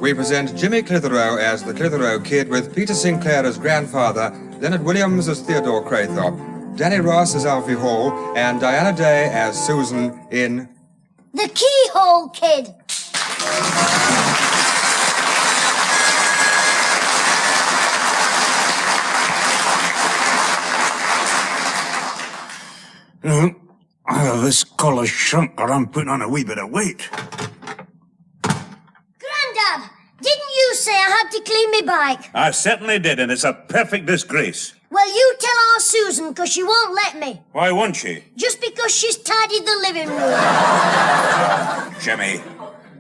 we present Jimmy Clitheroe as the Clitheroe Kid with Peter Sinclair as grandfather, Leonard Williams as Theodore Craythorpe, Danny Ross as Alfie Hall, and Diana Day as Susan in... The Keyhole Kid. Either this collar's shrunk or I'm putting on a wee bit of weight. Grandad, didn't you say I had to clean me bike? I certainly did, and it's a perfect disgrace. Well, you tell our Susan, because she won't let me. Why won't she? Just because she's tidied the living room. Jimmy,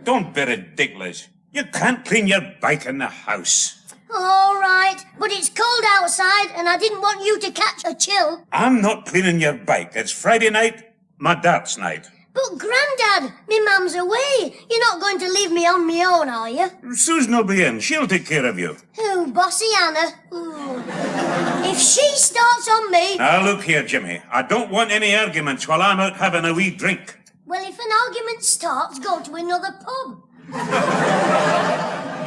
don't be ridiculous. You can't clean your bike in the house. All right, but it's cold outside, and I didn't want you to catch a chill. I'm not cleaning your bike. It's Friday night, my darts night. But, Grandad, me mum's away. You're not going to leave me on me own, are you? Susan will be in. She'll take care of you. Oh, Bossy Anna. Ooh. If she starts on me... Now, look here, Jimmy. I don't want any arguments while I'm out having a wee drink. Well, if an argument starts, go to another pub.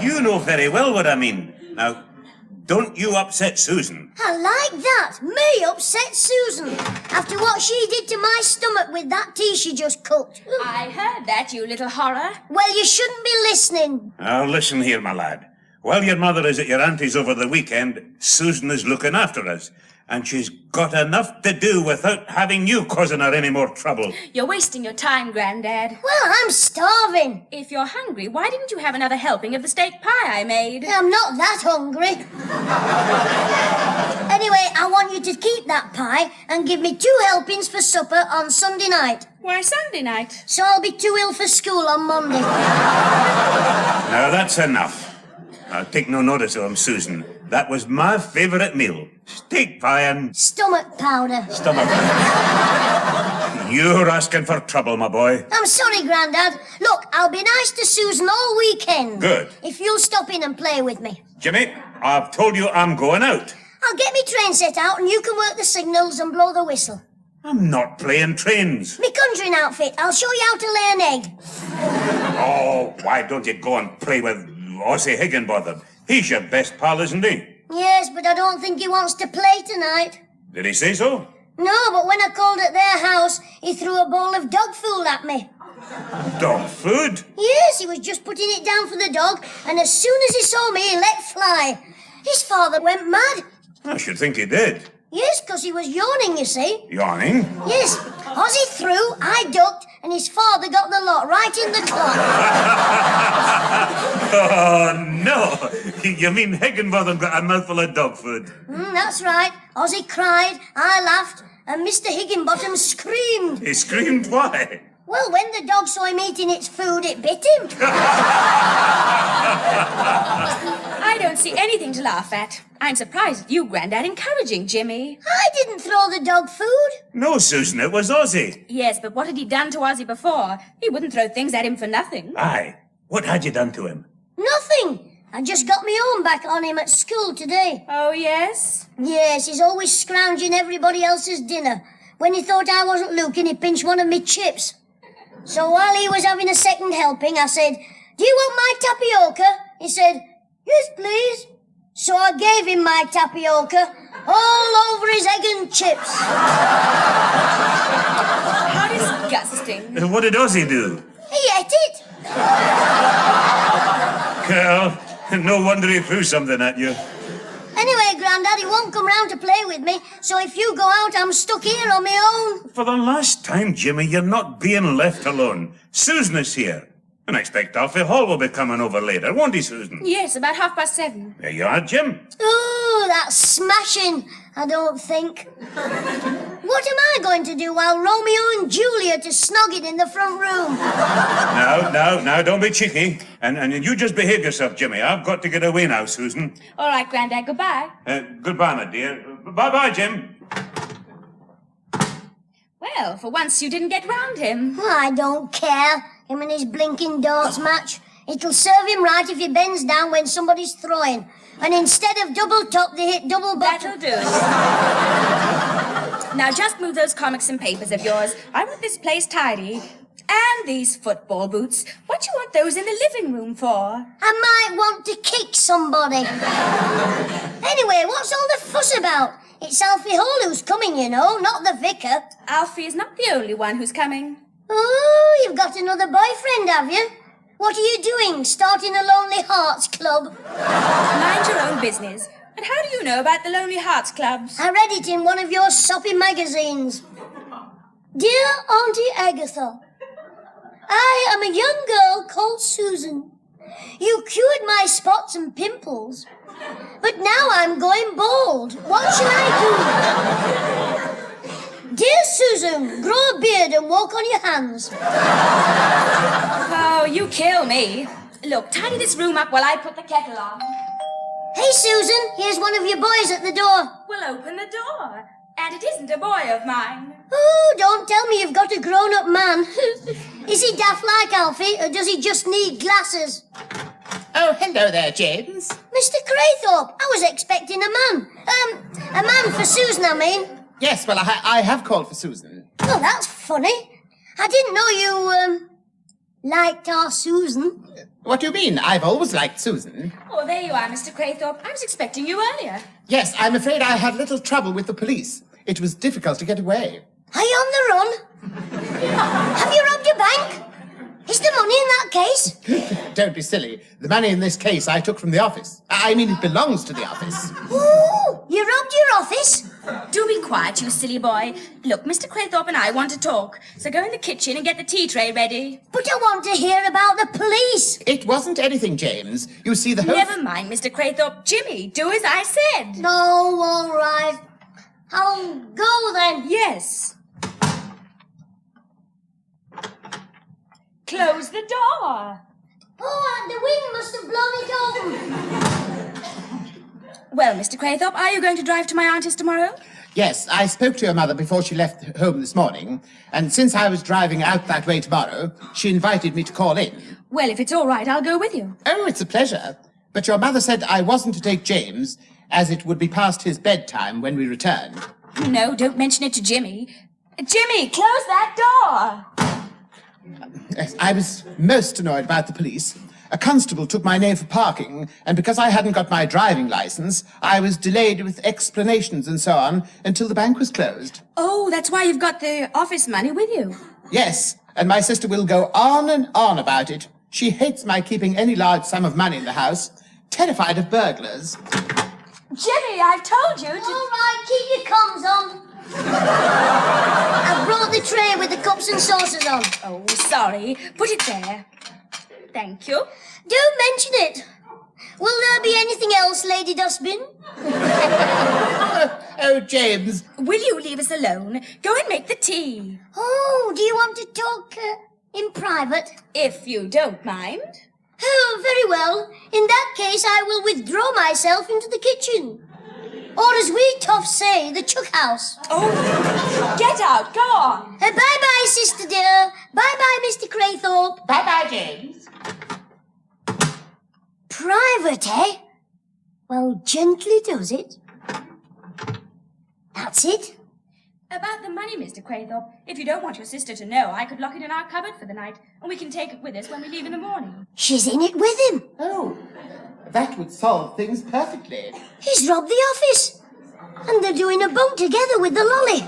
You know very well what I mean. Now, don't you upset Susan. I like that. Me upset Susan. After what she did to my stomach with that tea she just cooked. I heard that, you little horror. Well, you shouldn't be listening. Now, listen here, my lad. While your mother is at your auntie's over the weekend, Susan is looking after us. And she's got enough to do without having you causing her any more trouble. You're wasting your time, Grandad. Well, I'm starving. If you're hungry, why didn't you have another helping of the steak pie I made? I'm not that hungry. Anyway, I want you to keep that pie and give me 2 helpings for supper on Sunday night. Why Sunday night? So I'll be too ill for school on Monday. Now, that's enough. Now, take no notice of him, Susan. That was my favourite meal. Steak pie and... Stomach powder. Stomach. You're asking for trouble, my boy. I'm sorry, Grandad. Look, I'll be nice to Susan all weekend. Good. If you'll stop in and play with me. Jimmy, I've told you I'm going out. I'll get me train set out and you can work the signals and blow the whistle. I'm not playing trains. Me conjuring outfit. I'll show you how to lay an egg. Oh, why don't you go and play with Ossie Higginbotham? He's your best pal, isn't he? Yes, but I don't think he wants to play tonight. Did he say so? No, but when I called at their house, he threw a bowl of dog food at me. Dog food? Yes, he was just putting it down for the dog, and as soon as he saw me, he let fly. His father went mad. I should think he did. Yes, because he was yawning, you see. Yawning? Yes. Ozzy threw, I ducked, and his father got the lot right in the clock. Oh, no. You mean Higginbotham got a mouthful of dog food? That's right. Ozzy cried, I laughed, and Mr. Higginbottom screamed. He screamed why? Well, when the dog saw him eating its food, it bit him. I don't see anything to laugh at. I'm surprised at you, Grandad, encouraging Jimmy. I didn't throw the dog food. No, Susan, it was Ozzy. Yes, but what had he done to Ozzy before? He wouldn't throw things at him for nothing. Aye. What had you done to him? Nothing. I just got my own back on him at school today. Oh, yes? Yes, he's always scrounging everybody else's dinner. When he thought I wasn't looking, he pinched one of me chips. So while he was having a second helping, I said, "Do you want my tapioca?" He said, "Yes, please." So I gave him my tapioca, all over his egg and chips. How disgusting. What did Ozzy do? He ate it. Well, no wonder he threw something at you. Anyway, Grandad, he won't come round to play with me, so if you go out, I'm stuck here on my own. For the last time, Jimmy, you're not being left alone. Susan is here. And I expect Alfie Hall will be coming over later, won't he, Susan? Yes, about 7:30. There you are, Jim. Ooh, that's smashing, I don't think. What am I going to do while Romeo and Juliet are snogging in the front room? Now, don't be cheeky. And you just behave yourself, Jimmy. I've got to get away now, Susan. All right, Grandad, goodbye. Goodbye, my dear. Bye-bye, Jim. Well, for once you didn't get round him. I don't care. Him and his blinking darts match. It'll serve him right if he bends down when somebody's throwing. And instead of double top, they hit double bottom. That'll do. Now just move those comics and papers of yours. I want this place tidy. And these football boots. What do you want those in the living room for? I might want to kick somebody. Anyway, what's all the fuss about? It's Alfie Hall who's coming, you know, not the vicar. Alfie is not the only one who's coming. Oh, you've got another boyfriend, have you? What are you doing, starting a Lonely Hearts Club? Mind your own business. But how do you know about the Lonely Hearts Clubs? I read it in one of your soppy magazines. Dear Auntie Agatha, I am a young girl called Susan. You cured my spots and pimples, but now I'm going bald. What shall I do? Dear Susan, grow a beard and walk on your hands. Oh, you kill me. Look, tidy this room up while I put the kettle on. Hey, Susan, here's one of your boys at the door. We'll open the door. And it isn't a boy of mine. Oh, don't tell me you've got a grown-up man. Is he daft like Alfie, or does he just need glasses? Oh, hello there, James. Mr. Craythorpe, I was expecting a man. A man for Susan, I mean. Yes, well, I have called for Susan. Well, that's funny. I didn't know you, liked our Susan. What do you mean? I've always liked Susan. Oh, there you are, Mr. Craythorpe. I was expecting you earlier. Yes, I'm afraid I had little trouble with the police. It was difficult to get away. Are you on the run? Have you robbed a bank? Is the money in that case? Don't be silly. The money in this case I took from the office. I mean, it belongs to the office. Ooh, you robbed your office? Do be quiet, you silly boy. Look, Mr. Craythorpe and I want to talk. So go in the kitchen and get the tea tray ready. But I want to hear about the police. It wasn't anything, James. You see, the whole... Never mind, Mr. Craythorpe. Jimmy, do as I said. No, all right. I'll go then. Yes. Close the door. Oh, and the wind must have blown it open. Well, Mr. Craythorpe, are you going to drive to my auntie's tomorrow? Yes, I spoke to your mother before she left home this morning, and since I was driving out that way tomorrow, she invited me to call in. Well, if it's all right, I'll go with you. Oh, it's a pleasure. But your mother said I wasn't to take James, as it would be past his bedtime when we returned. No, don't mention it to Jimmy. Jimmy, close that door. Yes, I was most annoyed about the police. A constable took my name for parking, and because I hadn't got my driving license, I was delayed with explanations and so on until the bank was closed. Oh, that's why you've got the office money with you. Yes, and my sister will go on and on about it. She hates my keeping any large sum of money in the house, terrified of burglars. Jimmy, I've told you to... All right, keep your comms on. I've brought the tray with the cups and saucers on. Oh, sorry. Put it there. Thank you. Don't mention it. Will there be anything else, Lady Dustbin? Oh, James. Will you leave us alone? Go and make the tea. Oh, do you want to talk in private? If you don't mind. Oh, very well. In that case, I will withdraw myself into the kitchen. Or as we toffs say, the chuck house. Oh, get out. Go on. Bye-bye, sister dear. Bye-bye, Mr. Craythorpe. Bye-bye, James. Private, eh? Well, gently does it. That's it. About the money, Mr. Craythorpe. If you don't want your sister to know, I could lock it in our cupboard for the night, and we can take it with us when we leave in the morning. She's in it with him. Oh, that would solve things perfectly. He's robbed the office. And they're doing a bunk together with the lolly.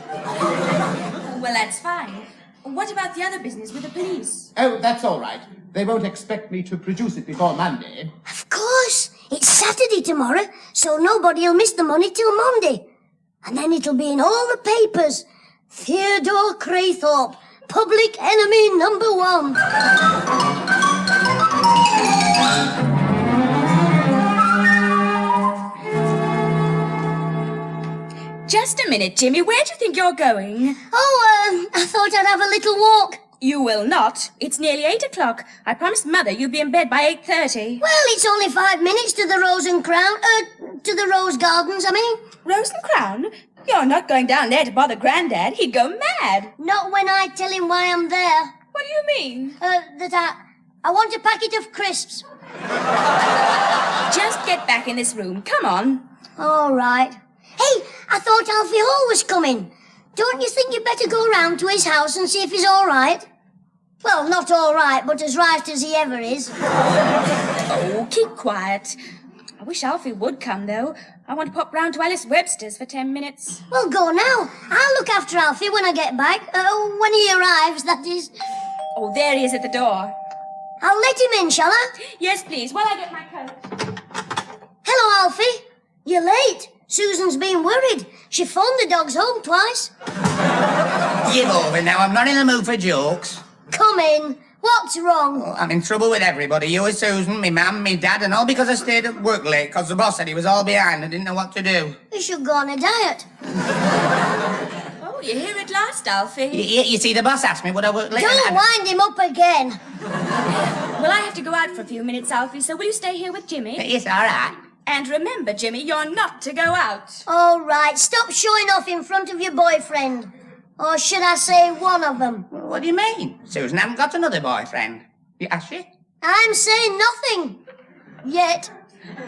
Well, that's fine. What about the other business with the police? Oh, that's all right. They won't expect me to produce it before Monday. Of course. It's Saturday tomorrow, so nobody'll miss the money till Monday. And then it'll be in all the papers. Theodore Craythorpe, public enemy number 1. Just a minute, Jimmy. Where do you think you're going? Oh, I thought I'd have a little walk. You will not. It's nearly 8 o'clock. I promised Mother you'd be in bed by 8:30. Well, it's only 5 minutes to the Rose and Crown, to the Rose Gardens, I mean. Rose and Crown? You're not going down there to bother Grandad. He'd go mad. Not when I tell him why I'm there. What do you mean? That I want a packet of crisps. Just get back in this room. Come on. All right. Hey, I thought Alfie Hall was coming. Don't you think you'd better go round to his house and see if he's all right? Well, not all right, but as right as he ever is. Oh, keep quiet. I wish Alfie would come, though. I want to pop round to Alice Webster's for 10 minutes. Well, go now. I'll look after Alfie when I get back. When he arrives, that is. Oh, there he is at the door. I'll let him in, shall I? Yes, please, while I get my coat. Hello, Alfie. You're late. Susan's been worried. She phoned the dogs home twice. Give over now, I'm not in the mood for jokes. Come in. What's wrong? Oh, I'm in trouble with everybody. You and Susan, me mum, me dad, and all because I stayed at work late because the boss said he was all behind and didn't know what to do. You should go on a diet. Oh, you're here at last, Alfie. You see, the boss asked me would I work late. Don't wind him up again. Well, I have to go out for a few minutes, Alfie, so will you stay here with Jimmy? It's all right. And remember, Jimmy, you're not to go out. All right, stop showing off in front of your boyfriend. Or should I say one of them? What do you mean? Susan hasn't got another boyfriend. Has she? I'm saying nothing. Yet.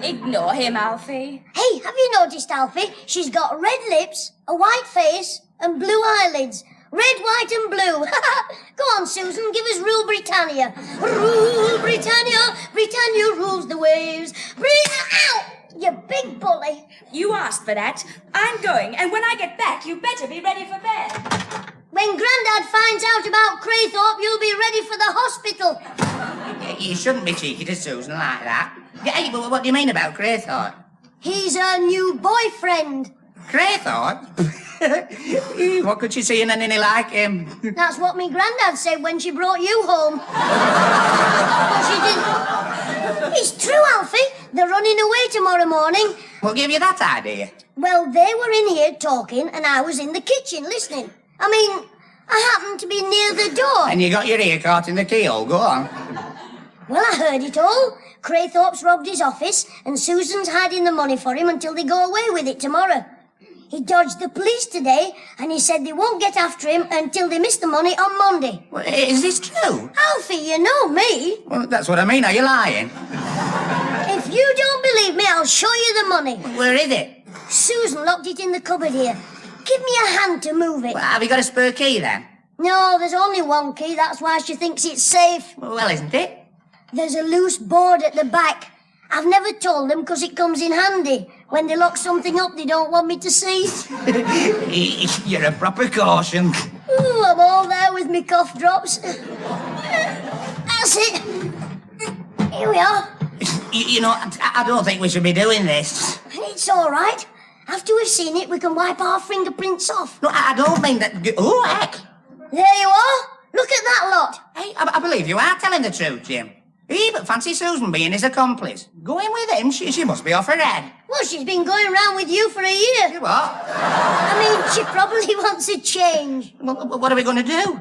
Ignore him, Alfie. Hey, have you noticed, Alfie? She's got red lips, a white face, and blue eyelids. Red, white, and blue. Go on, Susan, give us Rule Britannia. Rule Britannia, Britannia rules the waves. Ow! You big bully. You asked for that. I'm going, and when I get back, you better be ready for bed. When Grandad finds out about Craythorpe, you'll be ready for the hospital. You shouldn't be cheeky to Susan like that. Hey, but what do you mean about Craythorpe? He's her new boyfriend. Craythorpe? What could she see in any like him? That's what me Grandad said when she brought you home. But she didn't. It's true, Alfie. They're running away tomorrow morning. What gave you that idea? Well, they were in here talking and I was in the kitchen listening. I mean, I happened to be near the door. And you got your ear caught in the keyhole. Go on. Well, I heard it all. Craythorpe's robbed his office and Susan's hiding the money for him until they go away with it tomorrow. He dodged the police today and he said they won't get after him until they miss the money on Monday. Well, is this true? Alfie, you know me. Well, that's what I mean. Are you lying? If you don't believe me, I'll show you the money. Where is it? Susan locked it in the cupboard here. Give me a hand to move it. Well, have you got a spare key then? No, there's only one key. That's why she thinks it's safe. Well, isn't it? There's a loose board at the back. I've never told them because it comes in handy. When they lock something up they don't want me to see. You're a proper caution. Ooh, I'm all there with me cough drops. That's it. Here we are. You know, I don't think we should be doing this. It's all right. After we've seen it, we can wipe our fingerprints off. No, I don't mean that. Oh, heck. There you are. Look at that lot. Hey, I believe you are telling the truth, Jim. But fancy Susan being his accomplice. Going with him, she must be off her head. Well, she's been going round with you for a year. What? I mean, she probably wants a change. Well, what are we going to do?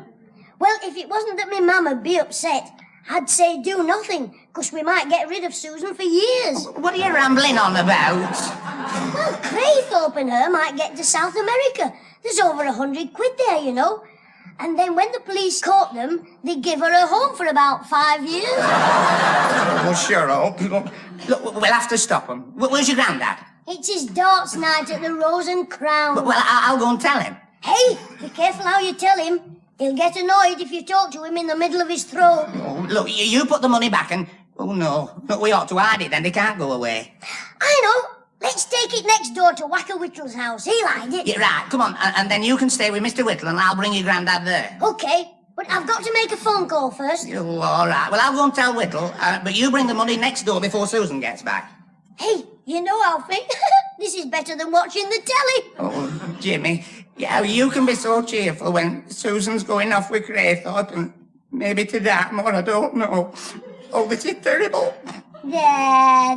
Well, if it wasn't that my mum would be upset, I'd say do nothing, because we might get rid of Susan for years. What are you rambling on about? Well, Craythorpe and her might get to South America. There's over 100 quid there, you know. And then when the police caught them, they'd give her a home for about 5 years. Well, sure, look, we'll have to stop him. Where's your granddad? It's his darts night at the Rose and Crown. Well, I'll go and tell him. Hey, be careful how you tell him. He'll get annoyed if you talk to him in the middle of his throat. Oh, look, you put the money back and... Oh, no. Look, we ought to hide it then. They can't go away. I know. Let's take it next door to Wacker Whittle's house. He'll hide it. Yeah, right. Come on. And then you can stay with Mr. Whittle and I'll bring your granddad there. OK, but I've got to make a phone call first. Oh, all right. Well, I'll go and tell Whittle, but you bring the money next door before Susan gets back. Hey, you know, Alfie, this is better than watching the telly. Oh, Jimmy. Yeah, you can be so cheerful when Susan's going off with Craythorpe and maybe to Dartmoor, I don't know. Oh, this is terrible. There.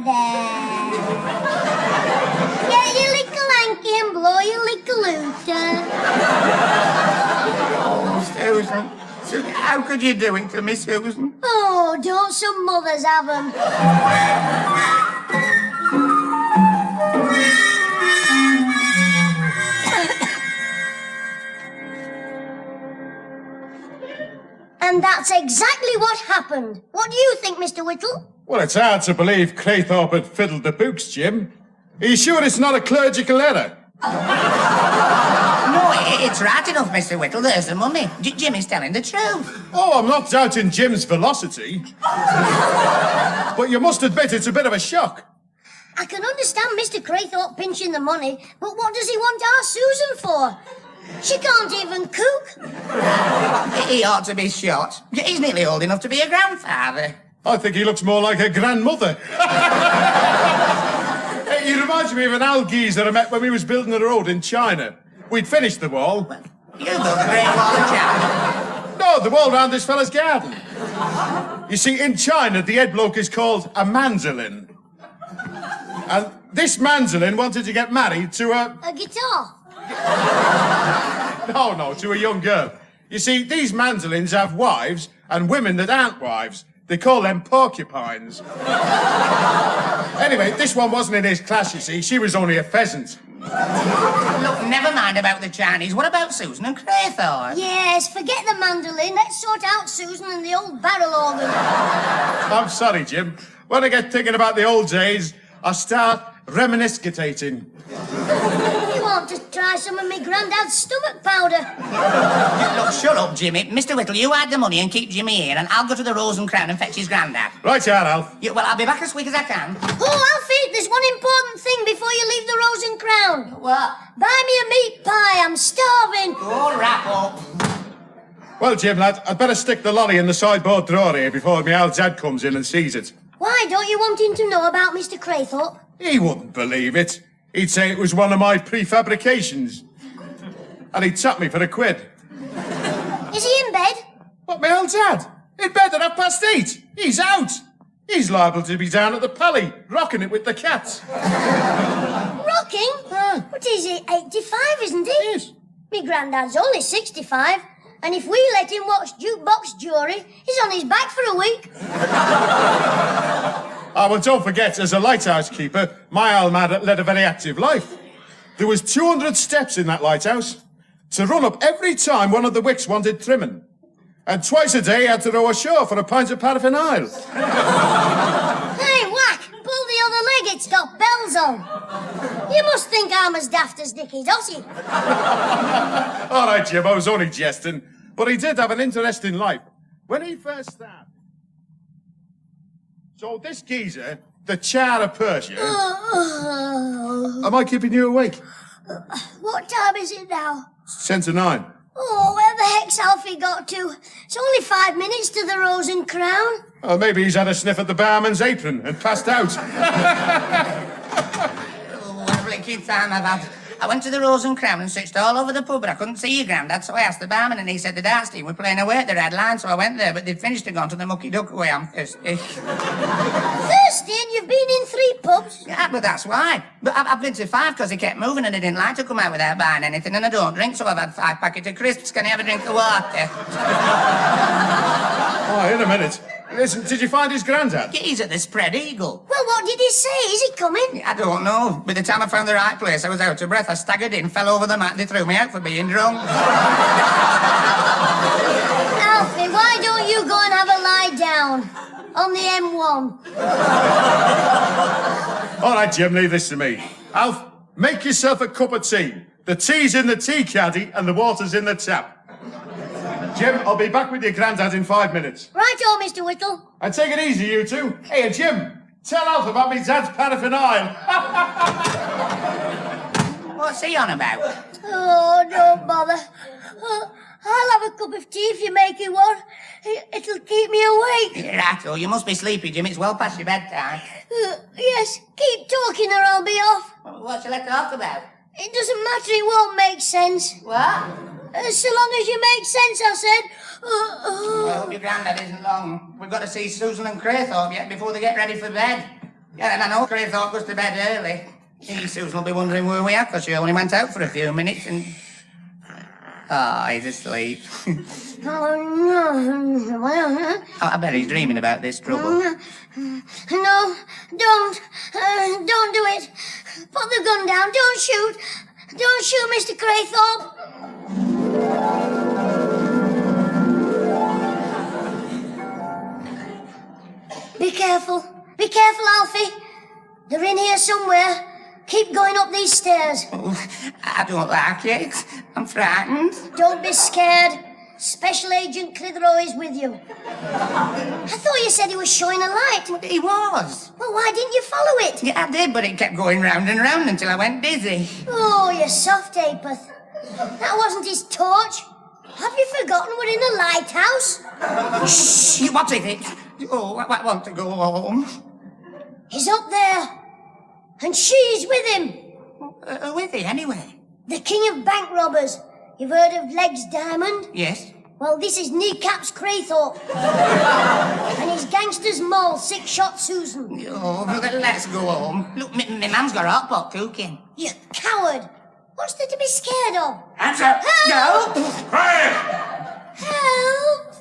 Get your little hanky and blow your little hooter. Oh, Susan. How could you do it to me, Susan? Oh, don't some mothers have 'em? And that's exactly what happened. What do you think, Mr. Whittle? Well, it's hard to believe Craythorpe had fiddled the books, Jim. Are you sure it's not a clerical error? No, It's right enough, Mr. Whittle. There's the money. Jimmy's telling the truth. Oh, I'm not doubting Jim's velocity. But you must admit it's a bit of a shock. I can understand Mr. Craythorpe pinching the money, but what does he want our Susan for? She can't even cook. He ought to be shot. He's nearly old enough to be a grandfather. I think he looks more like a grandmother. He reminds me of an old geezer I met when we was building a road in China. We'd finished the wall. You built the Great Wall of China. No, the wall round this fella's garden. You see, in China, the head bloke is called a mandolin. And this mandolin wanted to get married to a... A guitar. No, to a young girl. You see, these mandolins have wives and women that aren't wives. They call them porcupines. Anyway, this one wasn't in his class, you see. She was only a pheasant. Look, never mind about the Chinese. What about Susan and Craythorpe? Yes, forget the mandolin. Let's sort out Susan and the old barrel organ. I'm sorry, Jim. When I get thinking about the old days, I start reminiscitating. You want to try some of me granddad's stomach powder? Look, shut up, Jimmy. Mr. Whittle, you hide the money and keep Jimmy here, and I'll go to the Rose and Crown and fetch his granddad. Right, here, Alf. Yeah, well, I'll be back as quick as I can. Oh, Alfie, there's one important thing before you leave the Rose and Crown. What? Buy me a meat pie. I'm starving. Oh, wrap up. Well, Jim, lad, I'd better stick the lolly in the sideboard drawer here before my old dad comes in and sees it. Why don't you want him to know about Mr. Craythorpe? He wouldn't believe it. He'd say it was one of my prefabrications. And he'd tap me for £1. Is he in bed? What, my old dad? In bed at 8:30. He's out. He's liable to be down at the Pally, rocking it with the cats. Rocking? But he's 85, isn't he? Yes. Me granddad's only 65. And if we let him watch jukebox jury, he's on his back for a week. Ah, well, don't forget, as a lighthouse keeper, my old man led a very active life. There was 200 steps in that lighthouse to run up every time one of the wicks wanted trimming. And twice a day he had to row ashore for a pint of paraffin oil. Hey, whack! Pull the other leg, it's got bells on. You must think I'm as daft as Dickie Dotty. All right, Jim, I was only jesting. But he did have an interesting life. When he first started... So this geezer, the Tsar of Persia... Am I keeping you awake? What time is it now? 10 to 9. Oh, where the heck's Alfie got to? It's only 5 minutes to the Rose and Crown. Oh, maybe he's had a sniff at the barman's apron and passed out. Oh, what a blinking time I've had. I went to the Rose and Crown and searched all over the pub, but I couldn't see your granddad, so I asked the barman, and he said the darts team were playing away at the Red Line, so I went there, but they'd finished and gone to the Mucky Duck away. I'm thirsty. Thirsty? And you've been in 3 pubs? Yeah, but that's why. But I've been to 5 because he kept moving and I didn't like to come out without buying anything, and I don't drink, so I've had 5 packets of crisps. Can I have a drink of water? Oh, in a minute. Listen, did you find his granddad? He's at the Spread Eagle. Well, what did he say? Is he coming? I don't know. By the time I found the right place, I was out of breath. I staggered in, fell over the mat, and they threw me out for being drunk. Alfie, why don't you go and have a lie down on the M1? All right, Jim, leave this to me. Alf, make yourself a cup of tea. The tea's in the tea caddy and the water's in the tap. Jim, I'll be back with your granddad in 5 minutes. Right-o, Mr. Whittle. And take it easy, you two. Hey, Jim, tell Alf about me dad's paraffin oil. What's he on about? Oh, don't bother. I'll have a cup of tea if you make it one. It'll keep me awake. Right, you must be sleepy, Jim. It's well past your bedtime. Yes, keep talking or I'll be off. What shall I talk about? It doesn't matter, it won't make sense. What? So long as you make sense, I said. I hope your granddad isn't long. We've got to see Susan and Craythorpe yet before they get ready for bed. Yeah, and I know Craythorpe goes to bed early. Susan will be wondering where we are because she only went out for a few minutes and... Oh, he's asleep. Oh, I bet he's dreaming about this trouble. No, don't do it. Put the gun down, don't shoot. Don't shoot, Mr. Craythorpe. Be careful, Alfie. They're in here somewhere. Keep going up these stairs. Oh, I don't like it. I'm frightened. Don't be scared. Special Agent Clitheroe is with you. I thought you said he was showing a light. But he was. Well, why didn't you follow it? Yeah, I did, but it kept going round and round until I went dizzy. Oh, you soft apeth. That wasn't his torch. Have you forgotten we're in a lighthouse? Shh! What is it? Oh, I want to go home. He's up there. And she's with him. Who is he, anyway? The king of bank robbers. You've heard of Legs Diamond? Yes. Well, this is Kneecaps Craythorpe. And his gangsters maul 6-shot Susan. Oh, let's go home. Look, my mum's got a hot pot cooking. You coward. What's there to be scared of? Answer! Help! No! Quiet! Help!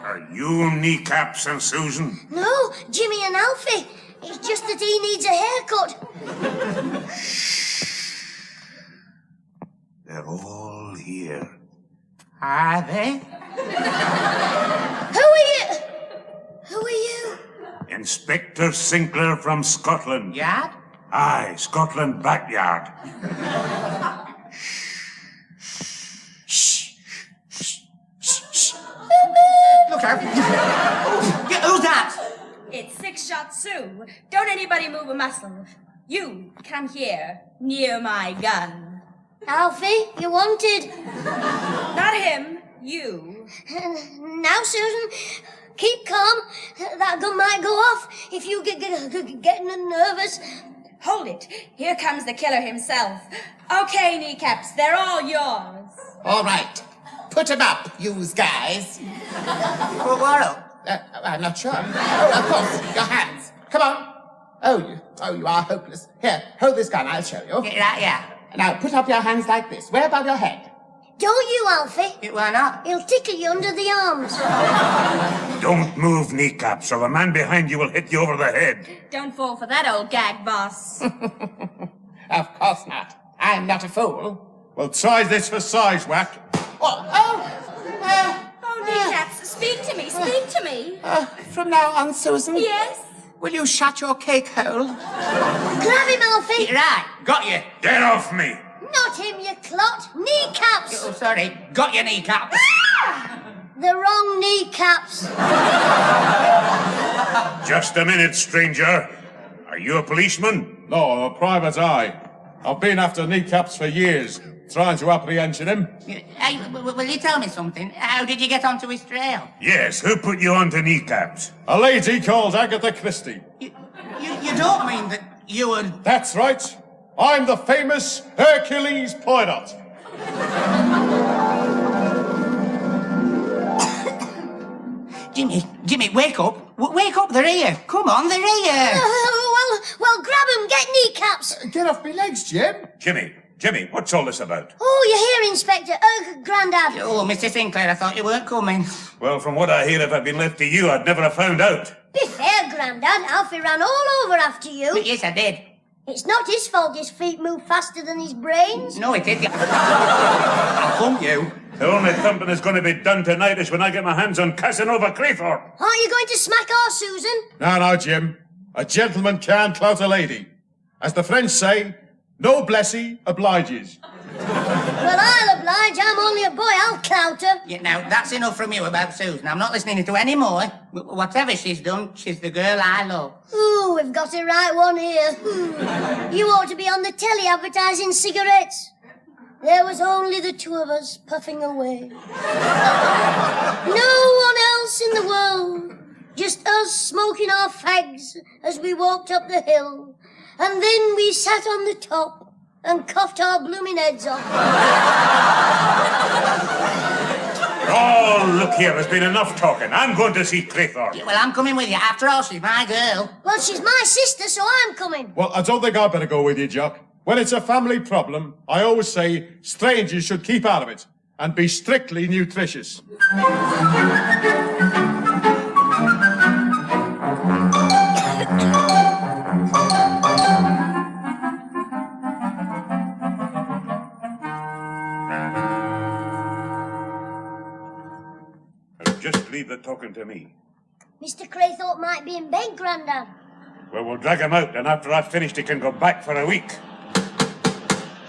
Are you Kneecaps and Susan? No, Jimmy and Alfie. It's just that he needs a haircut. They're all here. Are they? Who are you? Who are you? Inspector Sinclair from Scotland. Yard? Aye, Scotland backyard. Look out. Who's that? It's 6-shot Sue. Don't anybody move a muscle. You come here, near my gun. Alfie, you wanted. Not him, you. Now, Susan, keep calm. That gun might go off if you get nervous. Hold it. Here comes the killer himself. Okay, Kneecaps, they're all yours. All right. Put him up, yous guys. What up? I'm not sure. Oh, of course. Your hands. Come on. Oh, you are hopeless. Here, hold this gun. I'll show you. Yeah. Now, put up your hands like this, way above your head. Don't you, Alfie? Why not? He'll tickle you under the arms. Don't move, Kneecaps, or the man behind you will hit you over the head. Don't fall for that old gag, boss. Of course not. I'm not a fool. Well, try this for size, Whack. Oh, Kneecaps, speak to me, speak to me. From now on, Susan. Yes? Will you shut your cake hole? Grab him, Alfie. Right, got you. Get off me! Not him, you clot. Kneecaps. Oh, sorry. Got your kneecap. The wrong kneecaps. Just a minute, stranger. Are you a policeman? No, I'm a private eye. I've been after Kneecaps for years, trying to apprehend him. Hey, will you tell me something? How did you get onto his trail? Yes, who put you onto Kneecaps? A lady called Agatha Christie. You don't mean that you would... That's right. I'm the famous Hercules Poirot. Jimmy, wake up. Wake up, they're here. Come on, they're here. Well, grab him. Get kneecaps. Get off me legs, Jim. Jimmy, what's all this about? Oh, you're here, Inspector. Grandad. Oh, Mr. Sinclair, I thought you weren't coming. Well, from what I hear, if I'd been left to you, I'd never have found out. Be fair, Grandad. Alfie ran all over after you. Yes, I did. It's not his fault his feet move faster than his brains. No, it is. I'll thump you. The only thumping that's going to be done tonight is when I get my hands on Casanova Craythorpe. Aren't you going to smack our Susan? Now, Jim. A gentleman can't clout a lady. As the French say, no blessy obliges. Well, I'll oblige. I'm only a boy. I'll clout her. Yeah, now, that's enough from you about Susan. I'm not listening to any more. Whatever she's done, she's the girl I love. Ooh, we've got a right one here. You ought to be on the telly advertising cigarettes. There was only the two of us puffing away. No one else in the world. Just us smoking our fags as we walked up the hill. And then we sat on the top and coughed our blooming heads off. Oh, look here, there's been enough talking. I'm going to see Craythorpe. Yeah, well, I'm coming with you. After all, she's my girl. Well, she's my sister, so I'm coming. Well, I don't think I'd better go with you, Jock. When it's a family problem, I always say strangers should keep out of it and be strictly nutritious. Just leave the talking to me. Mr. Craythorpe might be in bed, Grandad. Well, we'll drag him out, and after I've finished, he can go back for a week.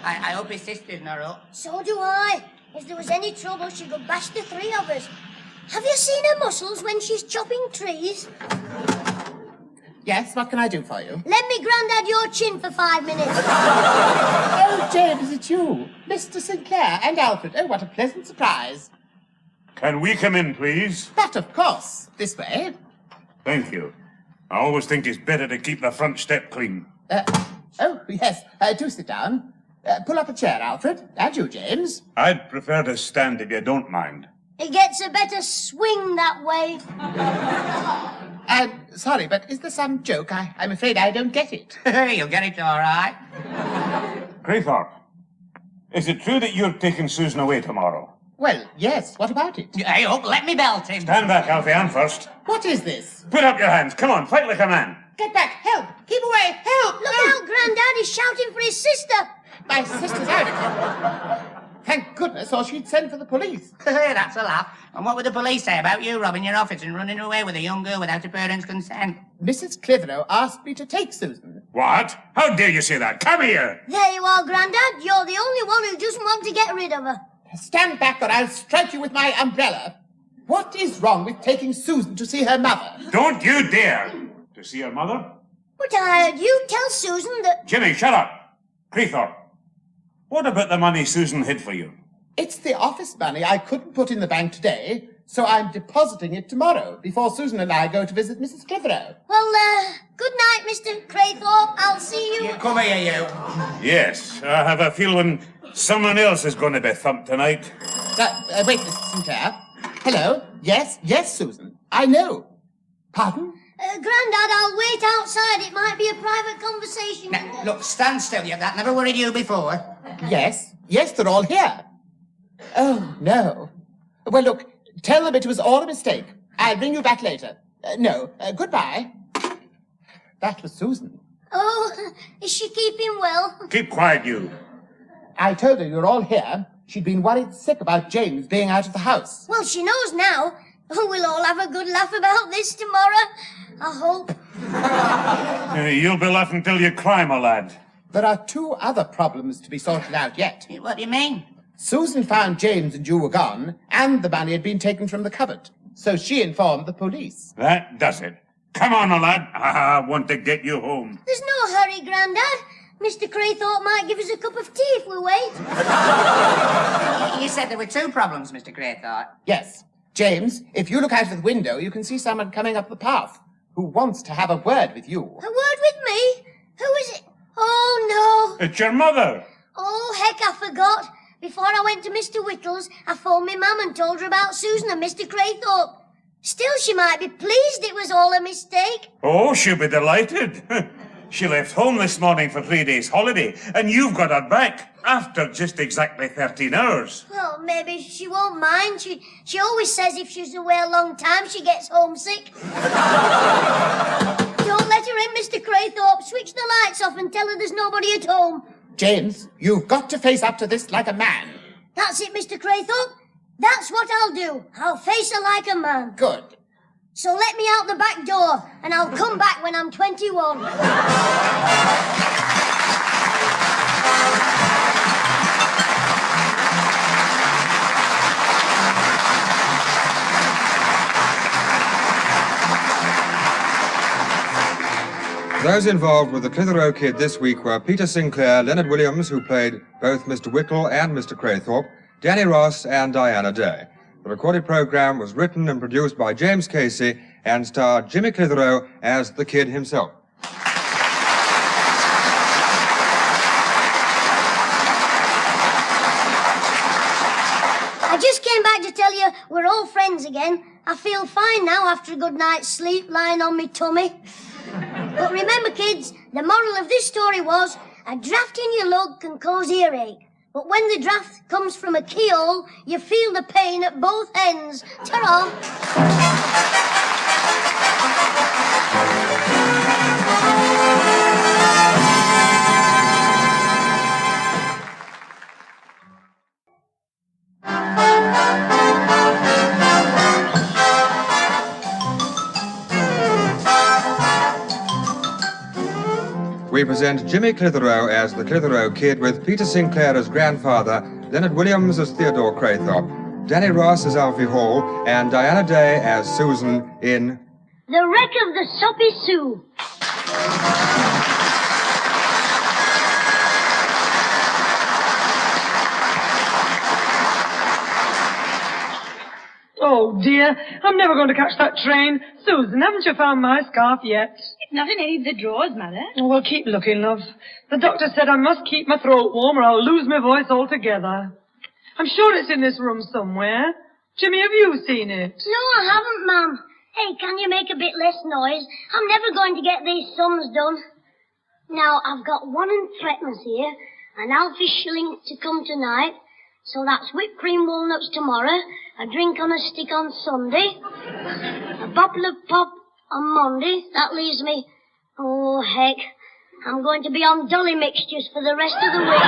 I hope his sister's not up. So do I. If there was any trouble, she could bash the three of us. Have you seen her muscles when she's chopping trees? Yes, what can I do for you? Lend me Grandad your chin for 5 minutes. Oh, James, it's you. Mr. Sinclair and Alfred. Oh, what a pleasant surprise. Can we come in, please? But, of course. This way. Thank you. I always think it's better to keep the front step clean. Oh, yes. Do sit down. Pull up a chair, Alfred. And you, James. I'd prefer to stand if you don't mind. It gets a better swing that way. I'm sorry, but is there some joke? I'm afraid I don't get it. You'll get it all right. Craythorpe, is it true that you're taking Susan away tomorrow? Well, yes. What about it? Hey, up, let me belt him. Stand back, Alfie Ann, first. What is this? Put up your hands. Come on, fight like a man. Get back! Help! Keep away! Help! Look out, Grandad, he's shouting for his sister. My sister's out. Thank goodness, or she'd send for the police. That's a laugh. And what would the police say about you robbing your office and running away with a young girl without her parents' consent? Mrs. Clitheroe asked me to take Susan. What? How dare you say that? Come here. There you are, Grandad. You're the only one who doesn't want to get rid of her. Stand back or I'll strike you with my umbrella. What is wrong with taking Susan to see her mother? Don't you dare. To see her mother? But I heard you tell Susan that... Jimmy, shut up. Craythorpe, what about the money Susan hid for you? It's the office money I couldn't put in the bank today, so I'm depositing it tomorrow before Susan and I go to visit Mrs. Clitheroe. Well, good night, Mr. Craythorpe. I'll see you... Come here, you. Yes, I have a feeling someone else is going to be thumped tonight. Wait, Mr. Sinclair. Hello? Yes, Susan. I know. Pardon? Grandad, I'll wait outside. It might be a private conversation. Now, look, stand still, you. That never worried you before. Yes, they're all here. Oh, no. Well, look, tell them it was all a mistake. I'll bring you back later. Goodbye. That was Susan. Oh, is she keeping well? Keep quiet, you. I told her you're all here. She'd been worried sick about James being out of the house. Well, she knows now. We'll all have a good laugh about this tomorrow. I hope. You'll be laughing till you cry, my lad. There are 2 other problems to be sorted out yet. What do you mean? Susan found James and you were gone, and the money had been taken from the cupboard. So she informed the police. That does it. Come on, my lad. I want to get you home. There's no hurry, Grandad. Mr. Craythorpe might give us a cup of tea if we wait. You said there were 2 problems, Mr. Craythorpe. Yes. James, if you look out of the window, you can see someone coming up the path who wants to have a word with you. A word with me? Who is it? Oh, no. It's your mother. Oh, heck, I forgot. Before I went to Mr. Whittle's, I phoned my mum and told her about Susan and Mr. Craythorpe. Still, she might be pleased it was all a mistake. Oh, she'll be delighted. She left home this morning for 3 days' holiday, and you've got her back after just exactly 13 hours. Well, maybe she won't mind. She always says if she's away a long time, she gets homesick. Don't let her in, Mr. Craythorpe. Switch the lights off and tell her there's nobody at home. James, you've got to face up to this like a man. That's it, Mr. Craythorpe. That's what I'll do. I'll face her like a man. Good. So let me out the back door, and I'll come back when I'm 21. Those involved with the Clitheroe Kid this week were Peter Sinclair, Leonard Williams, who played both Mr. Whittle and Mr. Craythorpe, Danny Ross, and Diana Day. The recorded program was written and produced by James Casey and starred Jimmy Clitheroe as the Kid himself. I just came back to tell you we're all friends again. I feel fine now after a good night's sleep lying on my tummy. But remember, kids, the moral of this story was a draft in your lug can cause earache. But when the draft comes from a keyhole, you feel the pain at both ends. Ta-ra! We we present Jimmy Clitheroe as the Clitheroe Kid with Peter Sinclair as grandfather, Leonard Williams as Theodore Craythorpe, Danny Ross as Alfie Hall, and Diana Day as Susan in The Wreck of the Soppy Sue. Oh, dear. I'm never going to catch that train. Susan, haven't you found my scarf yet? It's not in any of the drawers, Mother. Oh, well, keep looking, love. The doctor said I must keep my throat warm or I'll lose my voice altogether. I'm sure it's in this room somewhere. Jimmy, have you seen it? No, I haven't, Mum. Hey, can you make a bit less noise? I'm never going to get these sums done. Now, I've got 1 and threepence here, an Alfie shilling to come tonight, so that's whipped cream walnuts tomorrow, a drink on a stick on Sunday, a bottle of pop on Monday. That leaves me, oh, heck, I'm going to be on dolly mixtures for the rest of the week.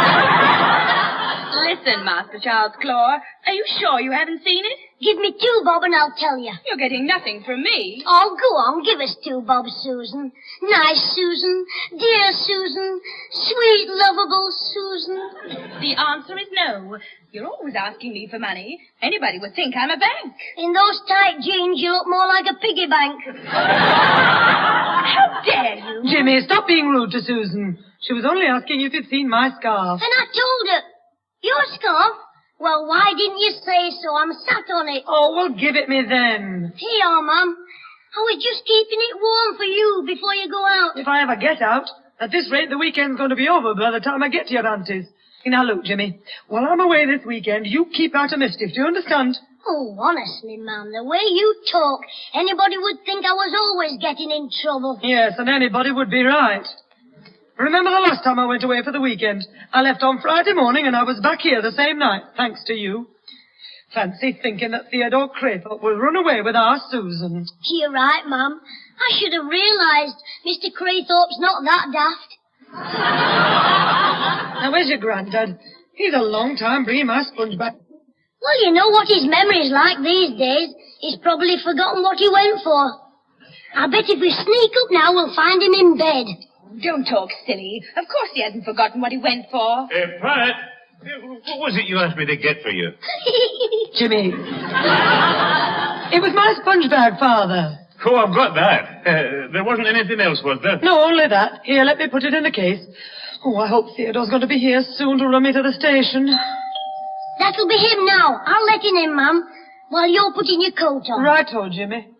Listen, Master Charles Claw, are you sure you haven't seen it? Give me 2 bob and I'll tell you. You're getting nothing from me. Oh, go on, give us 2 bob, Susan. Nice Susan, dear Susan, sweet, lovable Susan. The answer is no. You're always asking me for money. Anybody would think I'm a bank. In those tight jeans, you look more like a piggy bank. How dare you? Jimmy, stop being rude to Susan. She was only asking if you'd seen my scarf. And I told her, your scarf? Well, why didn't you say so? I'm sat on it. Oh, well, give it me then. Here you are, Mum. I was just keeping it warm for you before you go out. If I ever get out, at this rate, the weekend's going to be over by the time I get to your auntie's. Now, look, Jimmy, while I'm away this weekend, you keep out of mischief. Do you understand? Oh, honestly, Mum, the way you talk, anybody would think I was always getting in trouble. Yes, and anybody would be right. Remember the last time I went away for the weekend? I left on Friday morning and I was back here the same night, thanks to you. Fancy thinking that Theodore Craythorpe will run away with our Susan. You're right, Mum. I should have realised Mr. Craythorpe's not that daft. Now, where's your granddad? He's a long time bringing my sponge back. Well, you know what his memory's like these days. He's probably forgotten what he went for. I bet if we sneak up now, we'll find him in bed. Don't talk silly. Of course he hasn't forgotten what he went for. Pat, what was it you asked me to get for you? Jimmy. It was my sponge bag, Father. Oh, I've got that. There wasn't anything else, was there? No, only that. Here, let me put it in the case. Oh, I hope Theodore's going to be here soon to run me to the station. That'll be him now. I'll let him in, Mum, while you're putting your coat on. Righto, Jimmy.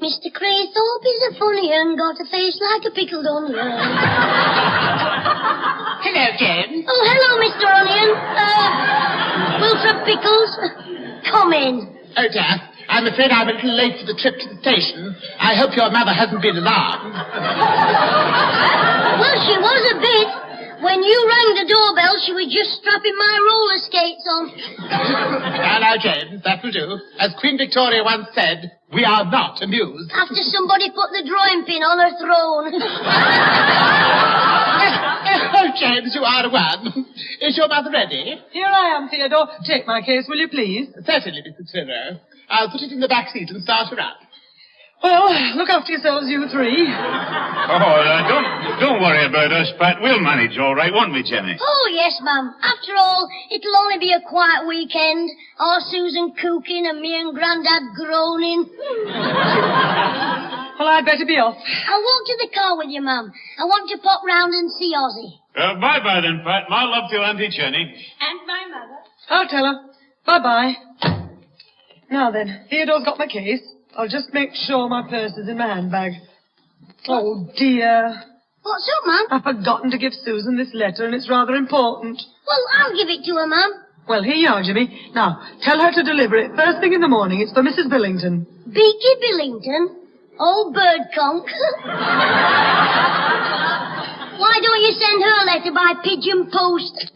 Mr. Craythorpe is a funny un, got a face like a pickled onion. Hello, James. Oh, hello, Mr. Onion. Wilfred Pickles. Come in. Oh, dear. I'm afraid I'm a little late for the trip to the station. I hope your mother hasn't been alarmed. Well, she was a bit. When you rang the doorbell, she was just strapping my roller skates on. Now, James, that will do. As Queen Victoria once said, we are not amused. After somebody put the drawing pin on her throne. Oh, James, you are one. Is your mother ready? Here I am, Theodore. Take my case, will you please? Certainly, Mrs. Clitheroe. I'll put it in the back seat and start her up. Well, look after yourselves, you three. Oh, don't worry about us, Pat. We'll manage all right, won't we, Jenny? Oh, yes, Mum. After all, it'll only be a quiet weekend. Our Susan cooking and me and Grandad groaning. Well, I'd better be off. I'll walk to the car with you, Mum. I want to pop round and see Ozzy. Bye-bye then, Pat. My love to Auntie Jenny. And my mother. I'll tell her. Bye-bye. Now then, Theodore's got my case. I'll just make sure my purse is in my handbag. Oh, dear. What's up, Mum? I've forgotten to give Susan this letter, and it's rather important. Well, I'll give it to her, Mum. Well, here you are, Jimmy. Now, tell her to deliver it first thing in the morning. It's for Mrs. Billington. Beaky Billington? Old bird conk. Why don't you send her letter by pigeon post?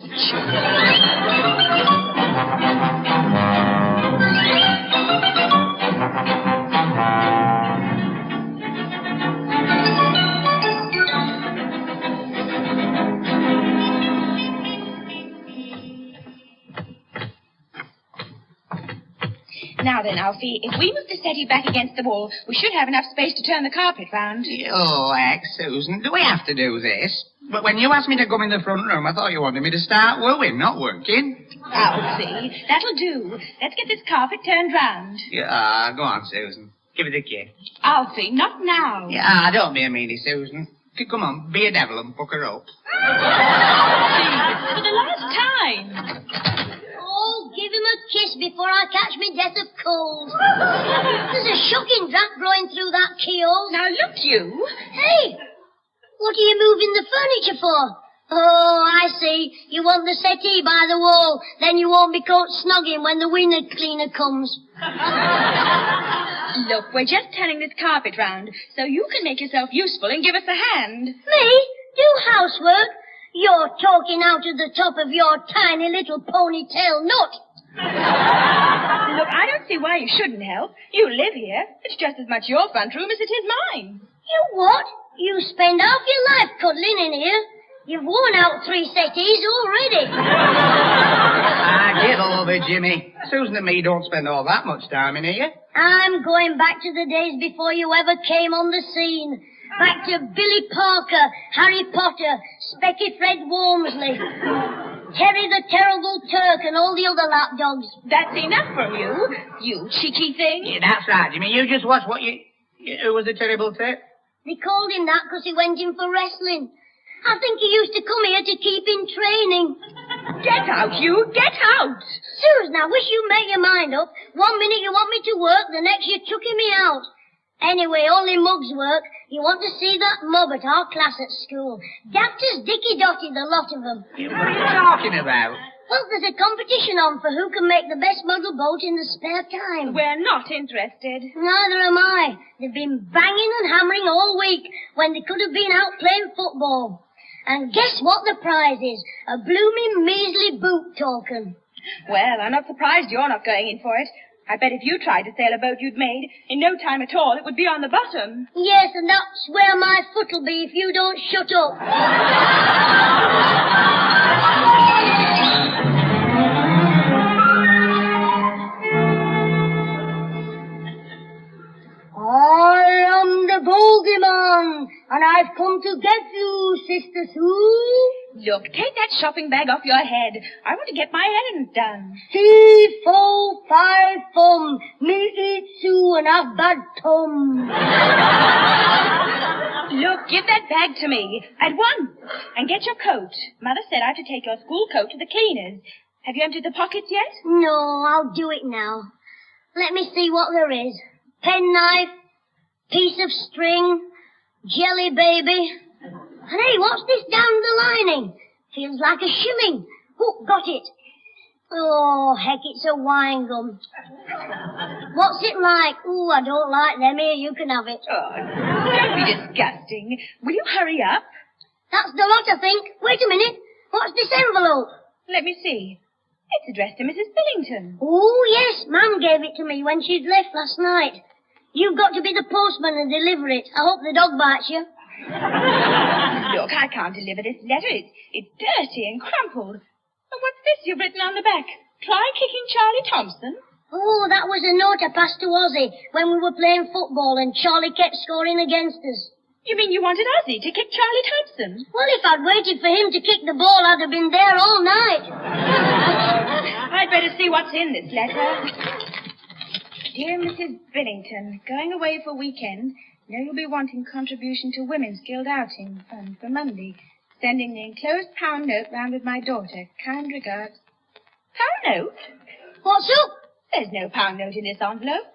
Now then, Alfie, if we move the settee back against the wall, we should have enough space to turn the carpet round. Oh, Susan, do we have to do this? But when you asked me to come in the front room, I thought you wanted me to start wooing, not working. Alfie, that'll do. Let's get this carpet turned round. Yeah, go on, Susan. Give it a kick. Alfie, not now. Yeah, don't be a meanie, Susan. Come on, be a devil and fuck her up. For the last time. Oh, give him a kiss before I catch me death of cold. There's a shocking draft blowing through that keyhole. Now look, you. Hey, what are you moving the furniture for? Oh, I see. You want the settee by the wall. Then you won't be caught snogging when the window cleaner comes. Look, we're just turning this carpet round, so you can make yourself useful and give us a hand. Me? Do housework? You're talking out of the top of your tiny little ponytail nut. Look, I don't see why you shouldn't help. You live here. It's just as much your front room as it is mine. You what? You spend half your life cuddling in here. You've worn out 3 settees already. Get over it, Jimmy. Susan and me don't spend all that much time in here. I'm going back to the days before you ever came on the scene. Back to Billy Parker, Harry Potter, Specky Fred Wormsley, Terry the Terrible Turk, and all the other lapdogs. That's enough from you, you cheeky thing. Yeah, that's right, Jimmy. You just watch what you... Who was the terrible tip? They called him that because he went in for wrestling. I think he used to come here to keep in training. Get out, you! Get out! Susan, I wish you'd make your mind up. 1 minute you want me to work, the next you're chucking me out. Anyway, only mugs work. You want to see that mob at our class at school. Daft as Dicky Dotty, the lot of them. What are you talking about? Well, there's a competition on for who can make the best model boat in the spare time. We're not interested. Neither am I. They've been banging and hammering all week when they could have been out playing football. And guess what the prize is? A blooming measly boot token. Well, I'm not surprised you're not going in for it. I bet if you tried to sail a boat you'd made, in no time at all, it would be on the bottom. Yes, and that's where my foot'll be if you don't shut up. I am the bogeyman, and I've come to get you, Sister Sue. Look, take that shopping bag off your head. I want to get my errands done. 3, 4, 5, fum. Me eat Sue and have bad tum. Look, give that bag to me. At once. And get your coat. Mother said I should take your school coat to the cleaners. Have you emptied the pockets yet? No, I'll do it now. Let me see what there is. Penknife, piece of string, jelly baby. And hey, what's this down the lining? Feels like a shilling. Oh, got it. Oh, heck, it's a wine gum. What's it like? Ooh, I don't like them. Here, you can have it. Oh, don't be disgusting. Will you hurry up? That's the lot, I think. Wait a minute. What's this envelope? Let me see. It's addressed to Mrs. Billington. Oh, yes, Mum gave it to me when she'd left last night. You've got to be the postman and deliver it. I hope the dog bites you. Look, I can't deliver this letter. It's dirty and crumpled. And what's this you've written on the back? Try kicking Charlie Thompson? Oh, that was a note I passed to Ozzy when we were playing football and Charlie kept scoring against us. You mean you wanted Ozzy to kick Charlie Thompson? Well, if I'd waited for him to kick the ball, I'd have been there all night. I'd better see what's in this letter. Dear Mrs. Billington, going away for weekend. Know you'll be wanting contribution to Women's Guild outing fund for Monday. Sending the enclosed pound note round with my daughter. Kind regards. Pound note? What's up? There's no pound note in this envelope.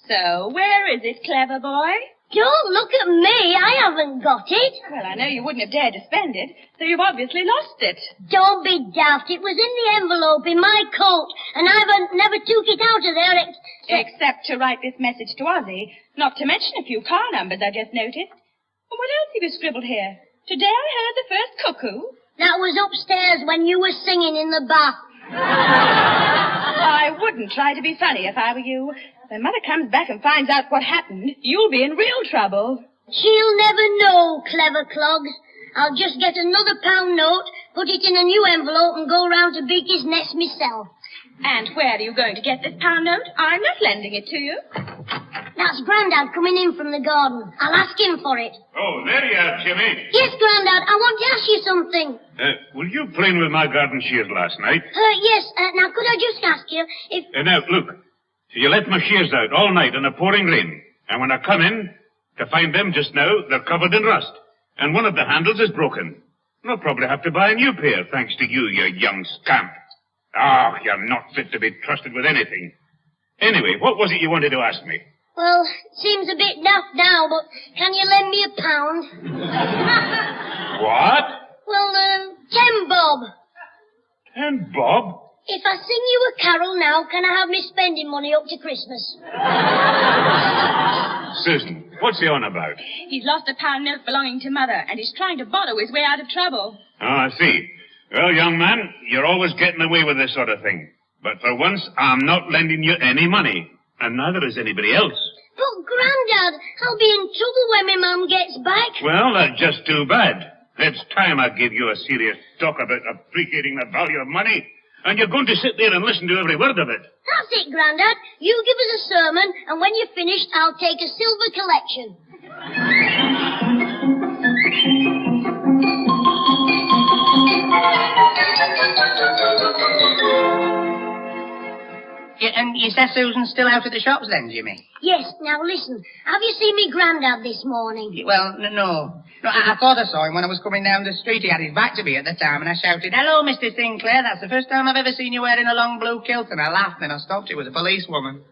So, where is it, clever boy? Don't look at me. I haven't got it. Well, I know you wouldn't have dared to spend it, so you've obviously lost it. Don't be daft. It was in the envelope in my coat, and I never took it out of there Except to write this message to Ozzy, not to mention a few car numbers I just noticed. And what else have you scribbled here? Today I heard the first cuckoo. That was upstairs when you were singing in the bath. I wouldn't try to be funny if I were you. When Mother comes back and finds out what happened, you'll be in real trouble. She'll never know, clever clogs. I'll just get another pound note, put it in a new envelope, and go round to Beaky's Nest myself. And where are you going to get this pound note? I'm not lending it to you. That's Grandad coming in from the garden. I'll ask him for it. Oh, there you are, Jimmy. Yes, Grandad, I want to ask you something. Were you playing with my garden shears last night? Yes, now could I just ask you if... Now, look. You let my shears out all night in a pouring rain. And when I come in to find them just now, they're covered in rust. And one of the handles is broken. I'll probably have to buy a new pair, thanks to you, you young scamp. Oh, you're not fit to be trusted with anything. Anyway, what was it you wanted to ask me? Well, seems a bit daft now, but can you lend me £1? What? Well, 10 bob. 10 bob? If I sing you a carol now, can I have me spending money up to Christmas? Susan, what's he on about? He's lost a pound note belonging to Mother, and he's trying to borrow his way out of trouble. Oh, I see. Well, young man, you're always getting away with this sort of thing. But for once, I'm not lending you any money. And neither is anybody else. But, Grandad, I'll be in trouble when my mum gets back. Well, that's just too bad. It's time I give you a serious talk about appreciating the value of money. And you're going to sit there and listen to every word of it. That's it, Grandad. You give us a sermon, and when you're finished, I'll take a silver collection. And you said Susan's still out at the shops then, Jimmy? Yes, now listen. Have you seen me Grandad this morning? Well, no. I thought I saw him when I was coming down the street. He had his back to me at the time, and I shouted, "Hello, Mr. Sinclair. That's the first time I've ever seen you wearing a long blue kilt." And I laughed, and I stopped. It was a policewoman.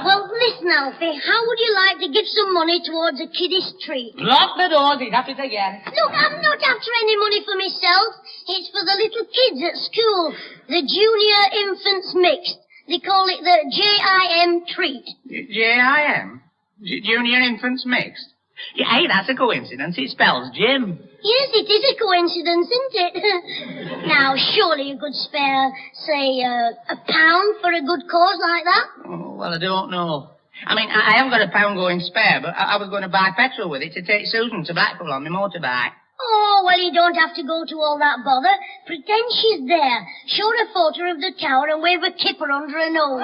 Well, listen, Alfie. How would you like to give some money towards a kiddie's treat? Lock the doors. He's at it again. Look, I'm not after any money for myself. It's for the little kids at school. The Junior Infants Mixed. They call it the JIM treat. JIM? Junior Infants Mixed? Yeah, hey, that's a coincidence. It spells Jim. Yes, it is a coincidence, isn't it? Now, surely you could spare, say, £1 for a good cause like that? Oh, well, I don't know. I mean, I haven't got £1 going spare, but I was going to buy petrol with it to take Susan to Blackpool on my motorbike. Oh, well, you don't have to go to all that bother. Pretend she's there. Show her a photo of the tower and wave a kipper under her nose.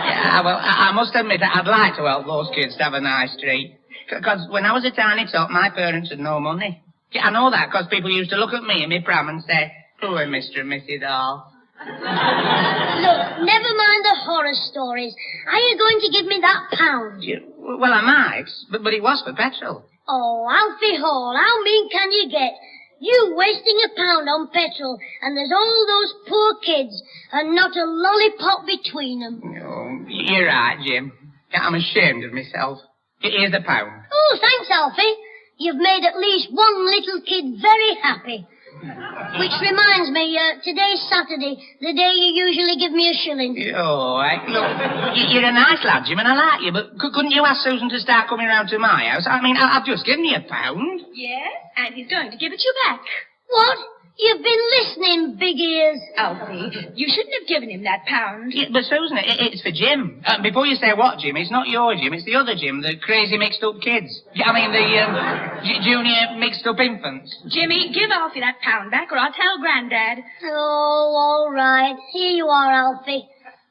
Yeah, well, I must admit I'd like to help those kids to have a nice treat. Because when I was a tiny tot, my parents had no money. Yeah, I know that because people used to look at me in my pram and say, "Poor Mr. and Mrs. Doll." Look, never mind the horror stories. Are you going to give me that £1? Well, I might, but it was for petrol. Oh, Alfie Hall, how mean can you get? You wasting £1 on petrol, and there's all those poor kids, and not a lollipop between them. Oh, you're right, Jim. I'm ashamed of myself. Here's the £1. Oh, thanks, Alfie. You've made at least one little kid very happy. Which reminds me, today's Saturday, the day you usually give me a shilling. Oh, look, you're a nice lad, Jim, and I like you, but couldn't you ask Susan to start coming round to my house? I mean, I've just given you £1. Yes, and he's going to give it you back. What? You've been listening, big ears. Alfie, you shouldn't have given him that £1. Yeah, but Susan, it's for Jim. Before you say what, Jim, it's not your Jim, it's the other Jim, the crazy mixed-up kids. I mean, the junior mixed-up infants. Jimmy, give Alfie that £1 back or I'll tell Grandad. Oh, all right. Here you are, Alfie.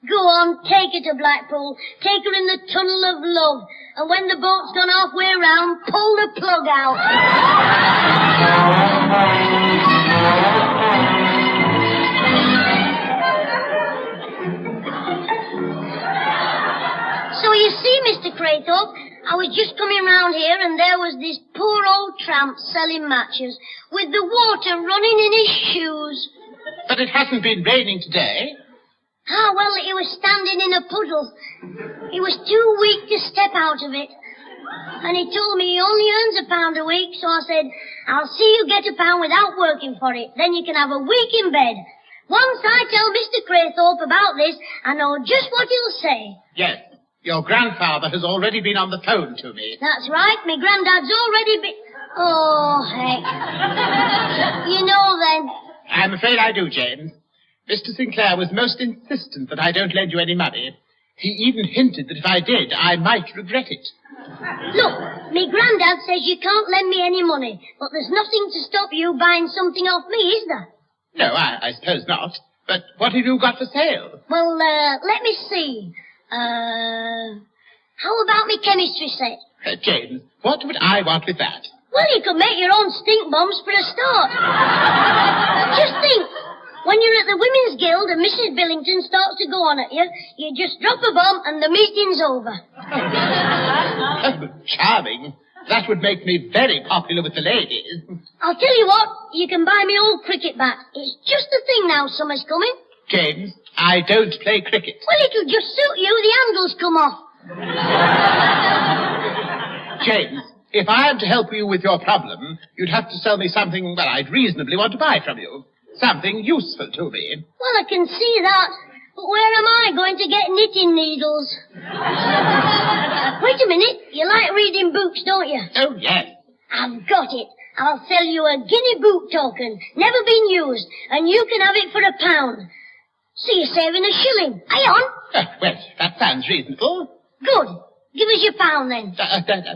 Go on, take her to Blackpool. Take her in the tunnel of love. And when the boat's gone halfway round, pull the plug out. So you see, Mr. Craythorpe, I was just coming round here and there was this poor old tramp selling matches with the water running in his shoes. But it hasn't been raining today. Ah, well, he was standing in a puddle. He was too weak to step out of it. And he told me he only earns £1 a week, so I said, "I'll see you get £1 without working for it. Then you can have a week in bed." Once I tell Mr. Craythorpe about this, I know just what he'll say. Yes, your grandfather has already been on the phone to me. That's right, my granddad's already been... Oh, heck. You know then. I'm afraid I do, James. Mr. Sinclair was most insistent that I don't lend you any money. He even hinted that if I did, I might regret it. Look, me granddad says you can't lend me any money, but there's nothing to stop you buying something off me, is there? No, I suppose not. But what have you got for sale? Well, let me see. How about me chemistry set? James, what would I want with that? Well, you could make your own stink bombs for a start. Just think, when you're at the Women's Guild and Mrs. Billington starts to go on at you, you just drop a bomb and the meeting's over. Oh, charming. That would make me very popular with the ladies. I'll tell you what, you can buy me old cricket bat. It's just the thing now, summer's coming. James, I don't play cricket. Well, it'll just suit you, the handles come off. James, if I am to help you with your problem, you'd have to sell me something, well, I'd reasonably want to buy from you. Something useful to me. Well, I can see that. But where am I going to get knitting needles? Wait a minute. You like reading books, don't you? Oh, yes. I've got it. I'll sell you a guinea boot token, never been used, and you can have it for £1. So you're saving a shilling. Hang on. Well, that sounds reasonable. Good. Give us your £1 then.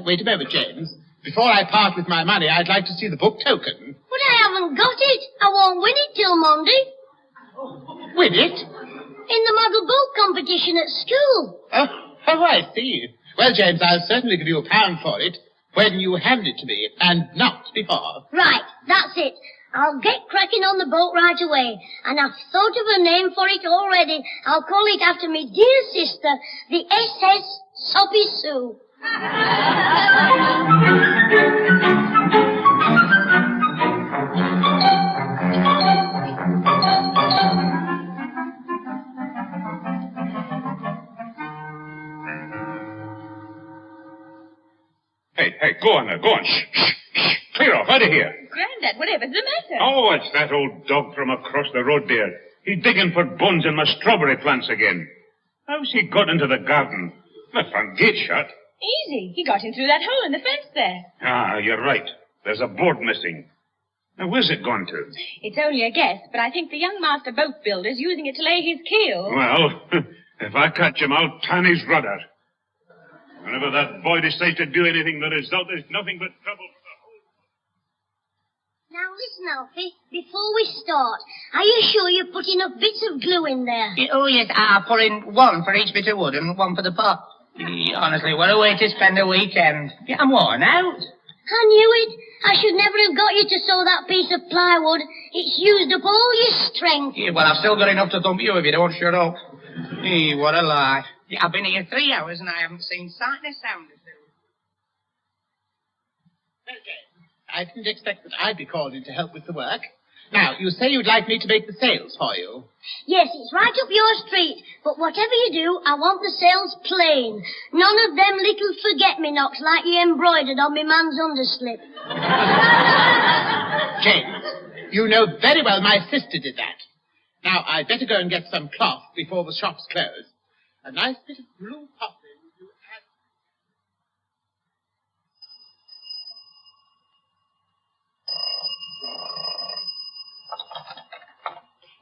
Wait a moment, James. Before I part with my money, I'd like to see the book token. But I haven't got it. I won't win it till Monday. Win it? In the model boat competition at school. Oh, I see. Well, James, I'll certainly give you £1 for it when you hand it to me, and not before. Right, that's it. I'll get cracking on the boat right away. And I've thought of a name for it already. I'll call it after me dear sister, the SS Soppy Sue. Hey, go on there, go on. Shh. Clear off, out of here. Grandad, whatever's the matter? Oh, it's that old dog from across the road there. He's digging for bones in my strawberry plants again. How's he got into the garden? The front gate shut. Easy. He got in through that hole in the fence there. Ah, you're right. There's a board missing. Now, where's it gone to? It's only a guess, but I think the young master boat builder's using it to lay his keel. Well, if I catch him, I'll tan his rudder. Whenever that boy decides to do anything, the result is nothing but trouble for the whole... Now listen, Alfie, before we start, are you sure you put enough bits of glue in there? Oh, yes, I'll put in one for each bit of wood and one for the pot. Honestly, what a way to spend a weekend. Yeah, I'm worn out. I knew it. I should never have got you to sew that piece of plywood. It's used up all your strength. Yeah, well, I've still got enough to thump you if you don't shut up. What a lie. Yeah, I've been here 3 hours and I haven't seen sight nor sound of it. Okay. I didn't expect that I'd be called in to help with the work. Now, you say you'd like me to make the sails for you. Yes, it's right up your street. But whatever you do, I want the sails plain. None of them little forget-me-nots like you embroidered on me man's underslip. James, you know very well my sister did that. Now, I'd better go and get some cloth before the shop's closed. A nice bit of blue poplin to add...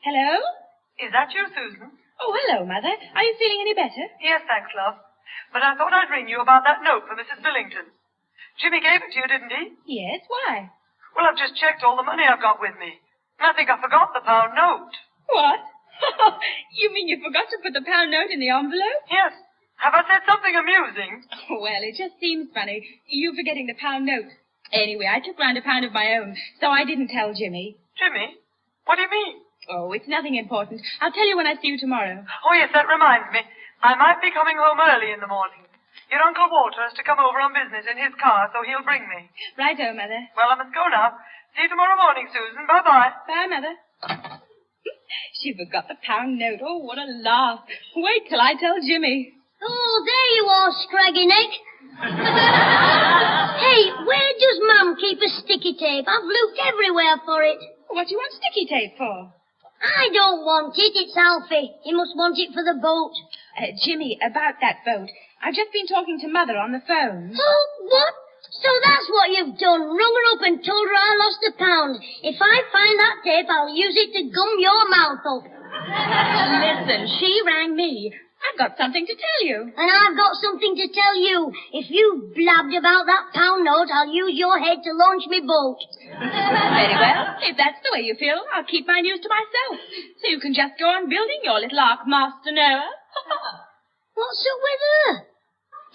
Hello? Is that you, Susan? Oh, hello, Mother. Are you feeling any better? Yes, thanks, love. But I thought I'd ring you about that note for Mrs. Billington. Jimmy gave it to you, didn't he? Yes, why? Well, I've just checked all the money I've got with me. And I think I forgot the £1 note. What? You mean you forgot to put the £1 note in the envelope? Yes. Have I said something amusing? Well, it just seems funny, you forgetting the £1 note. Anyway, I took round £1 of my own, so I didn't tell Jimmy. Jimmy? What do you mean? Oh, it's nothing important. I'll tell you when I see you tomorrow. Oh, yes, that reminds me. I might be coming home early in the morning. Your Uncle Walter has to come over on business in his car, so he'll bring me. Righto, Mother. Well, I must go now. See you tomorrow morning, Susan. Bye-bye. Bye, Mother. She forgot the £1 note. Oh, what a laugh. Wait till I tell Jimmy. Oh, there you are, scraggy neck. Hey, where does Mum keep a sticky tape? I've looked everywhere for it. What do you want sticky tape for? I don't want it. It's Alfie. He must want it for the boat. Jimmy, about that boat. I've just been talking to Mother on the phone. Oh, what? So that's what you've done. Rung her up and told her I lost £1. If I find that tape, I'll use it to gum your mouth up. Listen, she rang me. I've got something to tell you. And I've got something to tell you. If you blabbed about that pound note, I'll use your head to launch me boat. Very well. If that's the way you feel, I'll keep my news to myself. So you can just go on building your little ark, Master Noah. What's up with her?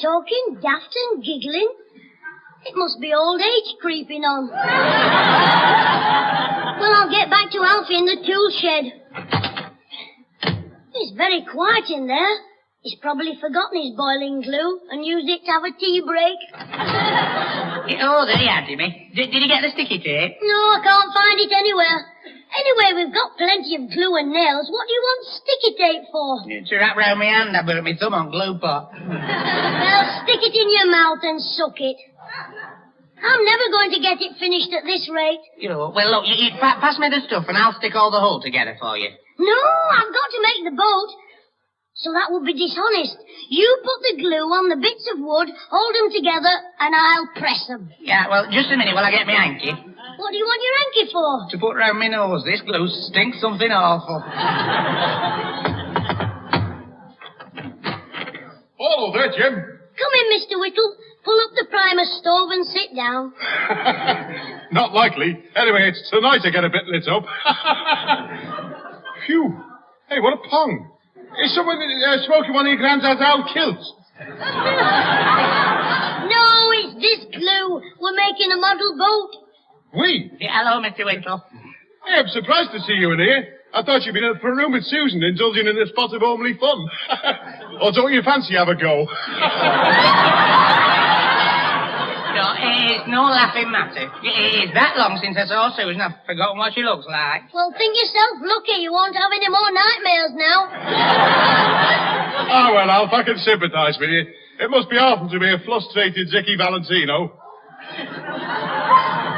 Talking daft and giggling? It must be old age creeping on. Well, I'll get back to Alfie in the tool shed. It's very quiet in there. He's probably forgotten his boiling glue and used it to have a tea break. Oh, there you are, Jimmy. Did you get the sticky tape? No, I can't find it anywhere. Anyway, we've got plenty of glue and nails. What do you want sticky tape for? To wrap round my hand, I burnt my thumb on glue pot. Well, stick it in your mouth and suck it. I'm never going to get it finished at this rate. Well, look, you pass me the stuff and I'll stick all the whole together for you. No, I've got to make the boat. So that would be dishonest. You put the glue on the bits of wood, hold them together, and I'll press them. Yeah, well, just a minute while I get my hanky. What do you want your hanky for? To put round my nose. This glue stinks something awful. Hello there, Jim. Come in, Mr. Whittle. Pull up the primer stove and sit down. Not likely. Anyway, it's tonight I get a bit lit up. Phew. Hey, what a pong. Is someone smoking one of your granddad's old kilts? No, it's this glue. We're making a model boat. We? Yeah, hello, Mr. Winkle. Hey, I'm surprised to see you in here. I thought you'd been in for a room with Susan, indulging in a spot of homely fun. Or don't you fancy have a go? No, it's no laughing matter. It's that long since I saw Susan, I've forgotten what she looks like. Well, think yourself lucky. You won't have any more nightmares now. Ah, well, Alf, I can sympathise with you. It must be awful to be a frustrated Zickie Valentino.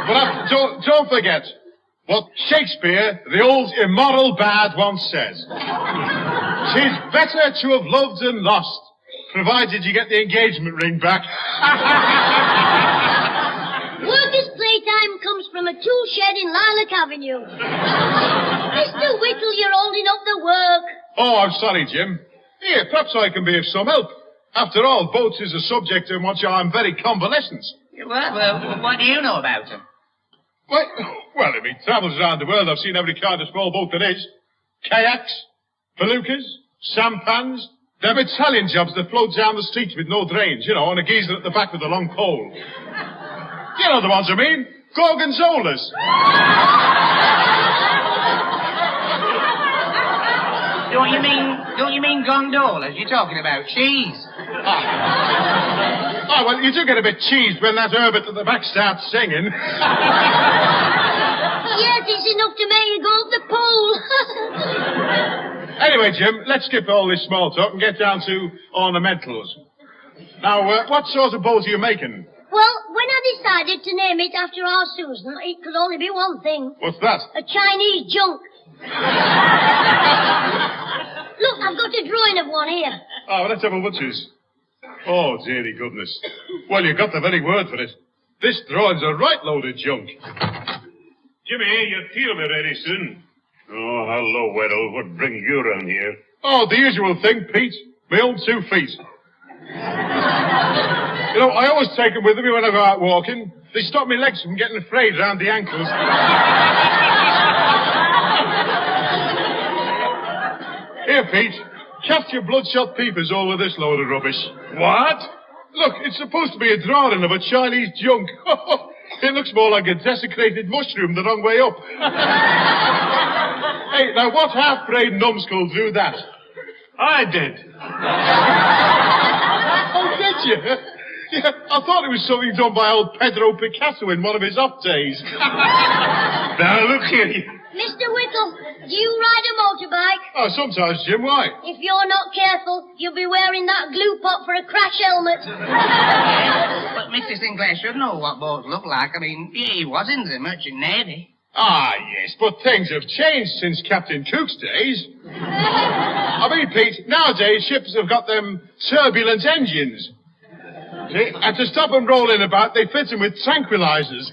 But don't forget what Shakespeare, the old immoral bard, once says. 'Tis better to have loved and lost, provided you get the engagement ring back. Workers' playtime comes from a tool shed in Lilac Avenue. Mr. Whittle, you're holding up the work. Oh, I'm sorry, Jim. Here, perhaps I can be of some help. After all, boats is a subject in which I'm very convalescent. Well, what do you know about them? Well, in my travels around the world, I've seen every kind of small boat there is. Kayaks, felucas, sampans. Them Italian jobs that float down the streets with no drains, and a geezer at the back with a long pole. You know the ones I mean. Gorgonzolas. Don't you mean gondolas? You're talking about cheese. Oh, well, you do get a bit cheesed when that Herbert at the back starts singing. Yes, it's enough to make you go up the pole. Anyway, Jim, let's skip all this small talk and get down to ornamentals. Now, what sort of boat are you making? Well, when I decided to name it after our Susan, it could only be one thing. What's that? A Chinese junk. Look, I've got a drawing of one here. Oh, let's have a butcher's. Oh, dearie goodness. Well, you got the very word for it. This drawing's a right load of junk. Jimmy, your tea will be ready soon. Oh, hello, Weddle. What brings you around here? Oh, the usual thing, Pete. My own 2 feet. I always take them with me when I go out walking. They stop my legs from getting frayed round the ankles. Here, Pete. Cast your bloodshot peepers over this load of rubbish. What? Look, it's supposed to be a drawing of a Chinese junk. It looks more like a desecrated mushroom the wrong way up. Hey, now what half-brained numbskull drew that? I did. Oh, did you? Yeah, I thought it was something done by old Pedro Picasso in one of his off days. Now, look here. Mr. Whittle, do you ride a motorbike? Oh, sometimes, Jim, why? If you're not careful, you'll be wearing that glue pot for a crash helmet. But Mr. Sinclair should know what boats look like. I mean, he was in the Merchant Navy. Ah, yes, but things have changed since Captain Cook's days. I mean, Pete, nowadays ships have got them turbulent engines. See, and to stop them rolling about, they fit them with tranquilizers.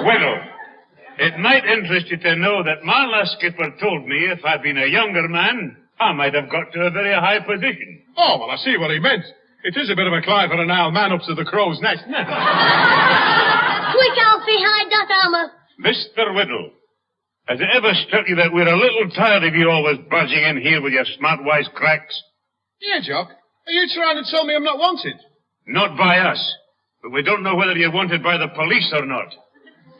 Weddle, It might interest you to know that my last skipper told me if I'd been a younger man, I might have got to a very high position. Oh, well, I see what he meant. It is a bit of a climb for an old man up to the crow's nest. Quick, Alfie, hide that hammer. Mr. Whittle, has it ever struck you that we're a little tired of you always barging in here with your smart wise cracks? Yeah, Jock. Are you trying to tell me I'm not wanted? Not by us, but we don't know whether you're wanted by the police or not.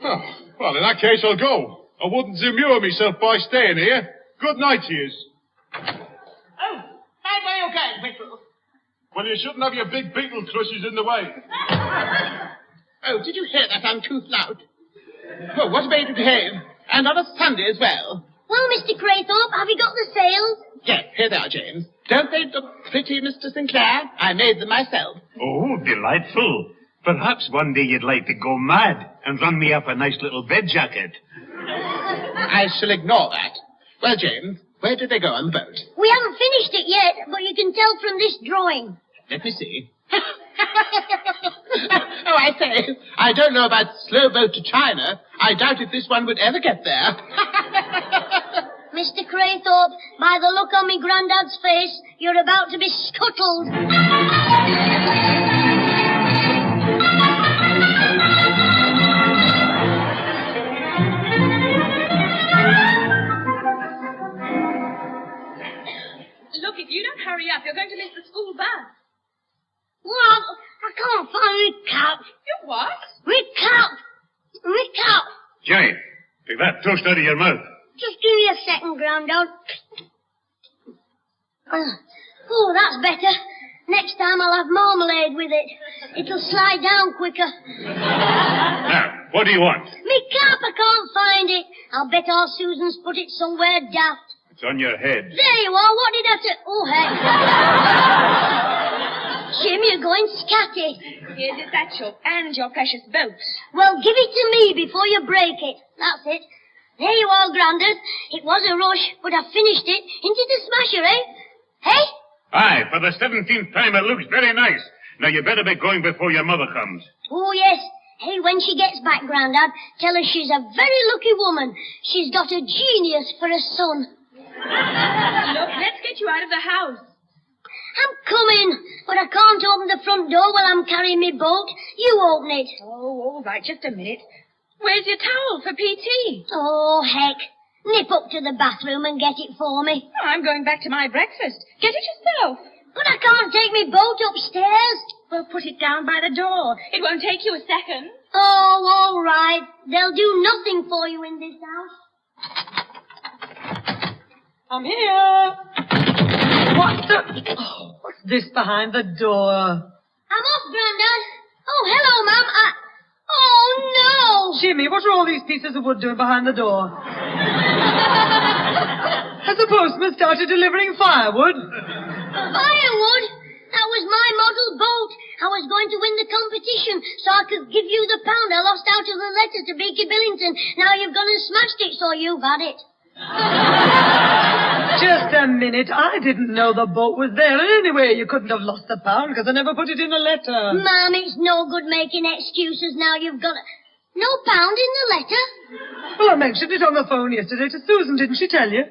Oh, well, in that case, I'll go. I wouldn't demur myself by staying here. Good night to yous. Oh, mind where you're going, Whittle. Well, you shouldn't have your big beetle crushes in the way. Oh, did you hear that uncouth loud? Oh, what a way to behave. And on a Sunday as well. Well, Mr. Craythorpe, have you got the sails? Yes, here they are, James. Don't they look pretty, Mr. Sinclair? I made them myself. Oh, delightful. Perhaps one day you'd like to go mad and run me up a nice little bed jacket. I shall ignore that. Well, James, where did they go on the boat? We haven't finished it yet, but you can tell from this drawing. Let me see. Oh, I say, I don't know about slow boat to China. I doubt if this one would ever get there. Mr. Craythorpe, by the look on me granddad's face, you're about to be scuttled. Look, if you don't hurry up, you're going to miss the school bus. What? I can't find my cap. Your what? My cap. My cap. Jay, take that toast out of your mouth. Just give me a second, Grandad. Oh, that's better. Next time I'll have marmalade with it. It'll slide down quicker. Now, what do you want? Me cap, I can't find it. I'll bet our Susan's put it somewhere daft. It's on your head. There you are. What did I say? Oh, heck. Jim, you're going scatty. Here's your satchel and your precious boat. Well, give it to me before you break it. That's it. There you are, Grandad. It was a rush, but I finished it. Into the smasher, eh? Hey? Aye, for the 17th time it looks very nice. Now you better be going before your mother comes. Oh, yes. Hey, when she gets back, Grandad, tell her she's a very lucky woman. She's got a genius for a son. Look, let's get you out of the house. I'm coming, but I can't open the front door while I'm carrying my boat. You open it. Oh, all right, just a minute. Where's your towel for PT? Oh, heck. Nip up to the bathroom and get it for me. Oh, I'm going back to my breakfast. Get it yourself. But I can't take my boat upstairs. Well, put it down by the door. It won't take you a second. Oh, all right. They'll do nothing for you in this house. I'm here. What the... Oh, what's this behind the door? I'm off, Grandad. Oh, hello, Mum. Oh, no. Jimmy, what are all these pieces of wood doing behind the door? Has the postman started delivering firewood? Firewood? That was my model boat. I was going to win the competition so I could give you the pound I lost out of the letter to Beaky Billington. Now you've gone and smashed it, so you've had it. Just a minute. I didn't know the boat was there. And anyway, you couldn't have lost the pound because I never put it in a letter. Mum, it's no good making excuses now. You've got no pound in the letter. Well, I mentioned it on the phone yesterday to Susan, didn't she tell you?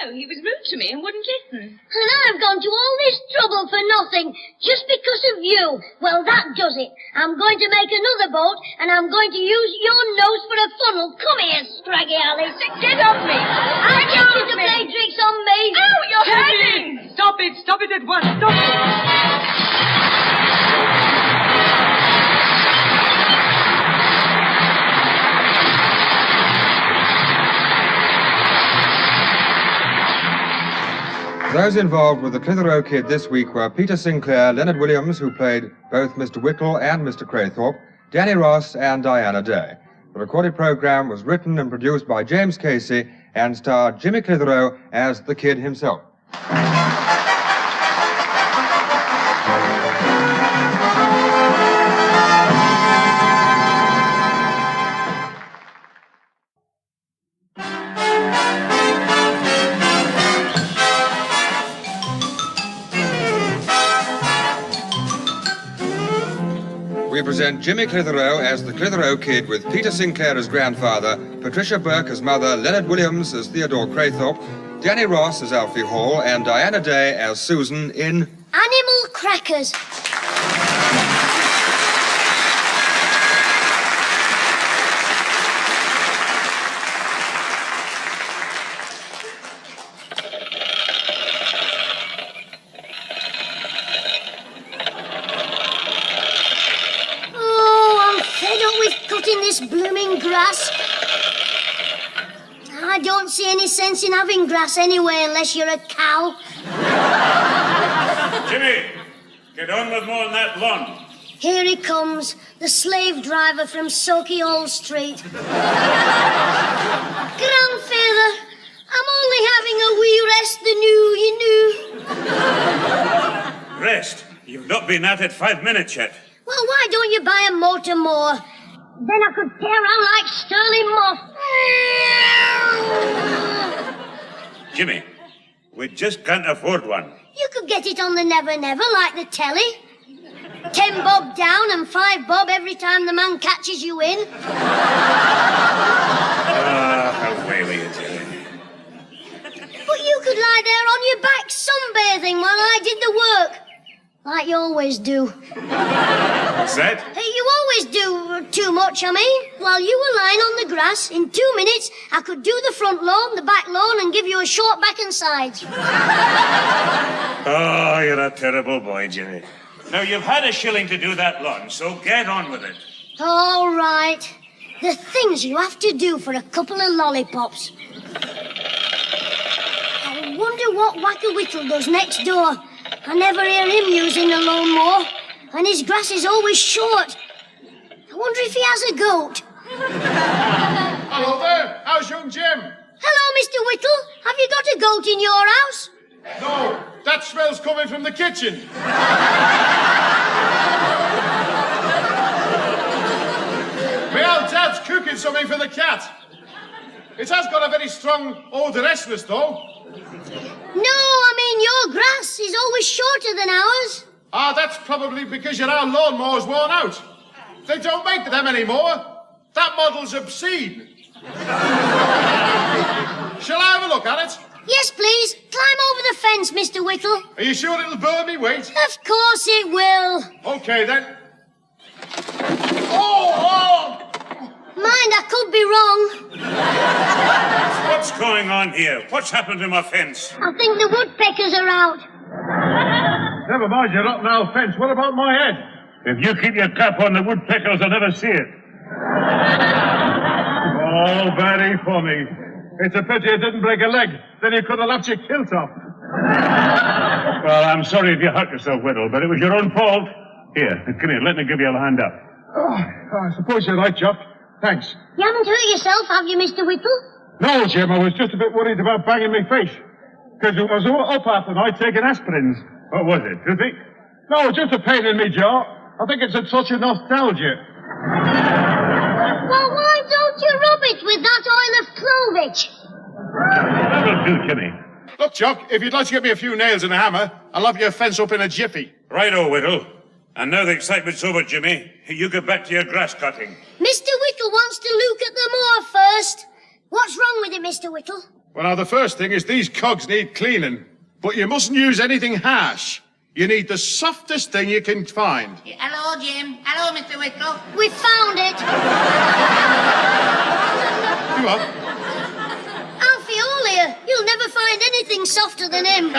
No, he was rude to me and wouldn't listen. And I've gone to all this trouble for nothing, just because of you. Well, that does it. I'm going to make another boat, and I'm going to use your nose for a funnel. Come here, Scraggy Alice. Get off me! I get you to play tricks on me. Oh, you're hurting! Stop it! Stop it at once! Stop it! Those involved with the Clitheroe Kid this week were Peter Sinclair, Leonard Williams, who played both Mr. Whittle and Mr. Craythorpe, Danny Ross, and Diana Day. The recorded program was written and produced by James Casey and starred Jimmy Clitheroe as the Kid himself. We we present Jimmy Clitheroe as the Clitheroe Kid with Peter Sinclair as grandfather, Patricia Burke as mother, Leonard Williams as Theodore Craythorpe, Danny Ross as Alfie Hall, and Diana Day as Susan in Animal Crackers. Cutting this blooming grass. I don't see any sense in having grass anyway unless you're a cow. Jimmy, get on with mowing that lawn. Here he comes, the slave driver from Keyhole Street. Grandfather, I'm only having a wee rest the you knew. Rest? You've not been at it 5 minutes yet. Well, why don't you buy a motor mower? Then I could tear around like Sterling moth. Jimmy, we just can't afford one. You could get it on the Never Never like the telly. 10 bob down and 5 bob every time the man catches you in. Away with you, Jimmy. But you could lie there on your back sunbathing while I did the work. Like you always do. What's that? You always do too much, I mean. While you were lying on the grass, in 2 minutes, I could do the front lawn, the back lawn, and give you a short back and sides. Oh, you're a terrible boy, Jimmy. Now, you've had a shilling to do that lawn, so get on with it. All right. The things you have to do for a couple of lollipops. I wonder what Wacker Whittle does next door. I never hear him using a lawnmower, and his grass is always short. I wonder if he has a goat. Hello there. How's young Jim? Hello, Mr. Whittle. Have you got a goat in your house? No, that smell's coming from the kitchen. My old dad's cooking something for the cat. It has got a very strong odorescence, though. No, I mean your grass is always shorter than ours. Ah, that's probably because your old lawnmower's worn out. They don't make them anymore. That model's obscene. Shall I have a look at it? Yes, please. Climb over the fence, Mr. Whittle. Are you sure it'll burn me weight? Of course it will. Okay, then. Oh! Mind, I could be wrong. What's going on here? What's happened to my fence? I think the woodpeckers are out. Never mind your rotten old fence. What about my head? If you keep your cap on, the woodpeckers will never see it. Oh, very funny. It's a pity you didn't break a leg. Then you could have left your kilt off. Well, I'm sorry if you hurt yourself, Whittle, but it was your own fault. Here, come here, let me give you a hand up. Oh, I suppose you're right, Jock. Thanks. You haven't hurt yourself, have you, Mr. Whittle? No, Jim, I was just a bit worried about banging my face. Because I was up half the night taking aspirins. What was it, toothache? No, just a pain in my jaw. I think it's a touch of nostalgia. Well, why don't you rub it with that oil of clovage? That'll do, Jimmy. Look, Jock, if you'd like to get me a few nails and a hammer, I'll have your fence up in a jiffy. Righto, Whittle. And now the excitement's over, Jimmy. You get back to your grass cutting. Mr. Whittle wants to look at the moor first. What's wrong with it, Mr. Whittle? Well, now, the first thing is these cogs need cleaning. But you mustn't use anything harsh. You need the softest thing you can find. Hello, Jim. Hello, Mr. Whittle. We found it. You are? Alfie Ollier. You'll never find anything softer than him.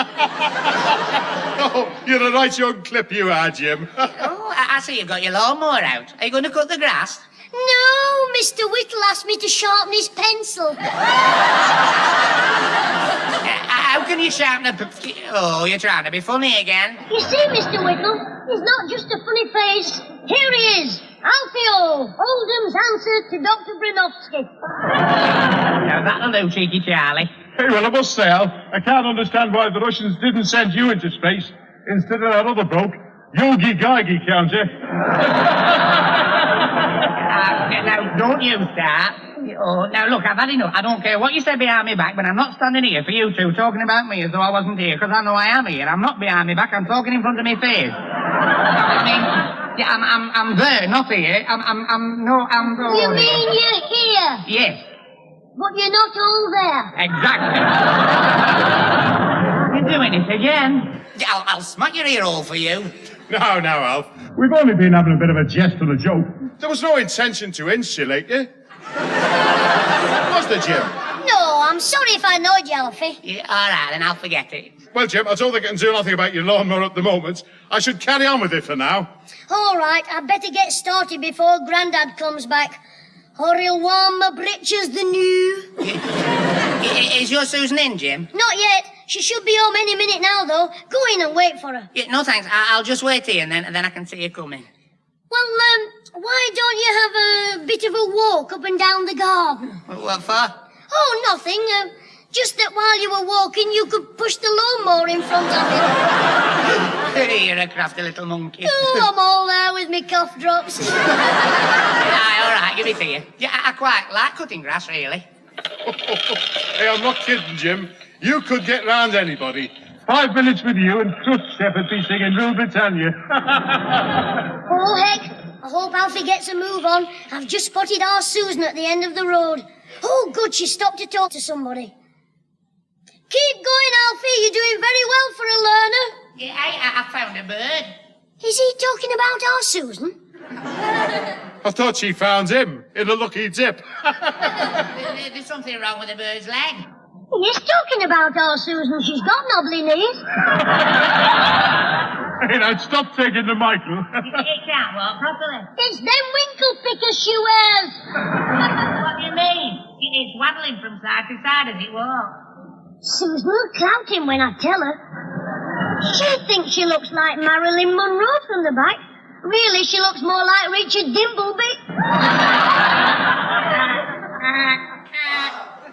Oh, you're a right young clip you are, Jim. Oh, I see you've got your lawnmower out. Are you going to cut the grass? No, Mr. Whittle asked me to sharpen his pencil. How can you sharpen a... Oh, you're trying to be funny again. You see, Mr. Whittle, he's not just a funny face. Here he is, Alfie O, Oldham's answer to Dr. Brinovsky. Now, that'll do, cheeky Charlie. Hey, well, I must say, Al, I can't understand why the Russians didn't send you into space instead of that other bloke, Yogi Geigy Counter. Now, don't you start. Oh, now, look, I've had enough. I don't care what you say behind my back, but I'm not standing here for you two talking about me as though I wasn't here, because I know I am here. I'm not behind my back. I'm talking in front of my face. I mean, Yeah, I'm there, not here. I'm. You mean you're here, Yes, but you're not all there? exactly. You're doing it again. Yeah, I'll smut your ear hole for you. No, Alf. We've only been having a bit of a jest and a joke. There was no intention to insulate you. Was there, Jim? No, I'm sorry if I annoyed you, Alfie. Yeah, all right, then I'll forget it. Well, Jim, I don't think I can do nothing about your lawnmower at the moment. I should carry on with it for now. All right, I'd better get started before Grandad comes back. Or he'll warm my breeches the new. Is your Susan in, Jim? Not yet. She should be home any minute now, though. Go in and wait for her. Yeah, no, thanks. I'll just wait here and then I can see you coming. Well, why don't you have a bit of a walk up and down the garden? What for? Oh, nothing. Just that while you were walking, you could push the lawnmower in front of you. You're a crafty little monkey. Oh, I'm all there with me cough drops. Aye, all right, give it here. Yeah, I quite like cutting grass, really. Hey, I'm not kidding, Jim. You could get round anybody. 5 minutes with you and Crutch Shepherd be singing Rule Britannia. Oh, heck. I hope Alfie gets a move on. I've just spotted our Susan at the end of the road. Oh, good, she stopped to talk to somebody. Keep going, Alfie. You're doing very well for a learner. Yeah, I found a bird. Is he talking about our Susan? I thought she found him in a lucky dip. There's something wrong with the bird's leg. He's talking about our Susan. She's got knobbly knees. Hey, now stop taking the Michael. It can't walk properly. It's them winkle pickers she wears. What do you mean? It's waddling from side to side as it walks. Susan will clout him when I tell her. She thinks she looks like Marilyn Monroe from the back. Really, she looks more like Richard Dimbleby.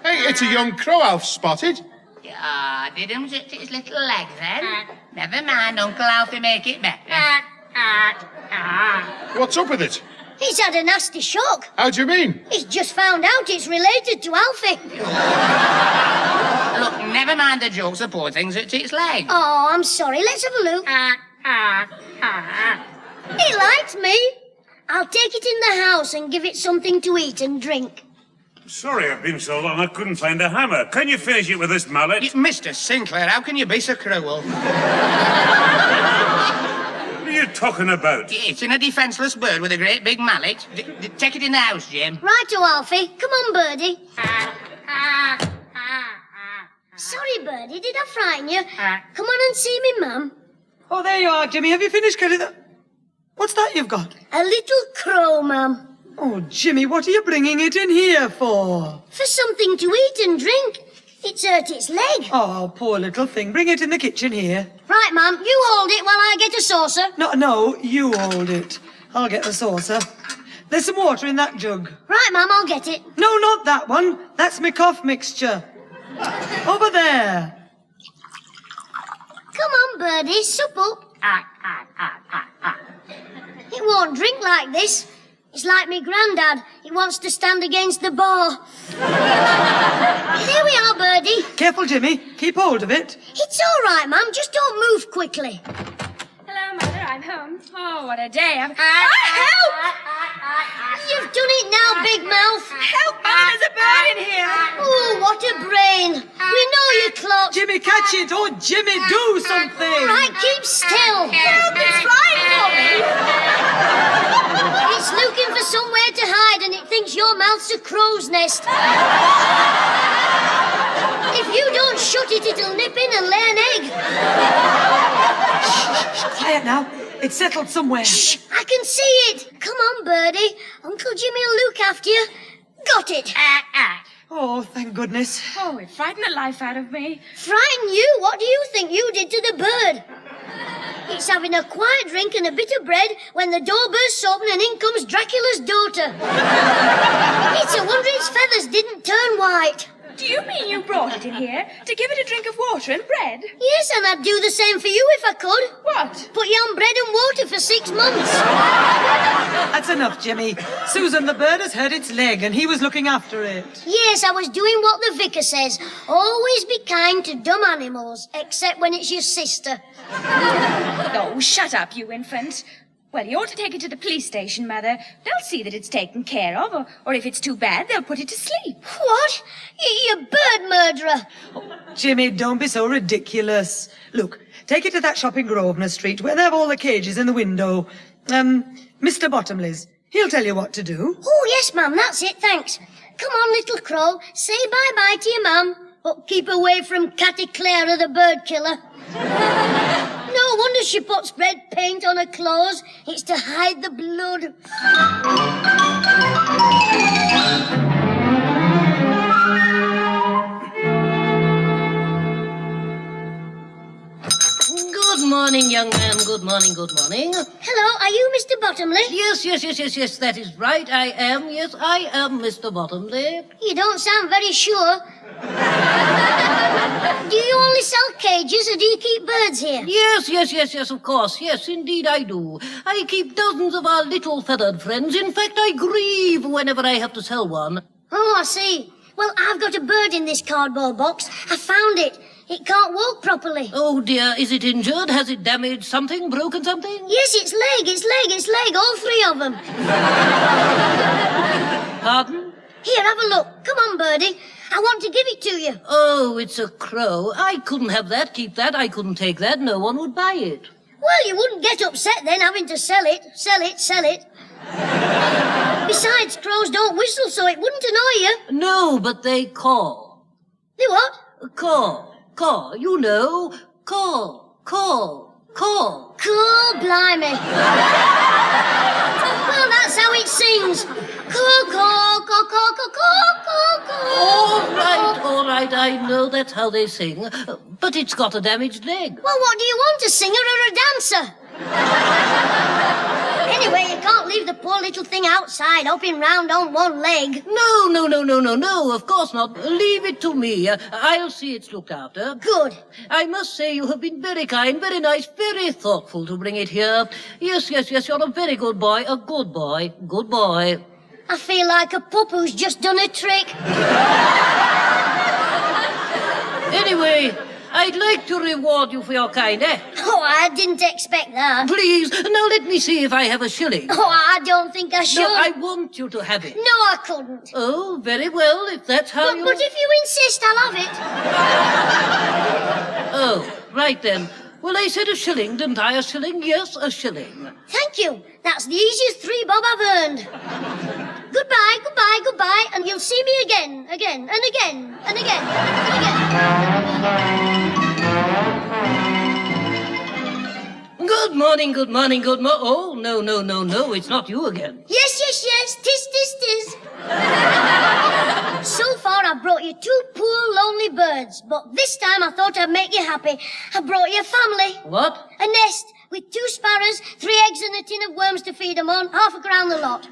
Hey, it's a young crow Alf spotted. Ah, did him sit his little legs then? Never mind, Uncle Alfie, make it better. What's up with it? He's had a nasty shock. How do you mean? He's just found out it's related to Alfie. Look, never mind the jokes, the poor thing's at its leg. Oh, I'm sorry. Let's have a look. He likes me. I'll take it in the house and give it something to eat and drink. Sorry I've been so long I couldn't find a hammer. Can you finish it with this mallet? Mr. Sinclair, how can you be so cruel? What are you talking about? It's in a defenceless bird with a great big mallet. Take it in the house, Jim. Righto, Alfie. Come on, Birdie. Sorry, Birdie. Did I frighten you? Come on and see me, Mum. Oh, there you are, Jimmy. Have you finished cutting that? What's that you've got? A little crow, Mum. Oh, Jimmy, what are you bringing it in here for? For something to eat and drink. It's hurt its leg. Oh, poor little thing. Bring it in the kitchen here. Right, Mum. You hold it while I get a saucer. No, you hold it. I'll get the saucer. There's some water in that jug. Right, Mum. I'll get it. No, not that one. That's my cough mixture. Over there. Come on, Birdie. Sup up. It won't drink like this. It's like me Grandad. He wants to stand against the bar. There we are, Birdie. Careful, Jimmy. Keep hold of it. It's all right, Mum. Just don't move quickly. Hello, Mother. I'm home. Oh, what a day. Help! You've done it now, Big Mouth. Help, Mother. There's a bird in here. Oh, what a brain. We know you, Clock. Jimmy, catch it. Oh, Jimmy, do something. Right, keep still. Help! It's flying for me. It's looking for somewhere to hide and it thinks your mouth's a crow's nest. If you don't shut it, it'll nip in and lay an egg. Shh, quiet now. It's settled somewhere. Shh, I can see it. Come on, Birdie. Uncle Jimmy will look after you. Got it. Oh, thank goodness. Oh, it frightened the life out of me. Frighten you? What do you think you did to the bird? It's having a quiet drink and a bit of bread when the door bursts open and in comes Dracula's daughter. It's a wonder its feathers didn't turn white. Do you mean you brought it in here to give it a drink of water and bread? Yes, and I'd do the same for you if I could. What? Put you on bread and water for 6 months. That's enough, Jimmy. Susan, the bird has hurt its leg and he was looking after it. Yes, I was doing what the vicar says. Always be kind to dumb animals, except when it's your sister. Oh, shut up, you infant. Well, you ought to take it to the police station, Mother. They'll see that it's taken care of, or if it's too bad, they'll put it to sleep. What? You bird murderer. Jimmy, don't be so ridiculous. Look, take it to that shop in Grosvenor Street where they have all the cages in the window. Mr. Bottomley's. He'll tell you what to do. Oh, yes, Mum, that's it, thanks. Come on, little crow, say bye-bye to your Mum, but keep away from Catty Clara, the bird killer. No wonder she puts red paint on her clothes. It's to hide the blood. Good morning, young man. Good morning, good morning. Hello, are you Mr. Bottomley? Yes, that is right. I am. Yes, I am Mr. Bottomley. You don't sound very sure. Do you only sell cages or do you keep birds here? Yes, of course. Yes, indeed I do. I keep dozens of our little feathered friends. In fact, I grieve whenever I have to sell one. Oh, I see. Well, I've got a bird in this cardboard box. I found it. It can't walk properly. Oh, dear. Is it injured? Has it damaged something? Broken something? Yes, its leg, all three of them. Pardon? Here, have a look. Come on, birdie. I want to give it to you. Oh, it's a crow. I couldn't have that, keep that. I couldn't take that. No one would buy it. Well, you wouldn't get upset then having to sell it. Besides, crows don't whistle, so it wouldn't annoy you. No, but they caw. They what? Caw, you know. Caw. Cool, blimey. Well, that's how it sings. Caw, caw, caw, caw, caw, caw, caw, caw. All right, I know that's how they sing. But it's got a damaged leg. Well, what do you want, a singer or a dancer? Anyway, you can't leave the poor little thing outside, hopping round on one leg. No, of course not. Leave it to me. I'll see it's looked after. Good. I must say you have been very kind, very nice, very thoughtful to bring it here. Yes, you're a very good boy, a good boy. I feel like a pup who's just done a trick. Anyway, I'd like to reward you for your kind act. Oh, I didn't expect that. Please, now let me see if I have a shilling. Oh, I don't think I should. No, I want you to have it. No, I couldn't. Oh, very well, if that's how you... But if you insist, I'll have it. Oh, right then. Well, I said a shilling, didn't I? A shilling? Yes, a shilling. Thank you. That's the easiest 3 bob I've earned. Goodbye, and you'll see me again, and again. Good morning. Oh, no, it's not you again. Yes, tis. So far, I've brought you 2 poor, lonely birds, but this time I thought I'd make you happy. I brought you a family. What? A nest with 2 sparrows, 3 eggs and a tin of worms to feed them on, half a crown the lot.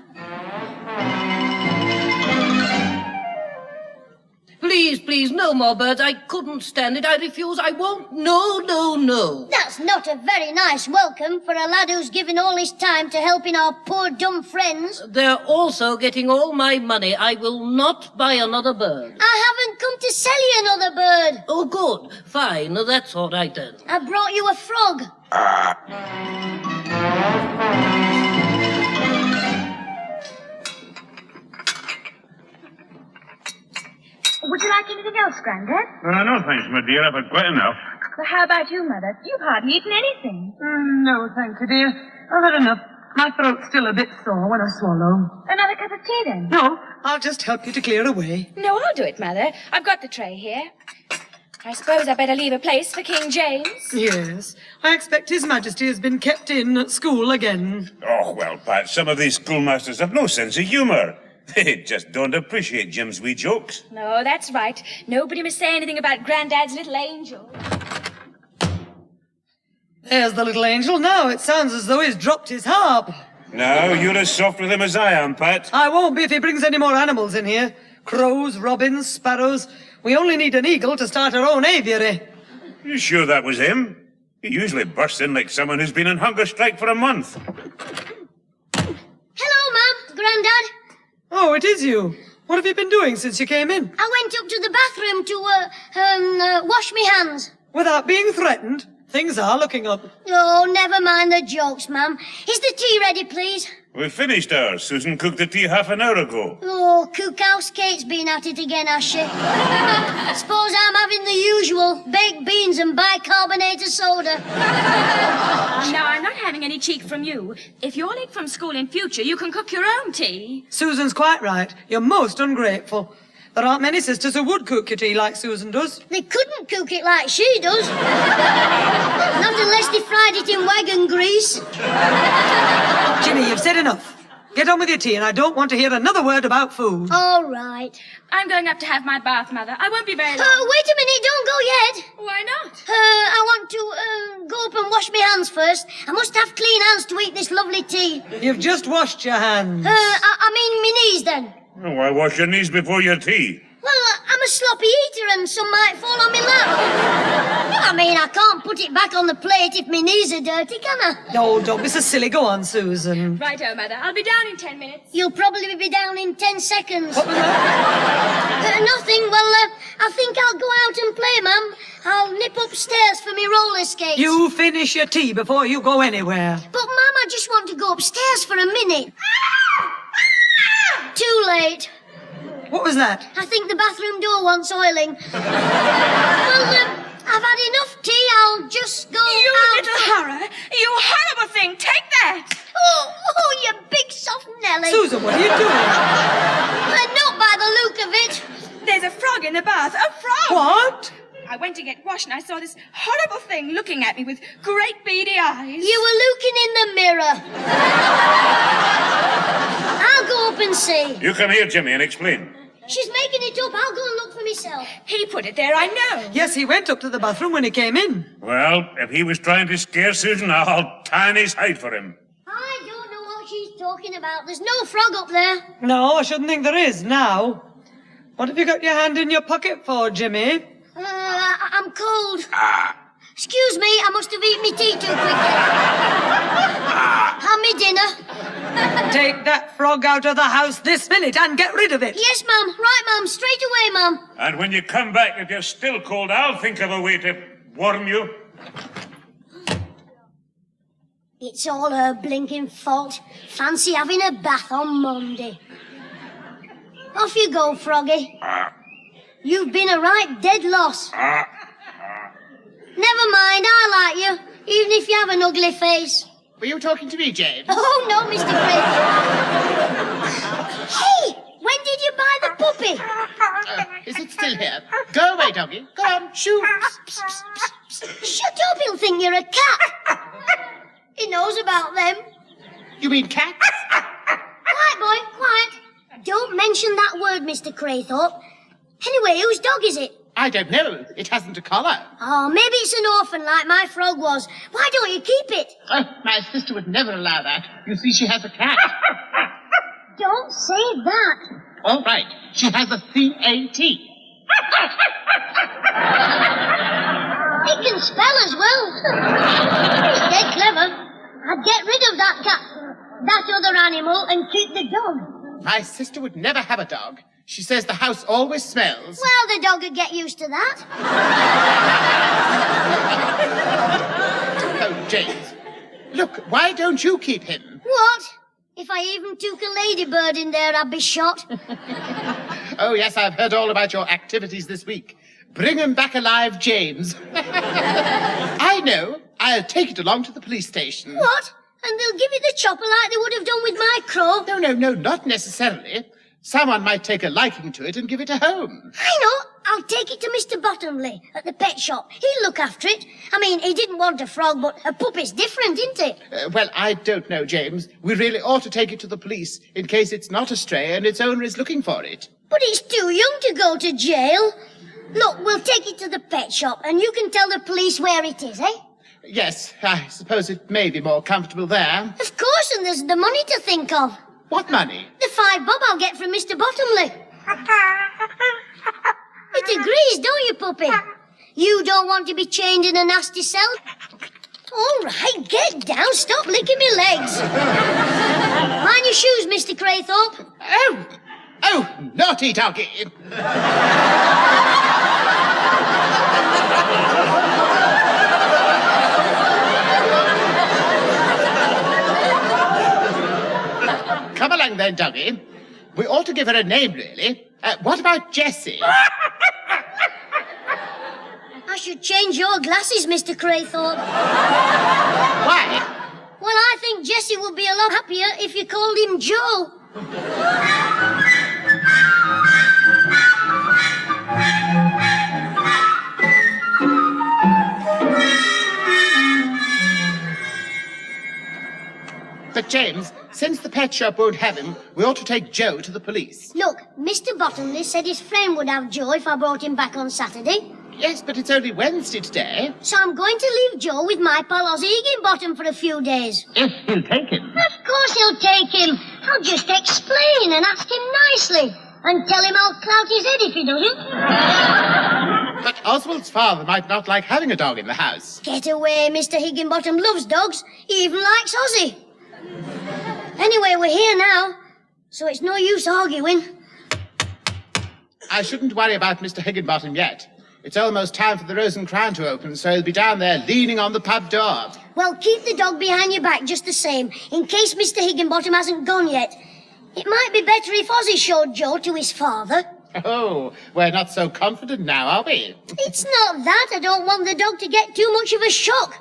Please, no more birds. I couldn't stand it. I refuse. I won't. No. That's not a very nice welcome for a lad who's given all his time to helping our poor dumb friends. They're also getting all my money. I will not buy another bird. I haven't come to sell you another bird. Oh, good. Fine. That's all right then. I brought you a frog. Would you like anything else, Grandad? No, thanks, my dear. I've had quite enough. Well, how about you, Mother? You've hardly eaten anything. No, thank you, dear. I've had enough. My throat's still a bit sore when I swallow. Another cup of tea, then? No, I'll just help you to clear away. No, I'll do it, Mother. I've got the tray here. I suppose I better leave a place for King James. Yes, I expect His Majesty has been kept in at school again. Oh, well, Pat, some of these schoolmasters have no sense of humour. They just don't appreciate Jim's wee jokes. No, that's right. Nobody must say anything about Grandad's little angel. There's the little angel now. It sounds as though he's dropped his harp. No, you're as soft with him as I am, Pat. I won't be if he brings any more animals in here. Crows, robins, sparrows. We only need an eagle to start our own aviary. You sure that was him? He usually bursts in like someone who's been on hunger strike for a month. Hello, Mum, Grandad. Oh, it is you. What have you been doing since you came in? I went up to the bathroom to, wash me hands. Without being threatened? Things are looking up. Oh, never mind the jokes, ma'am. Is the tea ready, please? We finished ours. Susan cooked the tea half an hour ago. Oh, Cookhouse Kate's been at it again, has she? Suppose I'm having the usual baked beans and bicarbonated soda. No, I'm not having any cheek from you. If you're late from school in future, you can cook your own tea. Susan's quite right. You're most ungrateful. There aren't many sisters who would cook your tea like Susan does. They couldn't cook it like she does. Not unless they fried it in wagon grease. Jimmy, you've said enough. Get on with your tea, and I don't want to hear another word about food. All right. I'm going up to have my bath, Mother. I won't be very long. Wait a minute, don't go yet. Why not? I want to go up and wash my hands first. I must have clean hands to eat this lovely tea. You've just washed your hands. I mean my knees then. Oh, why wash your knees before your tea? Well, I'm a sloppy eater and some might fall on my lap. I mean, I can't put it back on the plate if my knees are dirty, can I? No, don't be so silly. Go on, Susan. Righto, Mother. I'll be down in 10 minutes. You'll probably be down in 10 seconds. What was that? Nothing. Well, I think I'll go out and play, ma'am. I'll nip upstairs for me roller skates. You finish your tea before you go anywhere. But, ma'am, I just want to go upstairs for a minute. Too late. What was that? I think the bathroom door wants oiling. Well, I've had enough tea. I'll just go You out. little horror! You horrible thing! Take that! Oh, you big soft Nelly. Susan, what are you doing? Not by the look of it. There's a frog in the bath. A frog! What? I went to get washed and I saw this horrible thing looking at me with great beady eyes. You were looking in the mirror. I'll go up and see. You come here, Jimmy, and explain. She's making it up. I'll go and look for myself. He put it there, I know. Yes, he went up to the bathroom when he came in. Well, if he was trying to scare Susan, I'll tie in his hide for him. I don't know what she's talking about. There's no frog up there. No, I shouldn't think there is now. What have you got your hand in your pocket for, Jimmy? I'm cold. Excuse me, I must have eaten my tea too quickly. Have me dinner. Take that frog out of the house this minute and get rid of it. Yes, ma'am. Right, ma'am. Straight away, ma'am. And when you come back, if you're still cold, I'll think of a way to warm you. It's all her blinking fault. Fancy having a bath on Monday. Off you go, Froggy. You've been a right dead loss. Never mind, I like you, even if you have an ugly face. Were you talking to me, James? Oh, no, Mr. Craig. Hey, when did you buy the puppy? Is it still here? Go away, doggy. Go on, shoo. Shut up, he'll think you're a cat. He knows about them. You mean cats? Quiet, boy, quiet. Don't mention that word, Mr. Craythorpe. Anyway, whose dog is it? I don't know. It hasn't a collar. Oh, maybe it's an orphan like my frog was. Why don't you keep it? Oh, my sister would never allow that. You see, she has a cat. Don't say that. All right. She has a C-A-T. He can spell as well. He's dead clever. I'd get rid of that cat, that other animal, and keep the dog. My sister would never have a dog. She says the house always smells. Well, the dog would get used to that. Oh, James. Look, why don't you keep him? What? If I even took a ladybird in there, I'd be shot. Oh, yes, I've heard all about your activities this week. Bring him back alive, James. I know. I'll take it along to the police station. What? And they'll give it the chopper like they would have done with my crow? No, not necessarily. Someone might take a liking to it and give it a home. I know. I'll take it to Mr. Bottomley at the pet shop. He'll look after it. I mean, he didn't want a frog, but a puppy's different, isn't it? Well, I don't know, James. We really ought to take it to the police in case it's not a stray and its owner is looking for it. But it's too young to go to jail. Look, we'll take it to the pet shop and you can tell the police where it is, eh? Yes, I suppose it may be more comfortable there. Of course, and there's the money to think of. What money? The £5 I'll get from Mr. Bottomley. It agrees, don't you, puppy? You don't want to be chained in a nasty cell? All right, get down. Stop licking me legs. Mind your shoes, Mr. Craythorpe. Oh, naughty doggy. come along then, Doggy. We ought to give her a name, really. What about Jessie? I should change your glasses, Mr. Craythorpe. Why? Well, I think Jessie would be a lot happier if you called him Joe. But, James, since the pet shop won't have him, we ought to take Joe to the police. Look, Mr. Bottomley said his friend would have Joe if I brought him back on Saturday. Yes, but it's only Wednesday today. So I'm going to leave Joe with my pal Ozzy Higginbottom for a few days. If he'll take him. Of course he'll take him. I'll just explain and ask him nicely. And tell him I'll clout his head if he doesn't. But Oswald's father might not like having a dog in the house. Get away, Mr. Higginbottom loves dogs. He even likes Ozzy. Anyway, we're here now, so it's no use arguing. I shouldn't worry about Mr. Higginbottom yet. It's almost time for the Rose and Crown to open, so he'll be down there leaning on the pub door. Well, keep the dog behind your back just the same, in case Mr. Higginbottom hasn't gone yet. It might be better if Ozzy showed Joe to his father. Oh, we're not so confident now, are we? It's not that. I don't want the dog to get too much of a shock.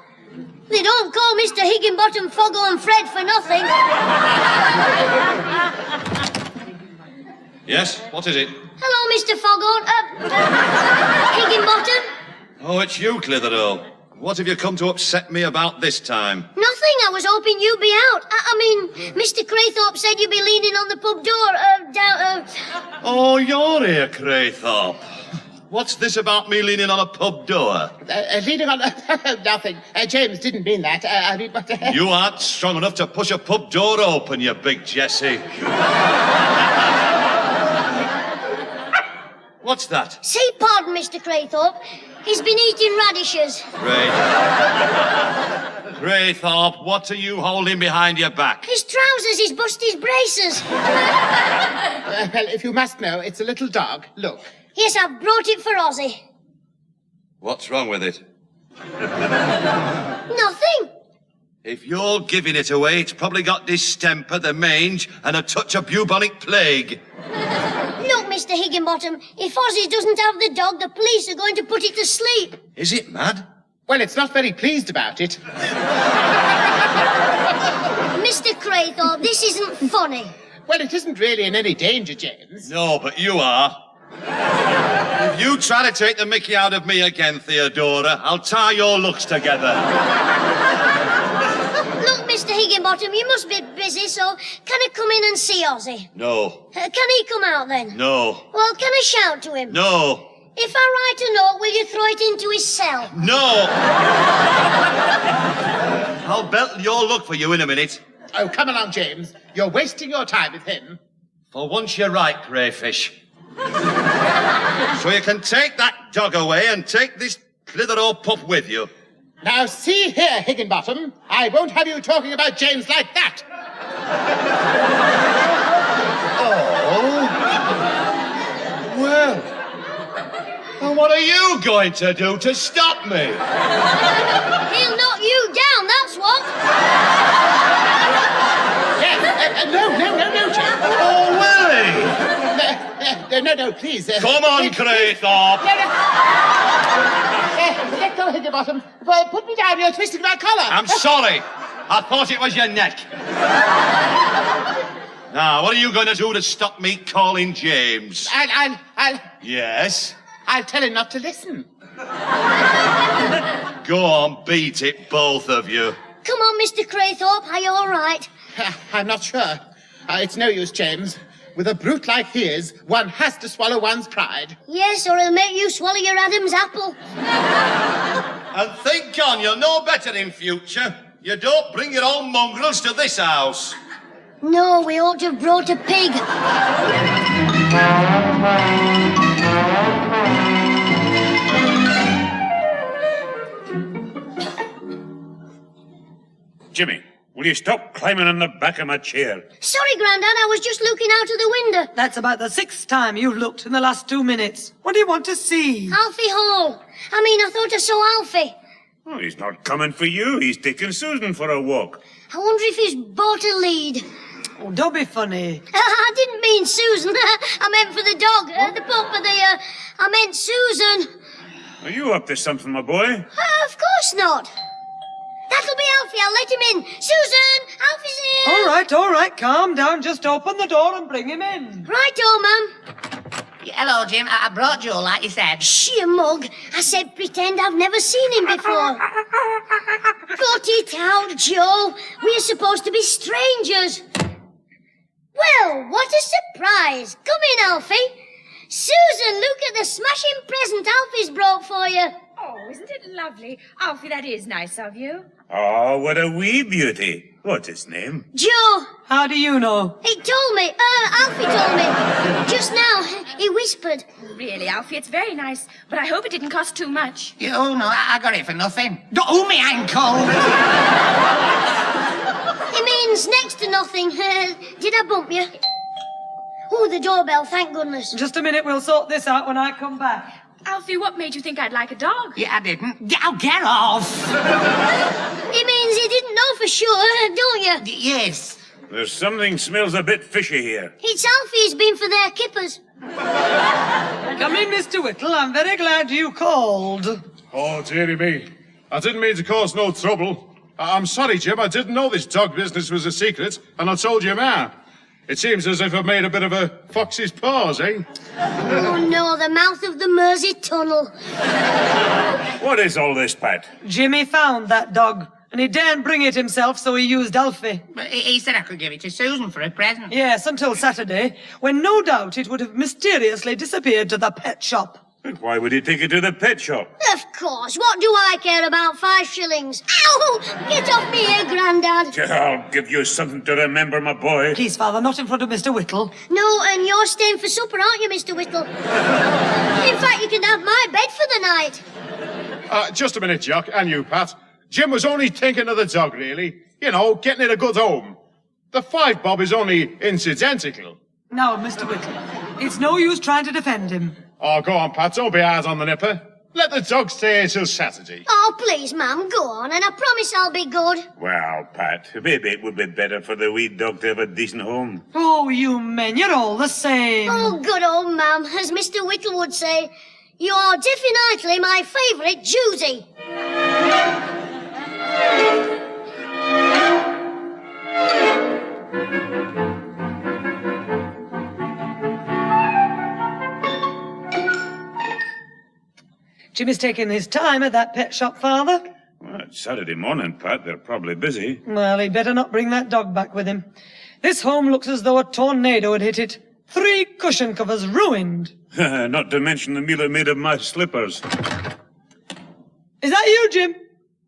They don't call Mr. Higginbottom Foggle and Fred for nothing. Yes, what is it? Hello, Mr. Foghorn. Higginbottom? Oh, it's you, Clitheroe. What have you come to upset me about this time? Nothing. I was hoping you'd be out. I mean, Mr. Craythorpe said you'd be leaning on the pub door, down. Oh, you're here, Craythorpe. What's this about me leaning on a pub door? Leaning on... Nothing. James didn't mean that. I mean, but... You aren't strong enough to push a pub door open, you big Jessie. What's that? Say pardon, Mr. Craythorpe. He's been eating radishes. Craythorpe, what are you holding behind your back? His trousers. He's bust his braces. Well, if you must know, it's a little dog. Look. Yes, I've brought it for Ozzy. What's wrong with it? Nothing. If you're giving it away, it's probably got distemper, the mange, and a touch of bubonic plague. Look, Mr. Higginbottom, if Ozzy doesn't have the dog, the police are going to put it to sleep. Is it mad? Well, it's not very pleased about it. Mr. Craythorpe, this isn't funny. Well, it isn't really in any danger, James. No, but you are. If you try to take the mickey out of me again, Theodora, I'll tie your looks together. Look, Mr. Higginbottom, you must be busy, so can I come in and see Ozzy? No. Can he come out then? No. Well, can I shout to him? No. If I write a note, will you throw it into his cell? No. I'll belt your luck for you in a minute. Oh, come along, James. You're wasting your time with him. For once you're right, crayfish. So you can take that dog away and take this Clitheroe pup with you. Now, see here, Higginbottom. I won't have you talking about James like that. Oh. Well. And what are you going to do to stop me? He'll knock you down, that's what. Yes, no, James. Oh, will he? No, please. Come on, Craythorpe. Let go, Higginbottom. Put me down, you're twisting my collar. I'm sorry. I thought it was your neck. Now, what are you going to do to stop me calling James? I'll... Yes? I'll tell him not to listen. Go on, beat it, both of you. Come on, Mr. Craythorpe, are you all right? I'm not sure. It's no use, James. With a brute like he is, one has to swallow one's pride. Yes, or he'll make you swallow your Adam's apple. And think on, you'll know better in future. You don't bring your own mongrels to this house. No, we ought to have brought a pig. Jimmy, will you stop climbing on the back of my chair? Sorry, Grandad, I was just looking out of the window. That's about the 6th time you've looked in the last 2 minutes. What do you want to see? Alfie Hall. I thought I saw Alfie. Oh, he's not coming for you. He's taking Susan for a walk. I wonder if he's bought a lead. Oh, don't be funny. I didn't mean Susan. I meant for the dog. The pup, I meant Susan. Are you up to something, my boy? Of course not. That'll be Alfie. I'll let him in. Susan, Alfie's here. All right, calm down. Just open the door and bring him in. Righto, Mum. Hello, Jim. I brought Joe, like you said. Sheer mug. I said pretend I've never seen him before. Cut it out, Joe. We're supposed to be strangers. Well, what a surprise. Come in, Alfie. Susan, look at the smashing present Alfie's brought for you. Oh, isn't it lovely? Alfie, that is nice of you. Oh, what a wee beauty. What's his name? Joe. How do you know? He told me. Alfie told me. Just now, he whispered. Really, Alfie, it's very nice, but I hope it didn't cost too much. Oh, no, I got it for nothing. Oh, me ankle! He means next to nothing. Did I bump you? Oh, the doorbell, thank goodness. Just a minute, we'll sort this out when I come back. Alfie, what made you think I'd like a dog? Yeah, I didn't. Get off! He means he didn't know for sure, don't you? Yes. There's something smells a bit fishy here. It's Alfie. He's been for their kippers. Come in, Mr. Whittle. I'm very glad you called. Oh, dearie me. I didn't mean to cause no trouble. I'm sorry, Jim. I didn't know this dog business was a secret, and I told your ma. It seems as if I've made a bit of a fox's paws, eh? Oh, no, the mouth of the Mersey Tunnel. What is all this, Pat? Jimmy found that dog, and he daren't bring it himself, so he used Alfie. But he said I could give it to Susan for a present. Yes, until Saturday, when no doubt it would have mysteriously disappeared to the pet shop. But why would he take it to the pet shop? Of course. What do I care about 5 shillings? Ow! Get off me here, Grandad. I'll give you something to remember, my boy. Please, Father, not in front of Mr. Whittle. No, and you're staying for supper, aren't you, Mr. Whittle? In fact, you can have my bed for the night. Just a minute, Jock, and you, Pat. Jim was only thinking of the dog, really. You know, getting it a good home. The 5 bob is only incidental. Now, Mr. Whittle, it's no use trying to defend him. Oh, go on, Pat. Don't be hard on the nipper. Let the dog stay here till Saturday. Oh, please, Mum, go on, and I promise I'll be good. Well, Pat, maybe it would be better for the wee dog to have a decent home. Oh, you men, you're all the same. Oh, good old Mum. As Mr. Whittle would say, you are definitely my favourite Judy. Jimmy's taking his time at that pet shop, Father. Well, it's Saturday morning, Pat. They're probably busy. Well, he'd better not bring that dog back with him. This home looks as though a tornado had hit it. 3 cushion covers ruined. Not to mention the meal it made of my slippers. Is that you, Jim?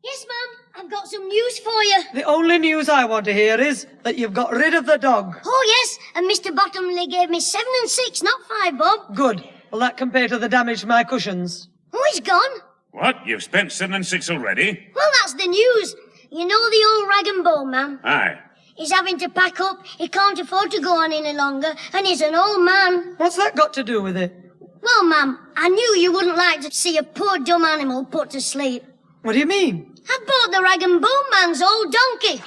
Yes, Mum, I've got some news for you. The only news I want to hear is that you've got rid of the dog. Oh, yes, and Mr. Bottomley gave me 7 and 6, not 5, Bob. Good. Will that compare to the damage to my cushions? Oh, he's gone. What? You've spent 7 and 6 already? Well, that's the news. You know the old rag and bone man? Aye. He's having to pack up. He can't afford to go on any longer, and he's an old man. What's that got to do with it? Well, Ma'am, I knew you wouldn't like to see a poor dumb animal put to sleep. What do you mean? I bought the rag and bone man's old donkey.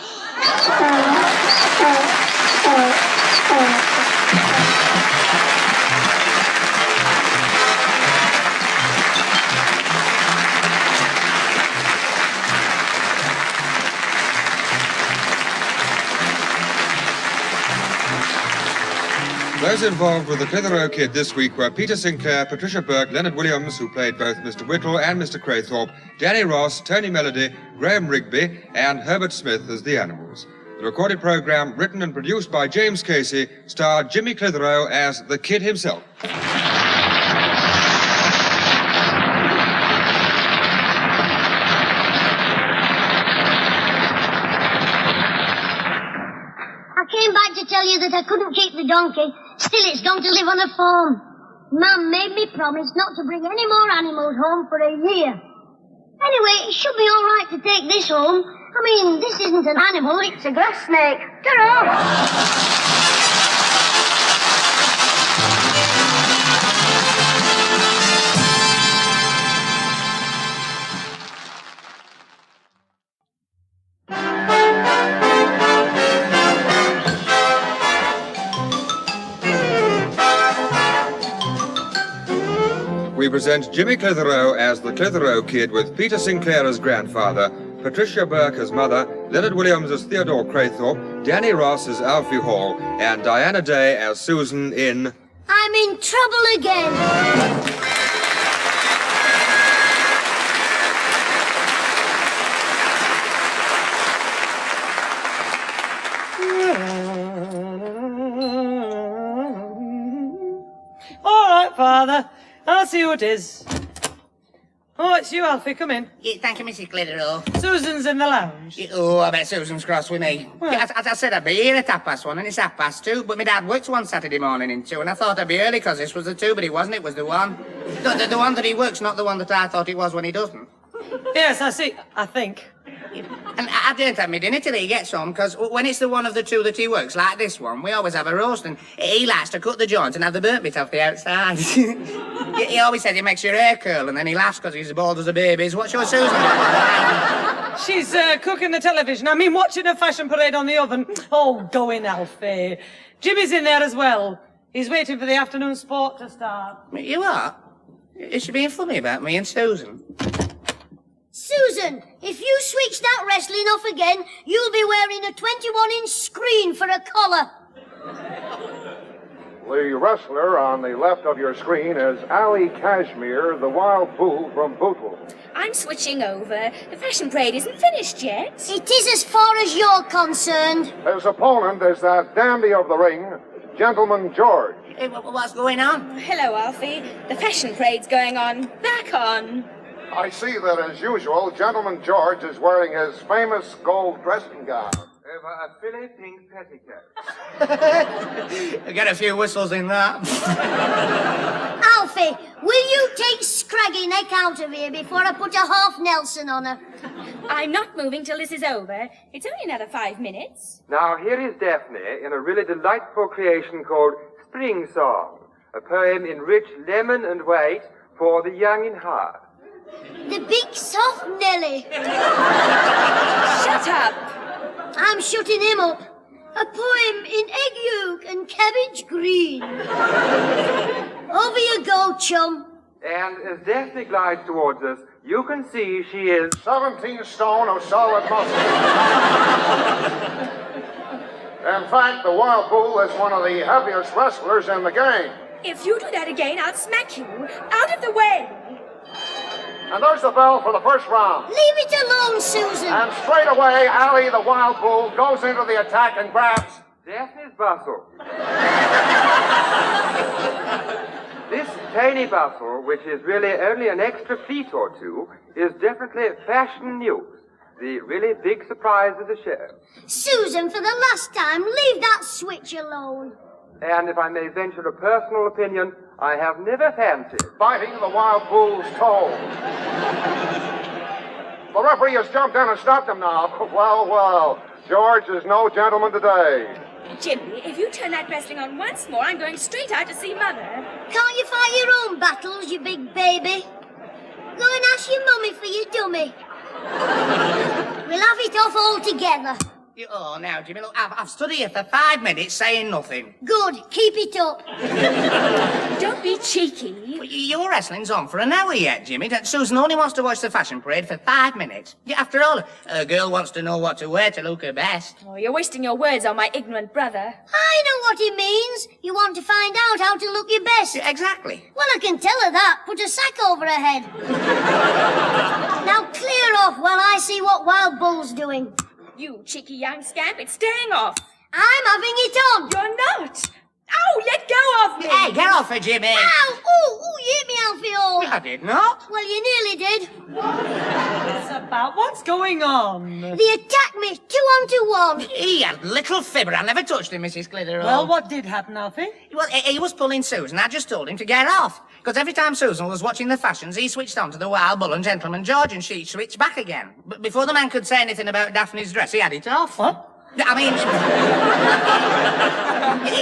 Those involved with the Clitheroe Kid this week were Peter Sinclair, Patricia Burke, Leonard Williams, who played both Mr. Whittle and Mr. Craythorpe, Danny Ross, Tony Melody, Graham Rigby, and Herbert Smith as the animals. The recorded program, written and produced by James Casey, starred Jimmy Clitheroe as the Kid himself. I came back to tell you that I couldn't keep the donkey. Still, it's gone to live on a farm. Mum made me promise not to bring any more animals home for a year. Anyway, it should be all right to take this home. I mean, this isn't an animal, it's a grass snake. Ta-ra! we present Jimmy Clitheroe as the Clitheroe Kid with Peter Sinclair as grandfather, Patricia Burke as mother, Leonard Williams as Theodore Craythorpe, Danny Ross as Alfie Hall, and Diana Day as Susan in... I'm in trouble again. All right, Father. I'll see who it is. Oh, it's you, Alfie. Come in. Yeah, thank you, Mrs. Clitheroe. Susan's in the lounge. Yeah, oh, I bet Susan's cross with me. Well. Yeah, as I said, I'd be here at 1:30, and it's 2:30, but my dad works one Saturday morning in 2, and I thought I'd be early because this was the 2, but it wasn't. It was the 1. The one that he works, not the one that I thought it was when he doesn't. Yes, I see. I think. And I don't have my dinner till he gets home, because when it's the one of the 2 that he works, like this one, we always have a roast, and he likes to cut the joint and have the burnt bit off the outside. He always says it makes your hair curl, and then he laughs because he's as bald as a baby's. What's your Susan? She's cooking the television. I mean, watching a fashion parade on the oven. Oh, go in, Alfie. Jimmy's in there as well. He's waiting for the afternoon sport to start. You are? Is she being funny about me and Susan? Susan, if you switch that wrestling off again, you'll be wearing a 21-inch screen for a collar. The wrestler on the left of your screen is Ali Kashmir, the wild bull from Bootle. I'm switching over. The fashion parade isn't finished yet. It is as far as you're concerned. His opponent is that dandy of the ring, Gentleman George. Hey, what's going on? Hello, Alfie. The fashion parade's going on. Back on. I see that, as usual, Gentleman George is wearing his famous gold dressing gown. Over a filly pink petticoat. I get a few whistles in that. Alfie, will you take Scraggy Neck out of here before I put a half Nelson on her? I'm not moving till this is over. It's only another 5 minutes. Now, here is Daphne in a really delightful creation called Spring Song, a poem in rich lemon and white for the young in heart. The big soft Nelly. Shut up! I'm shutting him up. A poem in egg yolk and cabbage green. Over you go, chum. And as Daphne glides towards us, you can see she is 17 stone of solid muscle. In fact, the wild bull is one of the heaviest wrestlers in the game. If you do that again, I'll smack you. Out of the way! And there's the bell for the first round. Leave it alone, Susan. And straight away, Ali, the wild bull, goes into the attack and grabs Daphne's bustle. This tiny bustle, which is really only an extra feet or 2, is definitely fashion news. The really big surprise of the show. Susan, for the last time, leave that switch alone. And if I may venture a personal opinion, I have never fancied biting the wild bull's toe. The referee has jumped in and stopped him now. Well, George is no gentleman today. Jimmy, if you turn that wrestling on once more, I'm going straight out to see Mother. Can't you fight your own battles, you big baby? Go and ask your mummy for your dummy. We'll have it off altogether. Oh, now, Jimmy, look, I've stood here for 5 minutes saying nothing. Good, keep it up. Don't be cheeky. Well, your wrestling's on for an hour yet, Jimmy. Susan only wants to watch the fashion parade for 5 minutes. Yeah, after all, a girl wants to know what to wear to look her best. Oh, you're wasting your words on my ignorant brother. I know what he means. You want to find out how to look your best. Yeah, exactly. Well, I can tell her that. Put a sack over her head. Now clear off while I see what Wild Bull's doing. You cheeky young scamp, it's staying off. I'm having it on. You're not. Ow, let go of me. Hey, get off her, Jimmy. Ow! Ooh, you hit me, Alfie. Oh. I did not. Well, you nearly did. What's about? What's going on? They attacked me 2 on 2 1. He had little fibber. I never touched him, Mrs. Clitheroe. Well, what did happen, Alfie? Well, he was pulling Susan. I just told him to get off. Because every time Susan was watching the fashions, he switched on to the Wild Bull and Gentleman George, and she switched back again. But before the man could say anything about Daphne's dress, he had it off. What? I mean,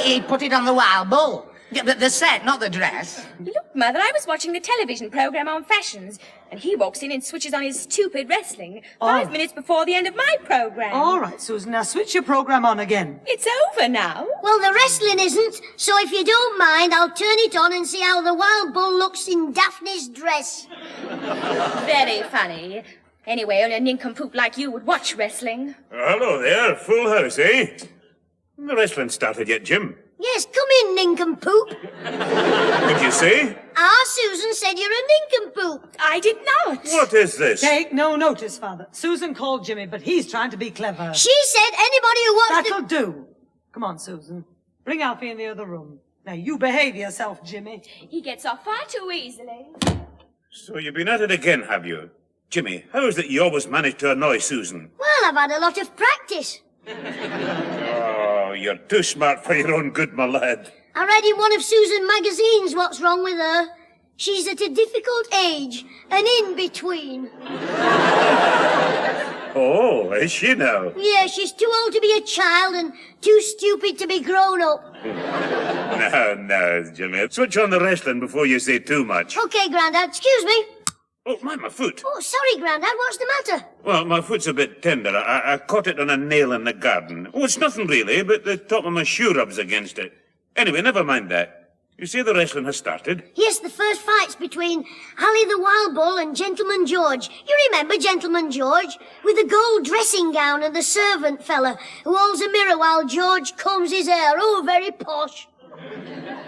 he put it on the Wild Bull. The set, not the dress. Look, Mother, I was watching the television program on fashions, and he walks in and switches on his stupid wrestling 5 minutes before the end of my program. All right, Susan, now switch your program on again. It's over now. Well, the wrestling isn't, so if you don't mind, I'll turn it on and see how the wild bull looks in Daphne's dress. Very funny. Anyway, only a nincompoop like you would watch wrestling. Hello there, full house, eh? The wrestling started yet, Jim? Yes, come in, nincompoop. What'd you say? Our Susan said you're a nincompoop. I did not. What is this? Take no notice, Father. Susan called Jimmy, but he's trying to be clever. She said anybody who wants That'll do. Come on, Susan. Bring Alfie in the other room. Now, you behave yourself, Jimmy. He gets off far too easily. So you've been at it again, have you? Jimmy, how is it you always manage to annoy Susan? Well, I've had a lot of practice. Oh, you're too smart for your own good, my lad. I read in one of Susan's magazines what's wrong with her. She's at a difficult age, an in-between. Oh, is she now? Yeah, she's too old to be a child and too stupid to be grown up. No, Jimmy. Switch on the wrestling before you say too much. Okay, Grandad, excuse me. Oh, my foot. Oh, sorry, Grandad, what's the matter? Well, my foot's a bit tender. I caught it on a nail in the garden. Oh, it's nothing really, but the top of my shoe rubs against it. Anyway, never mind that. You say the wrestling has started? Yes, the first fight's between Ali the Wild Bull and Gentleman George. You remember Gentleman George? With the gold dressing gown and the servant fella who holds a mirror while George combs his hair. Oh, very posh.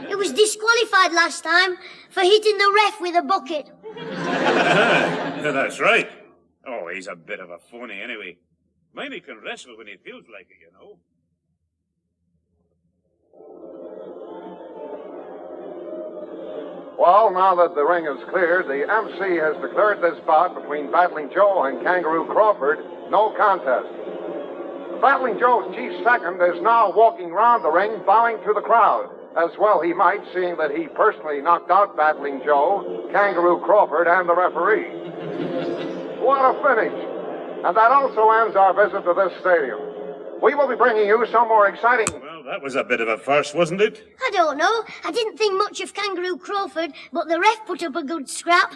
It was disqualified last time for hitting the ref with a bucket. Yeah, that's right. Oh, he's a bit of a phony anyway. Mind he can wrestle when he feels like it, you know. Well, now that the ring is cleared, the MC has declared this bout between Battling Joe and Kangaroo Crawford no contest. Battling Joe's chief second is now walking round the ring, bowing to the crowd, as well he might, seeing that he personally knocked out Battling Joe, Kangaroo Crawford, and the referee. What a finish! And that also ends our visit to this stadium. We will be bringing you some more exciting... Well, that was a bit of a farce, wasn't it? I don't know. I didn't think much of Kangaroo Crawford, but the ref put up a good scrap.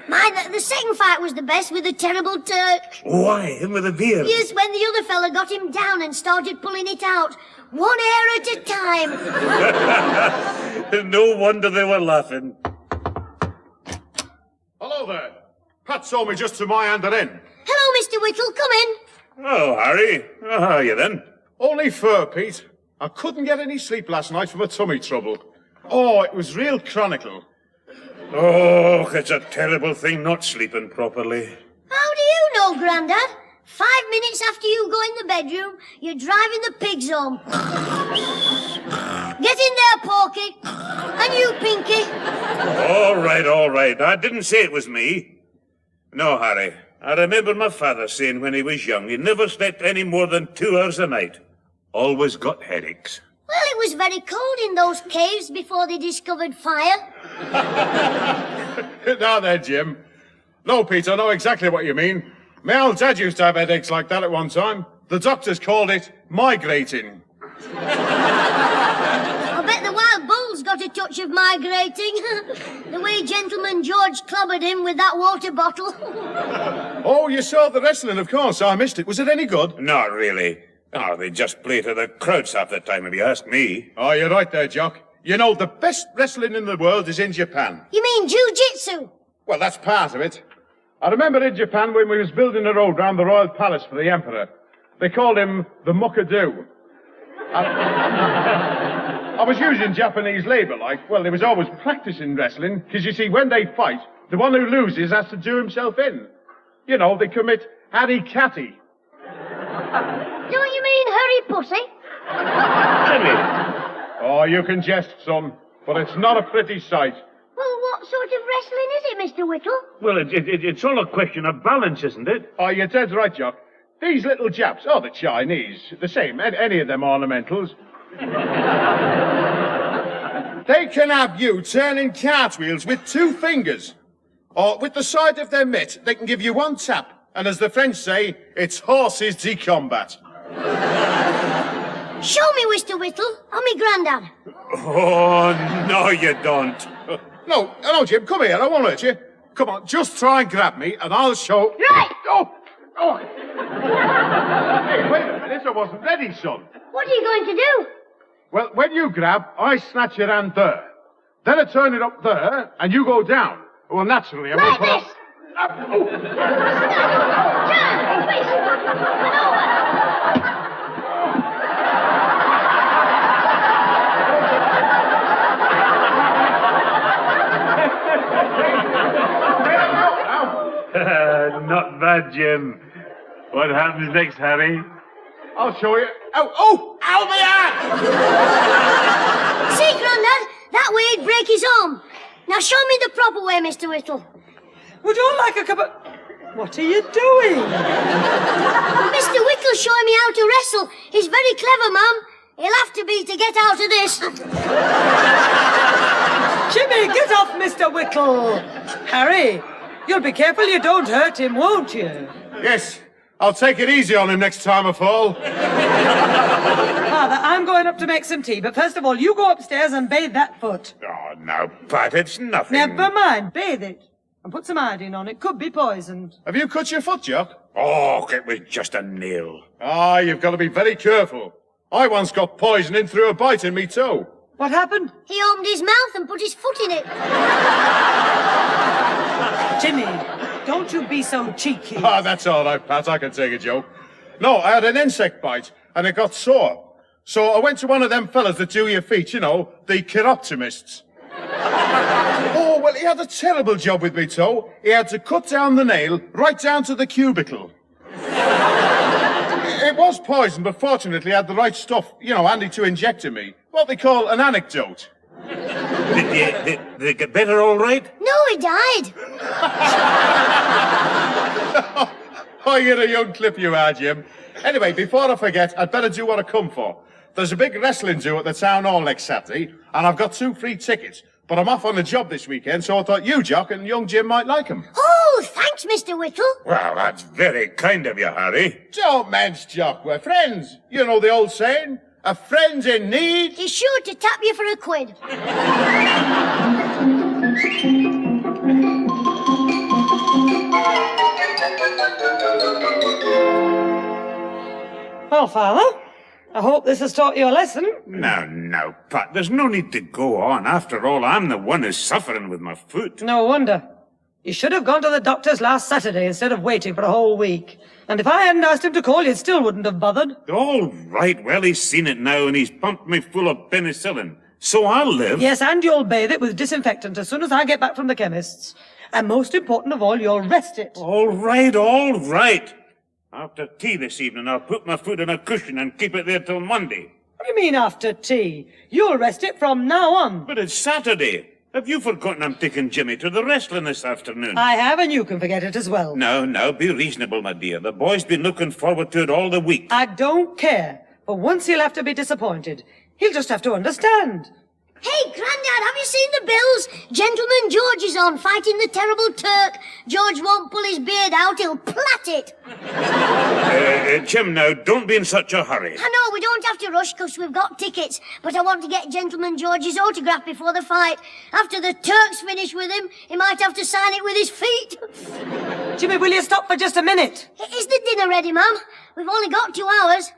The second fight was the best with the terrible Turk. Why? Him with a beard? Yes, when the other fella got him down and started pulling it out. One hair at a time. No wonder they were laughing. Hello there. Pat saw me just to my under in. Hello, Mr. Whittle. Come in. Oh, Harry. How are you then? Only fur, Pete. I couldn't get any sleep last night from a tummy trouble. Oh, it was real chronicle. Oh, it's a terrible thing not sleeping properly. How do you know, Grandad? 5 minutes after you go in the bedroom, you're driving the pigs home. Get in there, Porky. And you, Pinky. All right. I didn't say it was me. No, Harry. I remember my father saying when he was young he never slept any more than 2 hours a night. Always got headaches. Well, it was very cold in those caves before they discovered fire. Now there, Jim. No, Pete, I know exactly what you mean. My old dad used to have headaches like that at one time. The doctors called it migrating. I bet the wild bull's got a touch of migrating. The way Gentleman George clobbered him with that water bottle. Oh, you saw the wrestling, of course. I missed it. Was it any good? Not really. Oh, they just play to the crowds half the time, if you ask me. Oh, you're right there, Jock. You know, the best wrestling in the world is in Japan. You mean jiu-jitsu? Well, that's part of it. I remember in Japan when we was building a road round the royal palace for the emperor. They called him the Muckadoo. I was using Japanese labour, like. Well, they was always practicing wrestling, because you see, when they fight, the one who loses has to do himself in. You know, they commit harikati. Don't you mean hurry, pussy? Jimmy. Oh, you can jest, son, but it's not a pretty sight. Well, what sort of wrestling is it, Mr. Whittle? Well, it's all a question of balance, isn't it? Oh, you're dead right, Jock. These little Japs, oh, the Chinese, the same, any of them ornamentals. They can have you turning cartwheels with 2 fingers. Or with the side of their mitt, they can give you 1 tap. And as the French say, it's horses de combat. Show me, Mr. Whittle. I'm me grandad. Oh, no, you don't. No, Jim, come here. I won't hurt you. Come on, just try and grab me, and I'll show... Right! Oh! Hey, wait a minute. I wasn't ready, son. What are you going to do? Well, when you grab, I snatch your hand there. Then I turn it up there, and you go down. Well, naturally, I won't put up... Not bad, Jim. What happens next, Harry? I'll show you. Oh, my hand! See, Grandad? That way he'd break his arm. Now show me the proper way, Mr. Whittle. Would you like a cup of... What are you doing? Mr. Whittle's showing me how to wrestle. He's very clever, Mum. He'll have to be to get out of this. Jimmy, get off Mr. Whittle. Harry, you'll be careful you don't hurt him, won't you? Yes, I'll take it easy on him next time I fall. Father, I'm going up to make some tea, but first of all, you go upstairs and bathe that foot. Oh, now, Pat, it's nothing. Never mind, bathe it. And put some iodine on it. Could be poisoned. Have you cut your foot, Jock? Oh, it was just a nail. Ah, you've got to be very careful. I once got poisoned in through a bite in me toe. What happened? He opened his mouth and put his foot in it. Jimmy, don't you be so cheeky. Ah, that's all right, Pat. I can take a joke. No, I had an insect bite, and it got sore. So I went to one of them fellas that do your feet, you know, the chiroptimists. Oh, well, he had a terrible job with me toe. He had to cut down the nail right down to the cubicle. It was poison, but fortunately I had the right stuff, you know, handy to inject in me. What they call an anecdote. Did they get better all right? No, he died. Oh, you're a young clip you are, Jim. Anyway, before I forget, I'd better do what I come for. There's a big wrestling do at the town hall next Saturday, and I've got 2 free tickets. But I'm off on a job this weekend, so I thought you, Jock, and young Jim might like 'em. Oh, thanks, Mr. Whittle. Well, that's very kind of you, Harry. Don't mention, Jock, we're friends. You know the old saying, a friend in need. He's sure to tap you for a quid. Well, Father, I hope this has taught you a lesson. No, Pat, there's no need to go on. After all, I'm the one who's suffering with my foot. No wonder. You should have gone to the doctor's last Saturday instead of waiting for a whole week. And if I hadn't asked him to call, you still wouldn't have bothered. All right, well, he's seen it now, and he's pumped me full of penicillin. So I'll live. Yes, and you'll bathe it with disinfectant as soon as I get back from the chemist's. And most important of all, you'll rest it. All right. After tea this evening, I'll put my foot on a cushion and keep it there till Monday. What do you mean after tea? You'll rest it from now on. But it's Saturday. Have you forgotten I'm taking Jimmy to the wrestling this afternoon? I have, and you can forget it as well. No, be reasonable, my dear. The boy's been looking forward to it all the week. I don't care. For once he'll have to be disappointed. He'll just have to understand. Hey, Grandad, have you seen the bills? Gentleman George is on, fighting the terrible Turk. George won't pull his beard out, he'll plait it. Jim, now, don't be in such a hurry. I know, we don't have to rush because we've got tickets, but I want to get Gentleman George's autograph before the fight. After the Turk's finished with him, he might have to sign it with his feet. Jimmy, will you stop for just a minute? Is the dinner ready, Mum? We've only got 2 hours.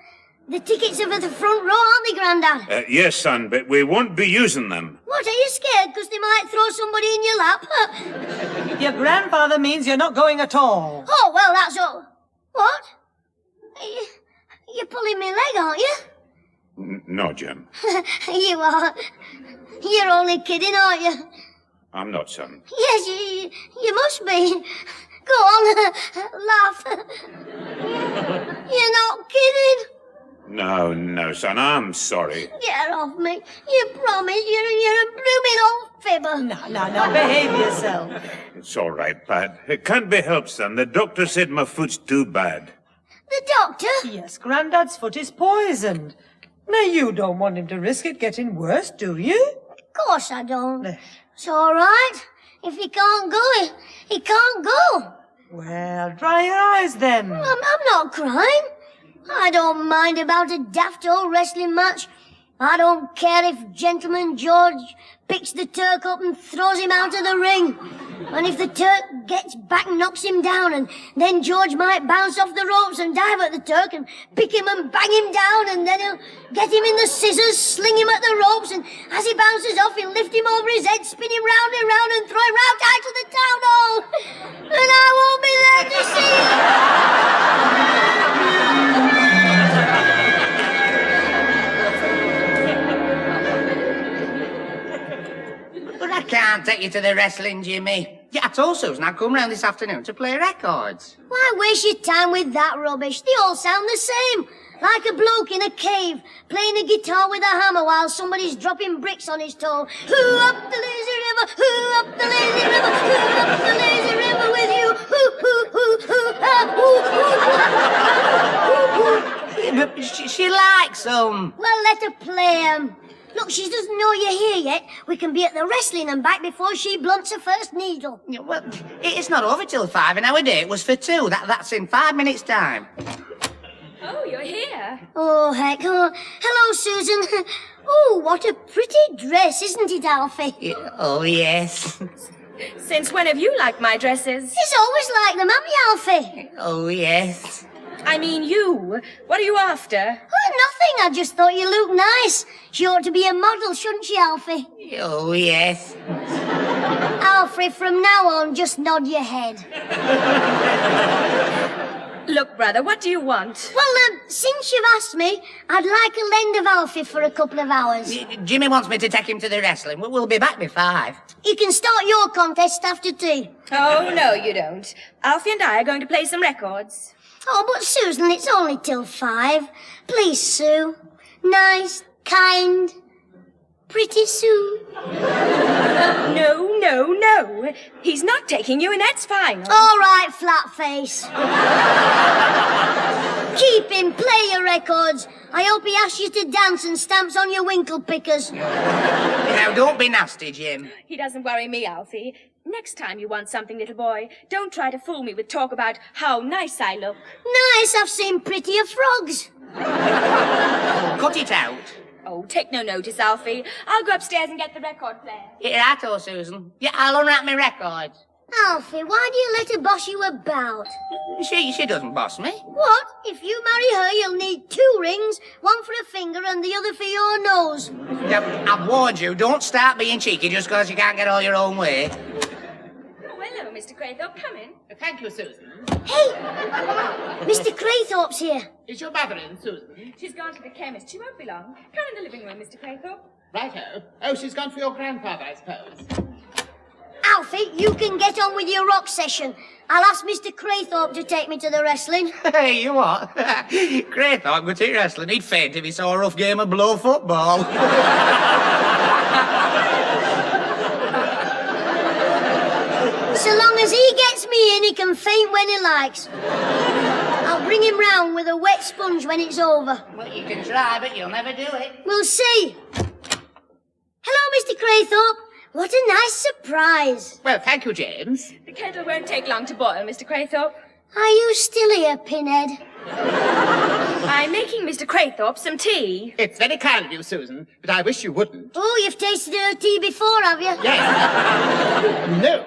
The tickets are for the front row, aren't they, Grandad? Yes, son, but we won't be using them. What, are you scared because they might throw somebody in your lap? Your grandfather means you're not going at all. Oh, well, that's all. What? You're pulling my leg, aren't you? No, Jim. You are. You're only kidding, aren't you? I'm not, son. Yes, you must be. Go on, laugh. You're not kidding. No, son, I'm sorry. Get off me. You promise you're a blooming old fibber. No, behave yourself. It's all right, Pat. It can't be helped, son. The doctor said my foot's too bad. The doctor? Yes, Grandad's foot is poisoned. Now, you don't want him to risk it getting worse, do you? Of course I don't. It's all right. If he can't go, he can't go. Well, dry your eyes then. I'm not crying. I don't mind about a daft old wrestling match. I don't care if Gentleman George picks the Turk up and throws him out of the ring. And if the Turk gets back and knocks him down, and then George might bounce off the ropes and dive at the Turk and pick him and bang him down, and then he'll get him in the scissors, sling him at the ropes, and as he bounces off, he'll lift him over his head, spin him round and round, and throw him round out to the town hall. And I won't be there to see it. But I can't take you to the wrestling, Jimmy. Yeah, I told Susan I'd come round this afternoon to play records. Why waste your time with that rubbish? They all sound the same. Like a bloke in a cave, playing a guitar with a hammer while somebody's dropping bricks on his toe. Who up the lazy river, who up the lazy river, who up the lazy river with you? But she likes them. Well, let her play 'em. Look, she doesn't know you're here yet. We can be at the wrestling and back before she blunts her first needle. Yeah, well, it's not over till 5, and our date was for 2. That's in 5 minutes' time. Oh, you're here. Oh, heck. Oh, hello, Susan. Oh, what a pretty dress, isn't it, Alfie? Yeah, oh, yes. Since when have you liked my dresses? She's always like them, haven't you, Alfie? Oh, yes. I mean you. What are you after? Oh, nothing. I just thought you looked nice. She ought to be a model, shouldn't she, Alfie? Oh, yes. Alfie, from now on, just nod your head. Look, brother, what do you want? Well, since you've asked me, I'd like a lend of Alfie for a couple of hours. Jimmy wants me to take him to the wrestling. We'll be back by 5. You can start your contest after tea. Oh, no, you don't. Alfie and I are going to play some records. Oh, but Susan, it's only till 5. Please, Sue. Nice, kind, pretty Sue. No. He's not taking you, and that's fine. All right, flat face. Keep him, play your records. I hope he asks you to dance and stamps on your winkle pickers. Now, don't be nasty, Jim. He doesn't worry me, Alfie. Next time you want something, little boy, don't try to fool me with talk about how nice I look. Nice, I've seen prettier frogs. Cut it out. Oh, take no notice, Alfie. I'll go upstairs and get the record player. Yeah, I told Susan. Yeah, I'll unwrap my records. Alfie, why do you let her boss you about? She doesn't boss me. What? If you marry her, you'll need 2 rings, one for a finger and the other for your nose. Yeah, I've warned you, don't start being cheeky just because you can't get all your own way. Oh, hello, Mr. Craythorpe. Come in. Thank you, Susan. Hey! Mr. Craythorpe's here. Is your mother in, Susan? She's gone to the chemist. She won't be long. Come in the living room, Mr. Craythorpe. Righto. Oh, she's gone for your grandfather, I suppose. Alfie, you can get on with your rock session. I'll ask Mr. Craythorpe to take me to the wrestling. Hey, you what? Craythorpe go to wrestling. He'd faint if he saw a rough game of blow football. So long as he gets me in, he can faint when he likes. I'll bring him round with a wet sponge when it's over. Well, you can try, but you'll never do it. We'll see. Hello, Mr. Craythorpe. What a nice surprise. Well, thank you, James. The kettle won't take long to boil, Mr. Craythorpe. Are you still here, Pinhead? I'm making Mr. Craythorpe some tea. It's very kind of you, Susan, but I wish you wouldn't. Oh, you've tasted her tea before, have you? Yes. No.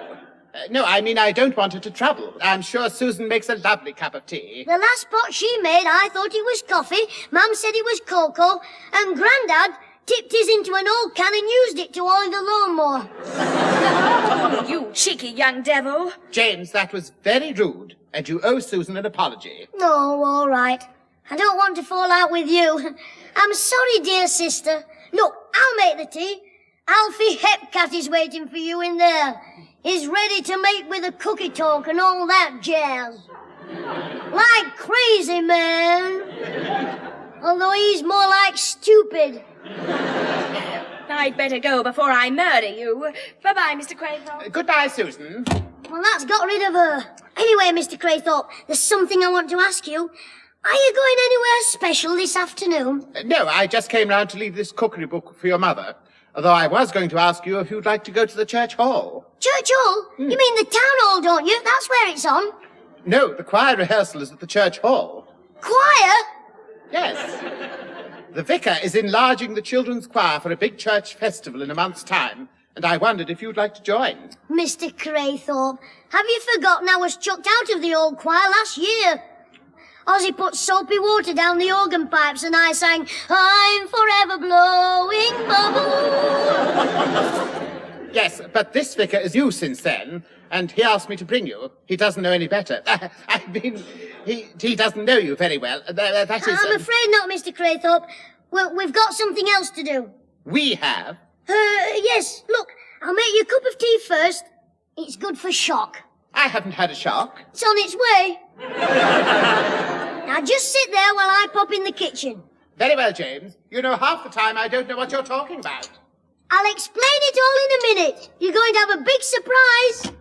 No, I mean, I don't want her to trouble. I'm sure Susan makes a lovely cup of tea. The last pot she made, I thought it was coffee. Mum said it was cocoa. And Grandad tipped his into an old can and used it to oil the lawnmower. Oh, you cheeky young devil. James, that was very rude, and you owe Susan an apology. No, all right. I don't want to fall out with you. I'm sorry, dear sister. Look, I'll make the tea. Alfie Hepcat is waiting for you in there. He's ready to make with a cookie talk and all that jazz. Like crazy, man. Although he's more like stupid. I'd better go before I murder you. Bye-bye, Mr. Craythorpe. Goodbye, Susan. Well, that's got rid of her. Anyway, Mr. Craythorpe, there's something I want to ask you. Are you going anywhere special this afternoon? No, I just came round to leave this cookery book for your mother. Although I was going to ask you if you'd like to go to the church hall. Church hall? You mean the town hall, don't you? That's where it's on. No, the choir rehearsal is at the church hall. Choir? Yes. The vicar is enlarging the children's choir for a big church festival in a month's time, and I wondered if you'd like to join. Mr. Craythorpe, have you forgotten I was chucked out of the old choir last year? Ozzy put soapy water down the organ pipes and I sang, I'm forever blowing bubbles. Yes, but this vicar is you since then, and he asked me to bring you. He doesn't know any better. I mean, he doesn't know you very well. That is... I'm afraid not, Mr. Craythorpe. Well, we've got something else to do. We have? Yes. Look, I'll make you a cup of tea first. It's good for shock. I haven't had a shock. It's on its way. Now just sit there while I pop in the kitchen. Very well, James. You know, half the time I don't know what you're talking about. I'll explain it all in a minute. You're going to have a big surprise.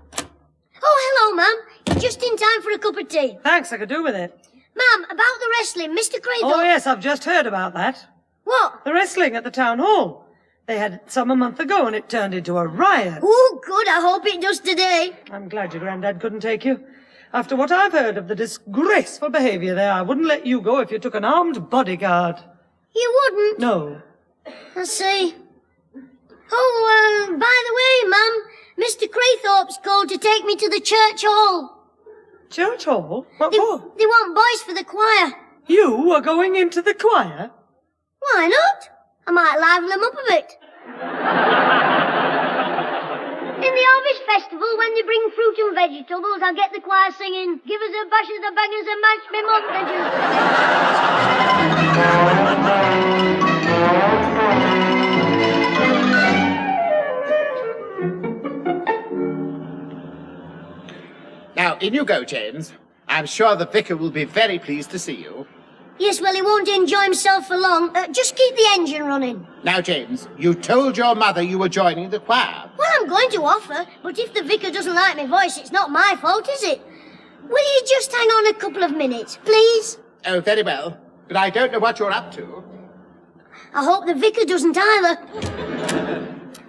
Oh, hello, ma'am. You're just in time for a cup of tea. Thanks, I could do with it. Ma'am, about the wrestling, Mr. Craythorpe... Oh, yes, I've just heard about that. What? The wrestling at the town hall. They had some a month ago and it turned into a riot. Oh, good. I hope it does today. I'm glad your granddad couldn't take you. After what I've heard of the disgraceful behaviour there, I wouldn't let you go if you took an armed bodyguard. You wouldn't? No. I see. Oh, by the way, ma'am, Mr. Craythorpe's called to take me to the church hall. Church hall? What They for? want boys for the choir. You are going into the choir? Why not? I might liven them up a bit. In the Harvest Festival, when they bring fruit and vegetables, I'll get the choir singing, give us a bash of the bangers and mash me Now, in you go, James. I'm sure the vicar will be very pleased to see you. Yes, well, he won't enjoy himself for long. Just keep the engine running. Now, James, you told your mother you were joining the choir. Well, I'm going to offer, but if the vicar doesn't like my voice, it's not my fault, is it? Will you just hang on a couple of minutes, please? Oh, very well. But I don't know what you're up to. I hope the vicar doesn't either.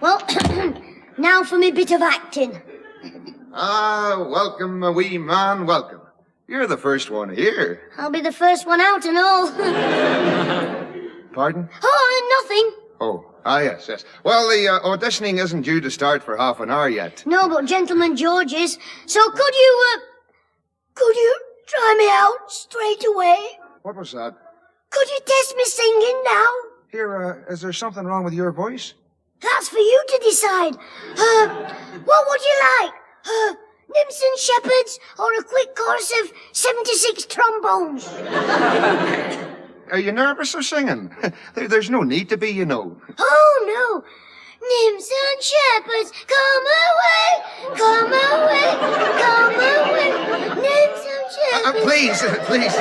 Well, now for me bit of acting. Ah, welcome, my wee man, welcome. You're the first one here. I'll be the first one out and all. Pardon? Oh, nothing. Oh, yes, yes. Well, the auditioning isn't due to start for half an hour yet. No, but Gentleman George is. So could you try me out straight away? What was that? Could you test me singing now? Here, is there something wrong with your voice? That's for you to decide. What would you like? Nymphs and shepherds, or a quick course of 76 trombones? Are you nervous of singing? There's no need to be, you know. Oh, no. Nymphs and shepherds, come away, come away, come away. Nymphs and shepherds. Please.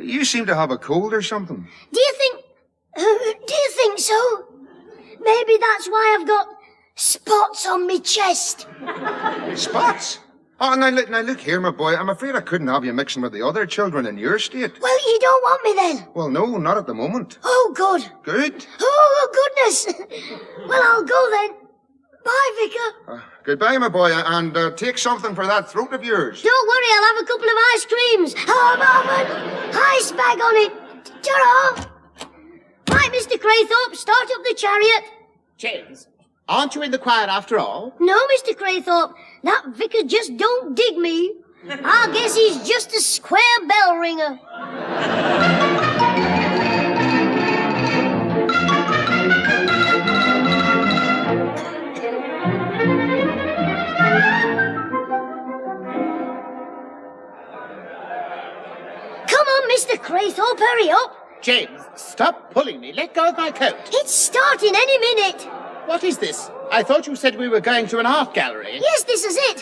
You seem to have a cold or something. Do you think so? Maybe that's why I've got spots on me chest. Spots? Oh, now look here, my boy. I'm afraid I couldn't have you mixing with the other children in your state. Well, you don't want me then? Well, no, not at the moment. Oh, good. Good? Oh, goodness. Well, I'll go then. Bye, Vicar. Goodbye, my boy, and take something for that throat of yours. Don't worry, I'll have a couple of ice creams. Oh, moment. Ice bag on it. Ta-ra. Right, Mr. Craythorpe, start up the chariot. James, aren't you in the choir after all? No, Mr. Craythorpe. That vicar just don't dig me. I guess he's just a square bell ringer. Come on, Mr. Craythorpe, hurry up. James, stop pulling me. Let go of my coat. It's starting any minute. What is this? I thought you said we were going to an art gallery. Yes, this is it.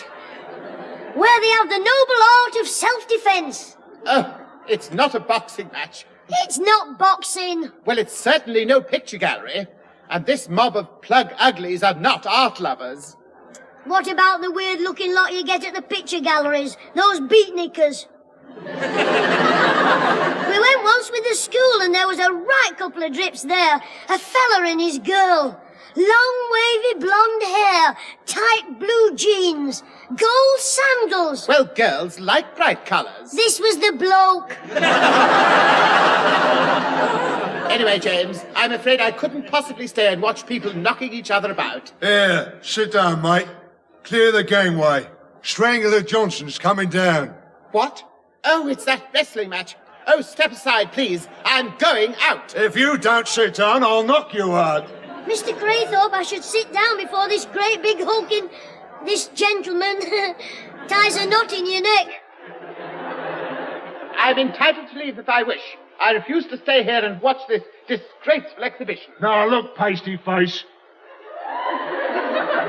Where they have the noble art of self-defense. Oh, it's not a boxing match. It's not boxing. Well, it's certainly no picture gallery. And this mob of plug uglies are not art lovers. What about the weird-looking lot you get at the picture galleries? Those beatnickers. We went once with the school and there was a right couple of drips there. A fella and his girl. Long, wavy blonde hair. Tiny light blue jeans, gold sandals. Well, girls like bright colours. This was the bloke. Anyway, James, I'm afraid I couldn't possibly stay and watch people knocking each other about. Here, sit down, mate. Clear the gangway. Strangler Johnson's coming down. What? Oh, it's that wrestling match. Oh, step aside, please. I'm going out. If you don't sit down, I'll knock you out. Mr. Craythorpe, I should sit down before this great big hulking... this gentleman ties a knot in your neck. I'm entitled to leave if I wish. I refuse to stay here and watch this disgraceful exhibition. Now, look, pasty face.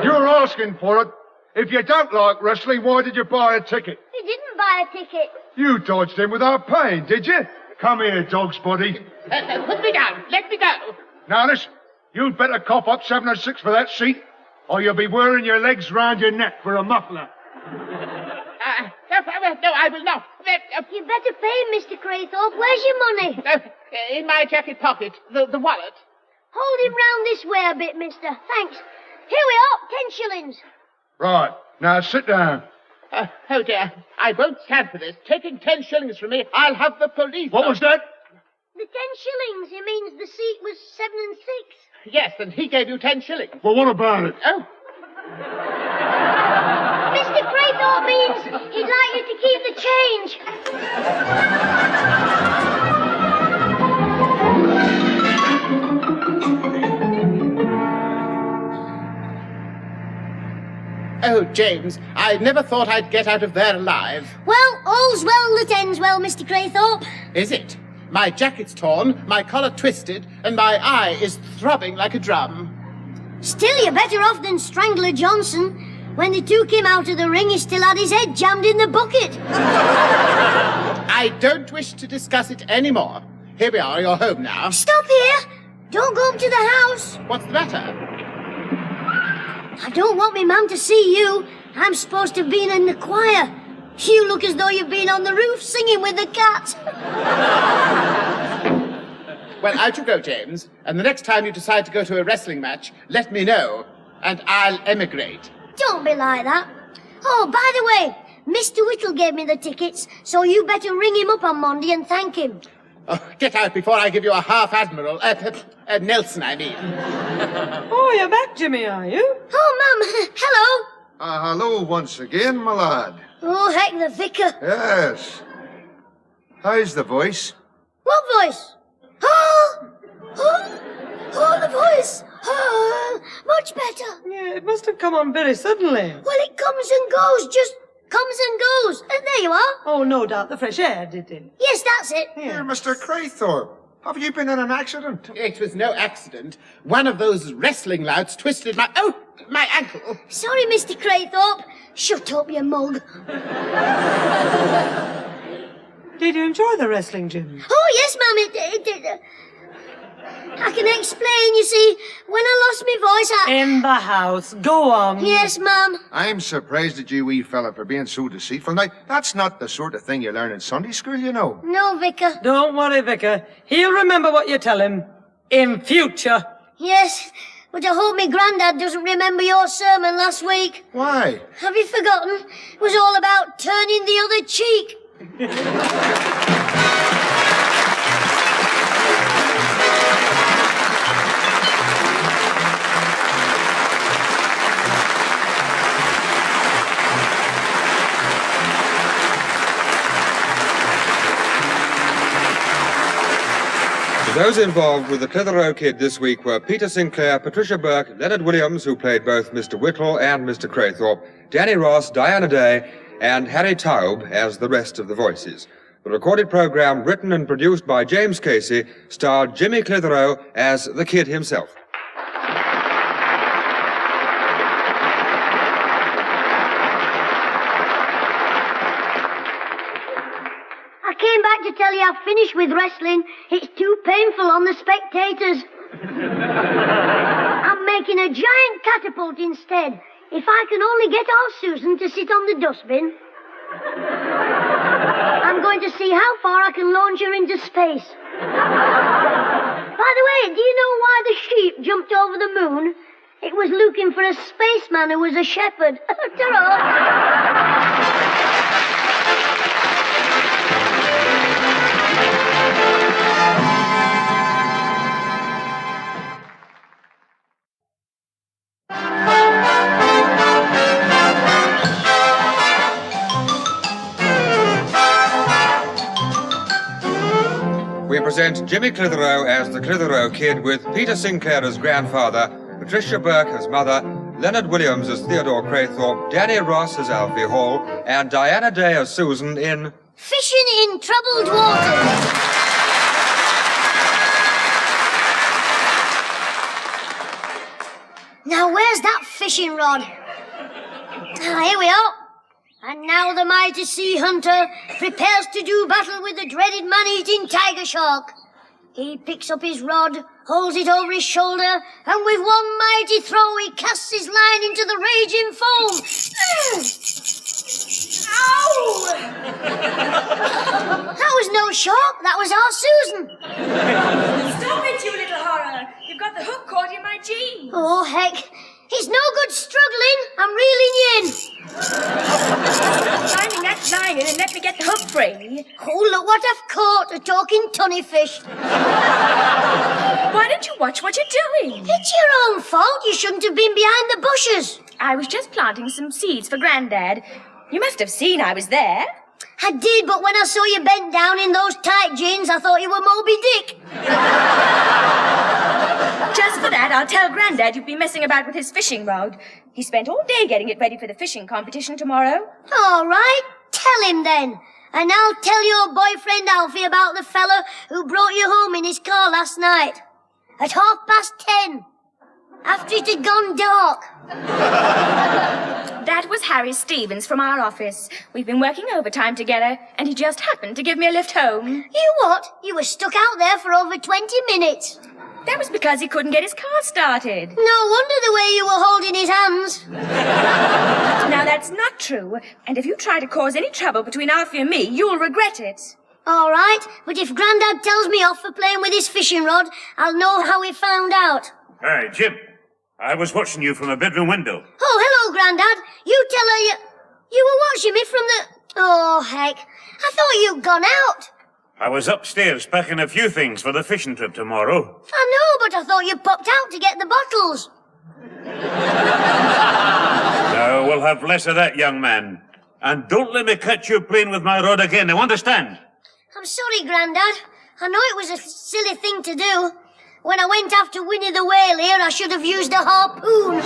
You're asking for it. If you don't like wrestling, why did you buy a ticket? He didn't buy a ticket. You dodged him without paying, did you? Come here, dog's body. Put me down. Let me go. Now, listen. You'd better cough up 7 or 6 for that seat, or you'll be wearing your legs round your neck for a muffler. No, I will not. You better pay him, Mr. Craythorpe. Where's your money? In my jacket pocket. The wallet. Hold him round this way a bit, mister. Thanks. Here we are, 10 shillings. Right. Now, sit down. Oh, dear. I won't stand for this. Taking 10 shillings from me, I'll have the police. What was that? The 10 shillings, he means the seat was 7 and 6. Yes, and he gave you 10 shillings. Well, what about it? Oh. Mr. Craythorpe means he'd like you to keep the change. Oh, James, I never thought I'd get out of there alive. Well, all's well that ends well, Mr. Craythorpe. Is it? My jacket's torn, my collar twisted, and my eye is throbbing like a drum. Still, you're better off than Strangler Johnson. When they took him out of the ring, he still had his head jammed in the bucket. I don't wish to discuss it anymore. Here we are, you're home now. Stop here! Don't go up to the house. What's the matter? I don't want me mum to see you. I'm supposed to have been in the choir. You look as though you've been on the roof singing with the cat. Well, out you go, James. And the next time you decide to go to a wrestling match, let me know, and I'll emigrate. Don't be like that. Oh, by the way, Mr. Whittle gave me the tickets, so you better ring him up on Monday and thank him. Oh, get out before I give you a half-admiral. Nelson, I mean. Oh, you're back, Jimmy, are you? Oh, Mum, hello. Hello once again, my lad. Oh, heck, the vicar. Yes. How's the voice? What voice? Oh, the voice. Oh, much better. Yeah, it must have come on very suddenly. Well, it comes and goes, just comes and goes. And there you are. Oh, no doubt the fresh air did it. Yes, that's it. Here, Mr. Craythorpe. Have you been in an accident? It was no accident. One of those wrestling louts twisted my ankle. Sorry, Mr. Craythorpe. Shut up, you mug. Did you enjoy the wrestling, Jim? Oh, yes, Mum, it did. I can explain, you see. When I lost my voice, In the house. Go on. Yes, Mum. I'm surprised at you, wee fella, for being so deceitful. Now, that's not the sort of thing you learn in Sunday school, you know. No, Vicar. Don't worry, Vicar. He'll remember what you tell him. In future. Yes, but I hope my granddad doesn't remember your sermon last week. Why? Have you forgotten? It was all about turning the other cheek. Those involved with the Clitheroe Kid this week were Peter Sinclair, Patricia Burke, Leonard Williams, who played both Mr. Whittle and Mr. Craythorpe, Danny Ross, Diana Day, and Harry Taub as the rest of the voices. The recorded program, written and produced by James Casey, starred Jimmy Clitheroe as the Kid himself. I came back to tell you I've finished with wrestling. It's too painful on the spectators. I'm making a giant catapult instead. If I can only get our Susan to sit on the dustbin. I'm going to see how far I can launch her into space. By the way, do you know why the sheep jumped over the moon? It was looking for a spaceman who was a shepherd. Ta-ra! We present Jimmy Clitheroe as the Clitheroe Kid with Peter Sinclair as grandfather, Patricia Burke as mother, Leonard Williams as Theodore Craythorpe, Danny Ross as Alfie Hall, and Diana Day as Susan in Fishing in Troubled Waters. Now, where's that fishing rod? Here we are. And now the mighty sea hunter prepares to do battle with the dreaded man-eating tiger shark. He picks up his rod, holds it over his shoulder, and with one mighty throw he casts his line into the raging foam. Ow! That was no shark, that was our Susan. Stop it, you little horror. You've got the hook caught in my jeans. Oh, heck. It's no good struggling. I'm reeling you in. Stop finding that line in and let me get the hook free. Oh, look what I've caught, a talking tunny fish. Why don't you watch what you're doing? It's your own fault. You shouldn't have been behind the bushes. I was just planting some seeds for Grandad. You must have seen I was there. I did, but when I saw you bent down in those tight jeans, I thought you were Moby Dick. Just for that, I'll tell Grandad you've been messing about with his fishing rod. He spent all day getting it ready for the fishing competition tomorrow. All right, tell him then. And I'll tell your boyfriend Alfie about the fella who brought you home in his car last night. At 10:30. After it had gone dark. That was Harry Stevens from our office. We've been working overtime together, and he just happened to give me a lift home. You what? You were stuck out there for over 20 minutes. That was because he couldn't get his car started. No wonder the way you were holding his hands. Now, that's not true. And if you try to cause any trouble between Alfie and me, you'll regret it. All right, but if Grandad tells me off for playing with his fishing rod, I'll know how he found out. Hey, Jim. I was watching you from a bedroom window. Oh, hello, Grandad. You tell her you were watching me from the... Oh, heck. I thought you'd gone out. I was upstairs packing a few things for the fishing trip tomorrow. I know, but I thought you popped out to get the bottles. Now, we'll have less of that, young man. And don't let me catch you playing with my rod again, you understand? I'm sorry, Grandad. I know it was a silly thing to do. When I went after Winnie the Whale here, I should have used a harpoon.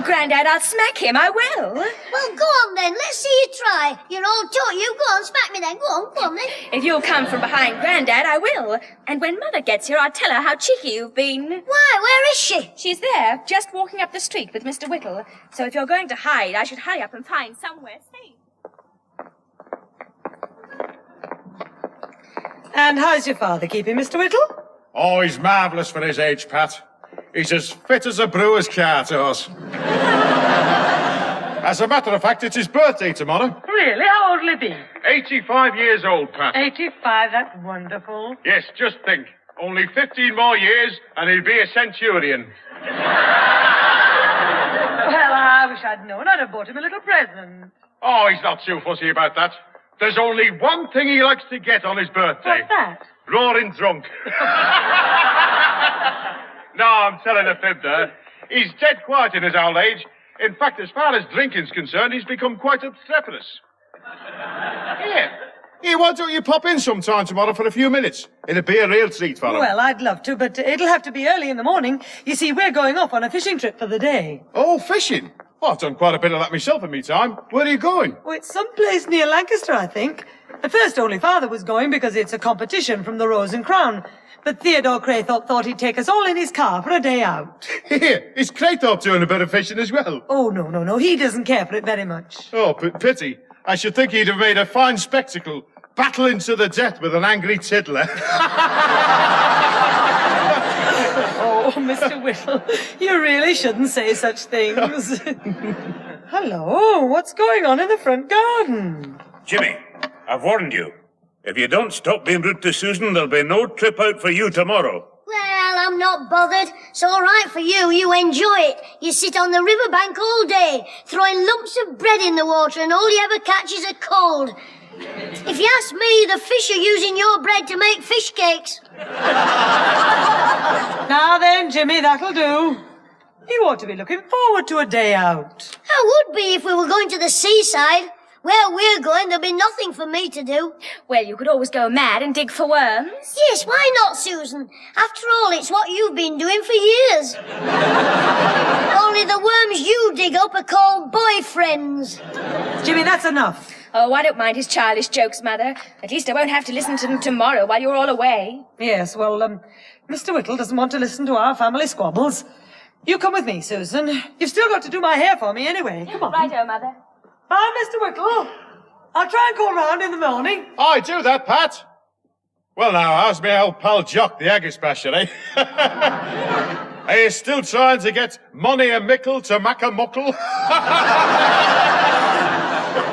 Grandad, I'll smack him, I will. Well, go on then. Let's see you try. You're all taught you. Go on, smack me then. Go on then. If you'll come from behind Grandad, I will. And when Mother gets here, I'll tell her how cheeky you've been. Why? Where is she? She's there, just walking up the street with Mr. Whittle. So if you're going to hide, I should hurry up and find somewhere safe. And how's your father keeping, Mr. Whittle? Oh, he's marvellous for his age, Pat. He's as fit as a brewer's cart horse. As a matter of fact, it's his birthday tomorrow. Really? How old will he be? 85 years old, Pat. 85, that's wonderful. Yes, just think. Only 15 more years and he'll be a centurion. Well, I wish I'd known. I'd have bought him a little present. Oh, he's not too fussy about that. There's only one thing he likes to get on his birthday. What's that? Roaring drunk. No, I'm telling a fib there. He's dead quiet in his old age. In fact, as far as drinking's concerned, he's become quite obstreperous. Here, why don't you pop in sometime tomorrow for a few minutes? It'll be a real treat for him. Well, I'd love to, but it'll have to be early in the morning. You see, we're going off on a fishing trip for the day. Oh, fishing? Well, I've done quite a bit of that myself in me time. Where are you going? Oh, it's someplace near Lancaster, I think. At first, only Father was going because it's a competition from the Rose and Crown. But Theodore Craythorpe thought he'd take us all in his car for a day out. Here, is Craythorpe doing a bit of fishing as well? Oh, no. He doesn't care for it very much. Oh, pity. I should think he'd have made a fine spectacle, battling to the death with an angry tiddler. Oh, Mr. Whittle, you really shouldn't say such things. Hello, what's going on in the front garden? Jimmy, I've warned you. If you don't stop being rude to Susan, there'll be no trip out for you tomorrow. Well, I'm not bothered. It's all right for you. You enjoy it. You sit on the riverbank all day, throwing lumps of bread in the water, and all you ever catch is a cold. If you ask me, the fish are using your bread to make fish cakes. Now then, Jimmy, that'll do. You ought to be looking forward to a day out. I would be if we were going to the seaside. Where we're going, there'll be nothing for me to do. Well, you could always go mad and dig for worms. Yes, why not, Susan? After all, it's what you've been doing for years. Only the worms you dig up are called boyfriends. Jimmy, that's enough. Oh, I don't mind his childish jokes, Mother. At least I won't have to listen to them tomorrow while you're all away. Yes, well, Mr. Whittle doesn't want to listen to our family squabbles. You come with me, Susan. You've still got to do my hair for me anyway. Come on. Righto, Mother. Bye, Mr. Whittle. I'll try and call round in the morning. I do that, Pat. Well, now, how's my old pal Jock, the Haggis basher, eh? Are you still trying to get money and mickle to mack a muckle?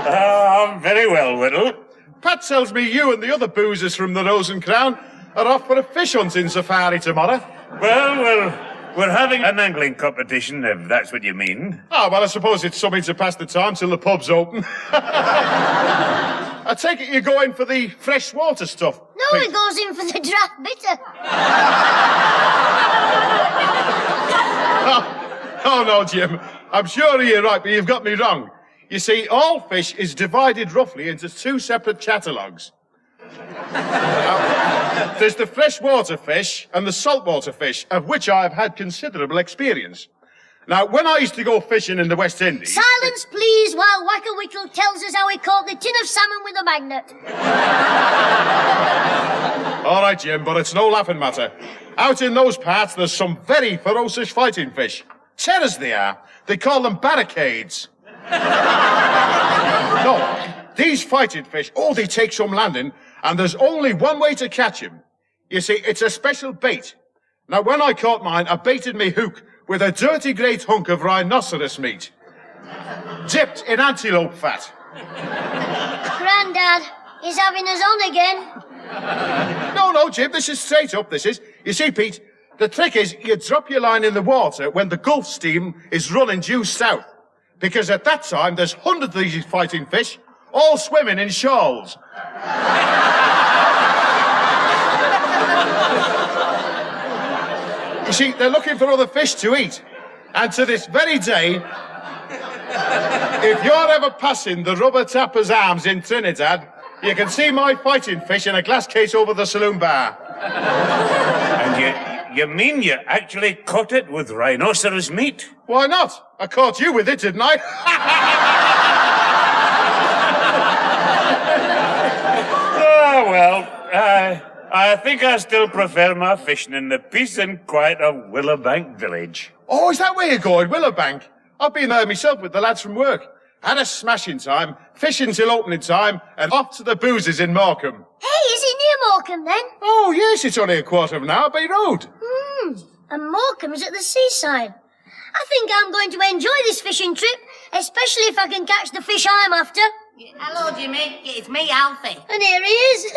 I'm very well, Whittle. Pat tells me you and the other boozers from the Rose and Crown are off for a fish hunting safari tomorrow. Well, we're having an angling competition, if that's what you mean. Oh, well, I suppose it's something to pass the time till the pub's open. I take it you're going for the freshwater stuff. No, Pete. it goes in for the draft bitter. Oh, no, Jim. I'm sure you're right, but you've got me wrong. You see, all fish is divided roughly into two separate catalogues. There's the freshwater fish and the saltwater fish, of which I've had considerable experience. Now, when I used to go fishing in the West Indies... Silence, please, while Whacker Whittle tells us how he caught the tin of salmon with a magnet. All right, Jim, but it's no laughing matter. Out in those parts, there's some very ferocious fighting fish. Terrors they are. They call them barricades. No, these fighting fish, they take some landing, and there's only one way to catch him. You see, it's a special bait. Now, when I caught mine, I baited me hook with a dirty great hunk of rhinoceros meat, dipped in antelope fat. Grandad, he's having us on again. No, Jim, this is straight up, this is. You see, Pete, the trick is you drop your line in the water when the Gulf Stream is running due south. Because at that time, there's hundreds of these fighting fish, all swimming in shoals. You see, they're looking for other fish to eat. And to this very day, if you're ever passing the Rubber Tappers Arms in Trinidad, you can see my fighting fish in a glass case over the saloon bar. And you mean you actually caught it with rhinoceros meat? Why not? I caught you with it, didn't I? Oh, well, I think I still prefer my fishing in the peace and quiet of Willowbank Village. Oh, is that where you're going, Willowbank? I've been there myself with the lads from work. Had a smashing time, fishing till opening time, and off to the boozers in Morecambe. Hey, is it near Morecambe then? Oh, yes, it's only a quarter of an hour by road. And Morecambe's at the seaside. I think I'm going to enjoy this fishing trip, especially if I can catch the fish I'm after. Hello, Jimmy. It's me, Alfie. And here he is.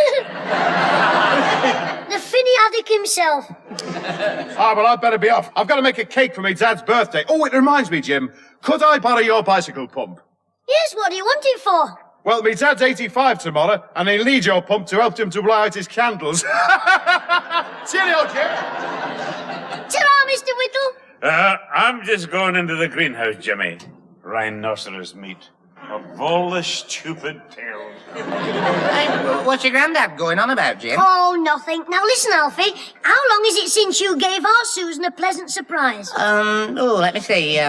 The finny haddock himself. Well, I'd better be off. I've got to make a cake for my dad's birthday. Oh, it reminds me, Jim. Could I borrow your bicycle pump? Yes, what do you want it for? Well, my dad's 85 tomorrow, and he'll need your pump to help him to blow out his candles. Cheerio, Jim. Ta-ra, Mr. Whittle. I'm just going into the greenhouse, Jimmy. Rhinoceros meat. Of all the stupid tales. Hey, what's your granddad going on about, Jim? Oh, nothing. Now listen, Alfie. How long is it since you gave our Susan a pleasant surprise? Let me see.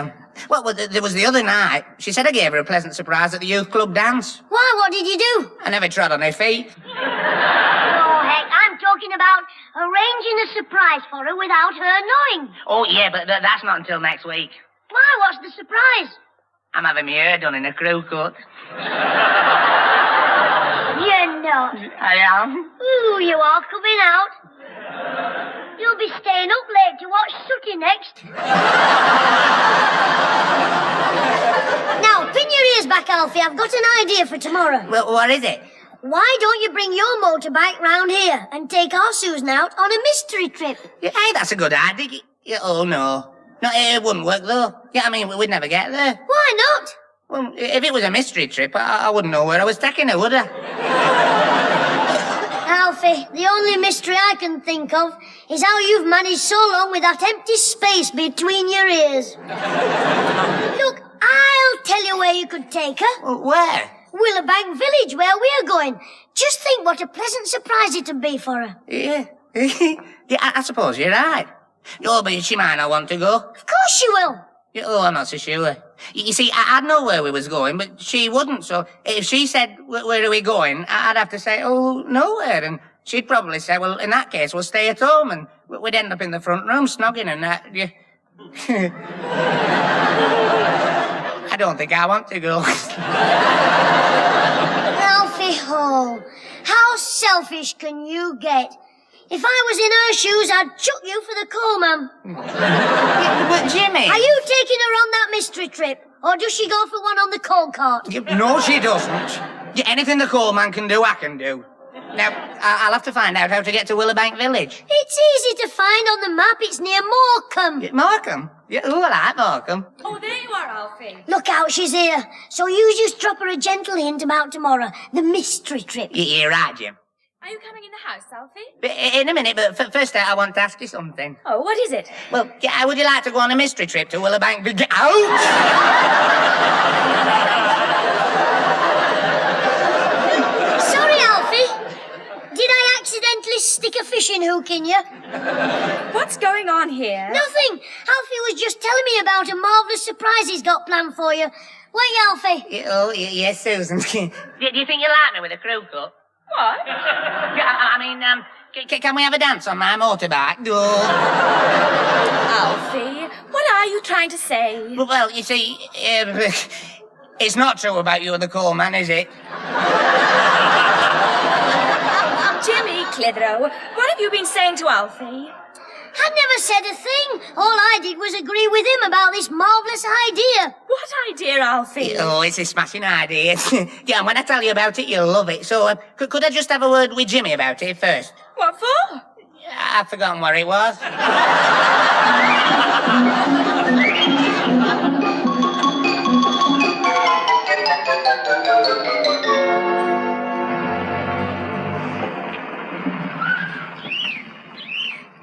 Well, there was the other night. She said I gave her a pleasant surprise at the youth club dance. Why, what did you do? I never trod on her feet. Oh, heck, I'm talking about arranging a surprise for her without her knowing. Oh, yeah, but that's not until next week. Why, what's the surprise? I'm having my hair done in a crew cut. You're not. I am. Ooh, you are coming out. You'll be staying up late to watch Sooty next. Now, pin your ears back, Alfie. I've got an idea for tomorrow. Well, what is it? Why don't you bring your motorbike round here and take our Susan out on a mystery trip? Yeah, hey, that's a good idea. Yeah, oh, no. No, it wouldn't work, though. Yeah, I mean, we'd never get there. Why not? Well, if it was a mystery trip, I wouldn't know where I was taking her, would I? Alfie, the only mystery I can think of is how you've managed so long with that empty space between your ears. Look, I'll tell you where you could take her. Where? Willowbank Village, where we're going. Just think what a pleasant surprise it'd be for her. Yeah. Yeah, I suppose you're right. Oh, but she might not want to go. Of course she will. Yeah, oh, I'm not so sure. You see, I'd know where we was going, but she wouldn't, so if she said, where are we going, I'd have to say, oh, nowhere, and she'd probably say, well, in that case, we'll stay at home, and we'd end up in the front room snogging and that. Yeah. I don't think I want to go. Alfie Hall, how selfish can you get? If I was in her shoes, I'd chuck you for the coal man. Yeah, but Jimmy... Are you taking her on that mystery trip? Or does she go for one on the coal cart? No, she doesn't. Yeah, anything the coal man can do, I can do. Now, I'll have to find out how to get to Willowbank Village. It's easy to find on the map. It's near Morecambe. Morecambe? Yeah, oh, I like Morecambe. Oh, there you are, Alfie. Look out, she's here. So you just drop her a gentle hint about tomorrow, the mystery trip. You're right, Jim. Are you coming in the house, Alfie? In a minute, but first I want to ask you something. Oh, what is it? Well, would you like to go on a mystery trip to Willowbank Village? Ouch! Sorry, Alfie. Did I accidentally stick a fishing hook in you? What's going on here? Nothing. Alfie was just telling me about a marvellous surprise he's got planned for you. Wait, Alfie. Oh, yes, Susan. Do you think you like me with a crew cut? What? I mean, can we have a dance on my motorbike? Alfie, what are you trying to say? Well, you see, it's not true about you and the coal man, is it? Jimmy, Clitheroe, what have you been saying to Alfie? I never said a thing. All I did was agree with him about this marvellous idea. What idea, Alfie? Oh, it's a smashing idea. Yeah, and when I tell you about it, you'll love it. So, could I just have a word with Jimmy about it first? What for? I've forgotten where it was.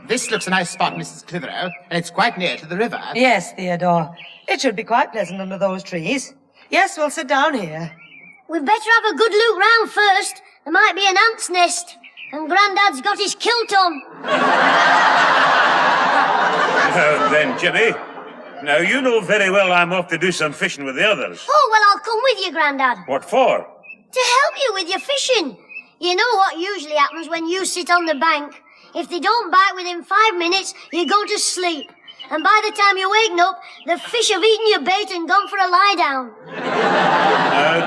This looks a nice spot, Mrs. Clitheroe, and it's quite near to the river. Yes, Theodore. It should be quite pleasant under those trees. Yes, we'll sit down here. We'd better have a good look round first. There might be an ant's nest, and Grandad's got his kilt on. Then, Jimmy, now you know very well I'm off to do some fishing with the others. Oh, well, I'll come with you, Grandad. What for? To help you with your fishing. You know what usually happens when you sit on the bank. If they don't bite within 5 minutes, you go to sleep. And by the time you waken up, the fish have eaten your bait and gone for a lie down.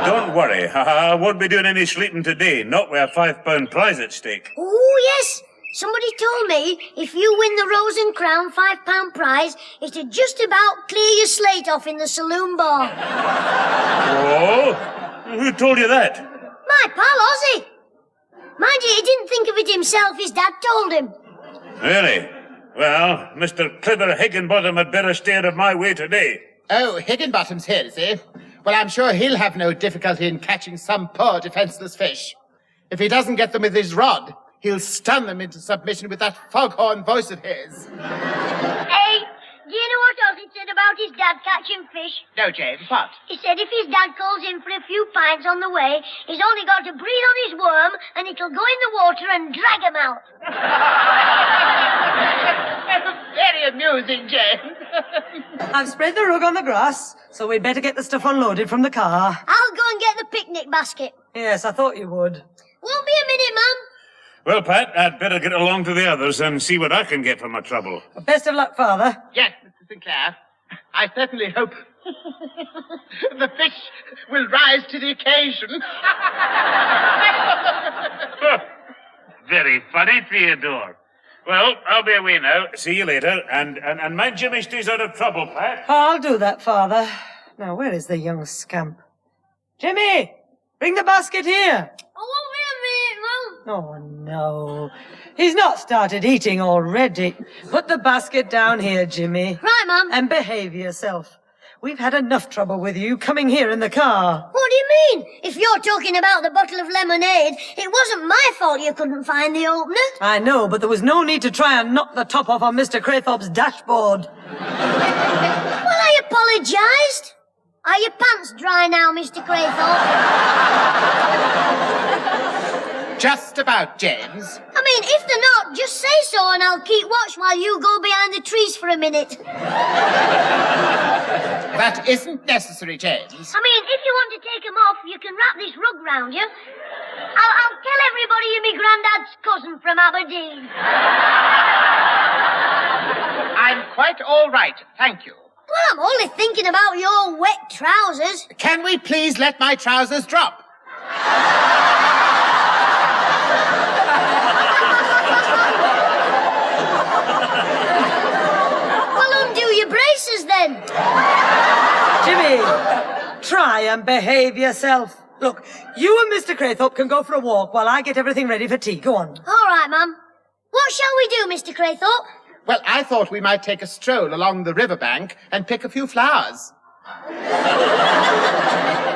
Don't worry. I won't be doing any sleeping today, not with a £5 prize at stake. Oh, yes. Somebody told me if you win the Rose and Crown £5 prize, it'd just about clear your slate off in the saloon bar. Oh? Who told you that? My pal, Ozzy. Mind you, he didn't think of it himself. His dad told him. Really? Well, Mr. Cliver Higginbottom had better stay out of my way today. Oh, Higginbottom's here, is he? Well, I'm sure he'll have no difficulty in catching some poor defenseless fish. If he doesn't get them with his rod, he'll stun them into submission with that foghorn voice of his. Hey, do you know what Ozzy said about his dad catching fish? No, James, what? He said if his dad calls in for a few pints on the way, he's only got to breathe on his worm and it'll go in the water and drag him out. Very amusing, James. I've spread the rug on the grass, so we'd better get the stuff unloaded from the car. I'll go and get the picnic basket. Yes, I thought you would. Won't be a minute, Mum. Well, Pat, I'd better get along to the others and see what I can get for my trouble. Best of luck, Father. Yes, Mr. Sinclair. I certainly hope the fish will rise to the occasion. Very funny, Theodore. Well, I'll be away now. See you later. And mind Jimmy stays out of trouble, Pat. I'll do that, Father. Now, where is the young scamp? Jimmy, bring the basket here. I won't be Oh, no. He's not started eating already. Put the basket down here, Jimmy. Right, Mum. And behave yourself. We've had enough trouble with you coming here in the car. What do you mean? If you're talking about the bottle of lemonade, it wasn't my fault you couldn't find the opener. I know, but there was no need to try and knock the top off on Mr. Craythorpe's dashboard. Well, I apologised. Are your pants dry now, Mr. Craythorpe? Just about, James. I mean, if they're not, just say so and I'll keep watch while you go behind the trees for a minute. That isn't necessary, James. I mean, if you want to take them off, you can wrap this rug round you. I'll tell everybody you're my granddad's cousin from Aberdeen. I'm quite all right, thank you. Well, I'm only thinking about your wet trousers. Can we please let my trousers drop? Well, undo your braces then. Jimmy, try and behave yourself. Look, you and Mr. Craythorpe can go for a walk while I get everything ready for tea. Go on. All right, Mum. What shall we do, Mr. Craythorpe? Well, I thought we might take a stroll along the riverbank and pick a few flowers.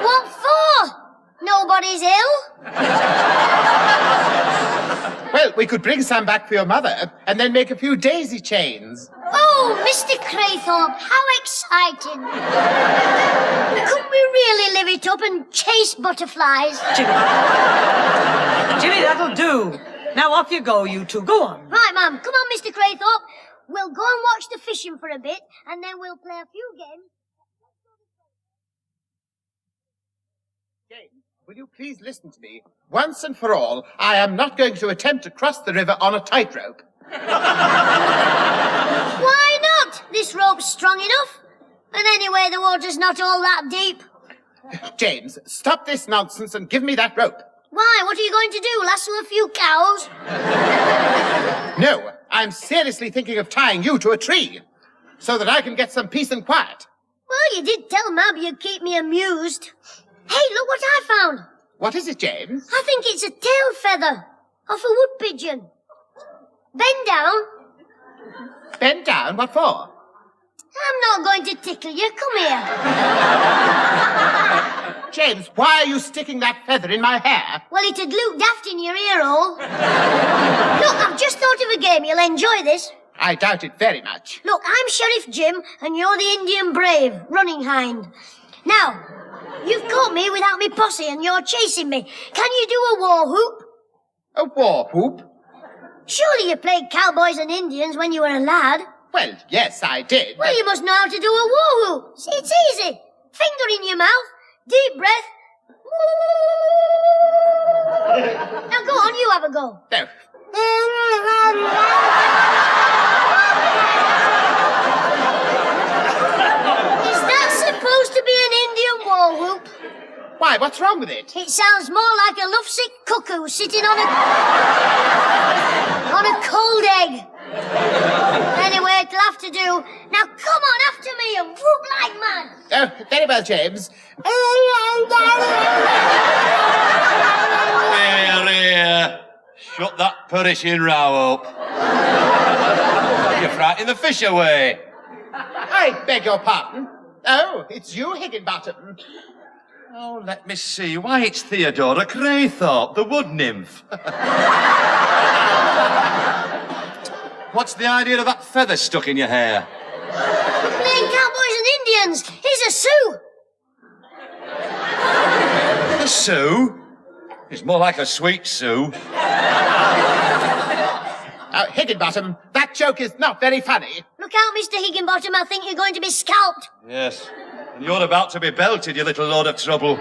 What for? Nobody's ill? Well, we could bring some back for your mother and then make a few daisy chains. Oh, Mr. Craythorpe, how exciting. Couldn't we really live it up and chase butterflies? Jimmy, that'll do. Now off you go, you two. Go on. Right, Mum. Come on, Mr. Craythorpe. We'll go and watch the fishing for a bit, and then we'll play a few games. James, will you please listen to me? Once and for all, I am not going to attempt to cross the river on a tightrope. Why not? This rope's strong enough. And anyway, the water's not all that deep. James, stop this nonsense and give me that rope. Why? What are you going to do? Lasso a few cows? No, I'm seriously thinking of tying you to a tree so that I can get some peace and quiet. Well, you did tell Mab you'd keep me amused. Hey, look what I found. What is it, James? I think it's a tail feather off a wood pigeon. Bend down. Bend down? What for? I'm not going to tickle you. Come here. James, why are you sticking that feather in my hair? Well, it'd look daft in your ear hole. Look, I've just thought of a game. You'll enjoy this. I doubt it very much. Look, I'm Sheriff Jim, and you're the Indian Brave, running hind. Now, you've caught me without me posse, and you're chasing me. Can you do a war whoop? A war whoop? Surely you played cowboys and Indians when you were a lad. Well, yes, I did. Well, you must know how to do a war whoop. See, it's easy. Finger in your mouth, deep breath. Now go on, you have a go. No. Is that supposed to be an Indian war whoop? Why, what's wrong with it? It sounds more like a lovesick cuckoo sitting on a cold egg. Anyway, it'll have to do. Now come on after me and whoop like mad. Oh, very well, James. Here. Shut that perishing row up. You're frightening the fish away. I beg your pardon. Oh, it's you, Higginbottom. Oh, let me see. Why, it's Theodora Craythorpe, the wood nymph. What's the idea of that feather stuck in your hair? We're playing cowboys and Indians. Here's a Sioux. A Sioux? It's more like a sweet Sioux. Higginbottom, that joke is not very funny. Look out, Mr. Higginbottom. I think you're going to be scalped. Yes. And you're about to be belted, you little load of trouble.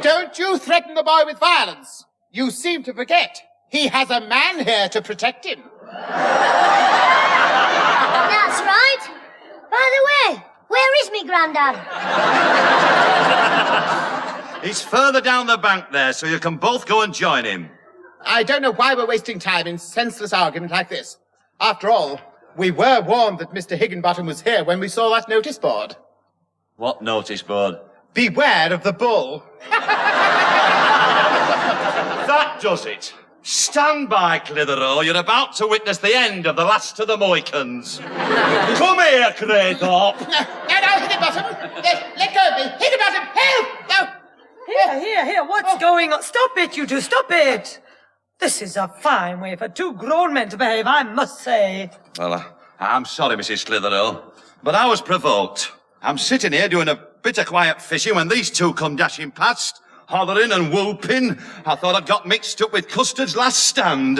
Don't you threaten the boy with violence. You seem to forget. He has a man here to protect him. That's right. By the way, where is me granddad? He's further down the bank there, so you can both go and join him. I don't know why we're wasting time in senseless argument like this. After all, we were warned that Mr. Higginbottom was here when we saw that notice board. What notice board? Beware of the bull. That does it. Stand by, Clitheroe. You're about to witness the end of the last of the Mohicans. Come here, Craythorpe. No, hit it, bottom. Let go of me. Hit it, bottom. Help! No. Here, what's going on? Stop it, you two, stop it! This is a fine way for two grown men to behave, I must say. Well, I'm sorry, Mrs. Clitheroe, but I was provoked. I'm sitting here doing a bit of quiet fishing when these two come dashing past, hollering and whooping. I thought I'd got mixed up with Custard's last stand.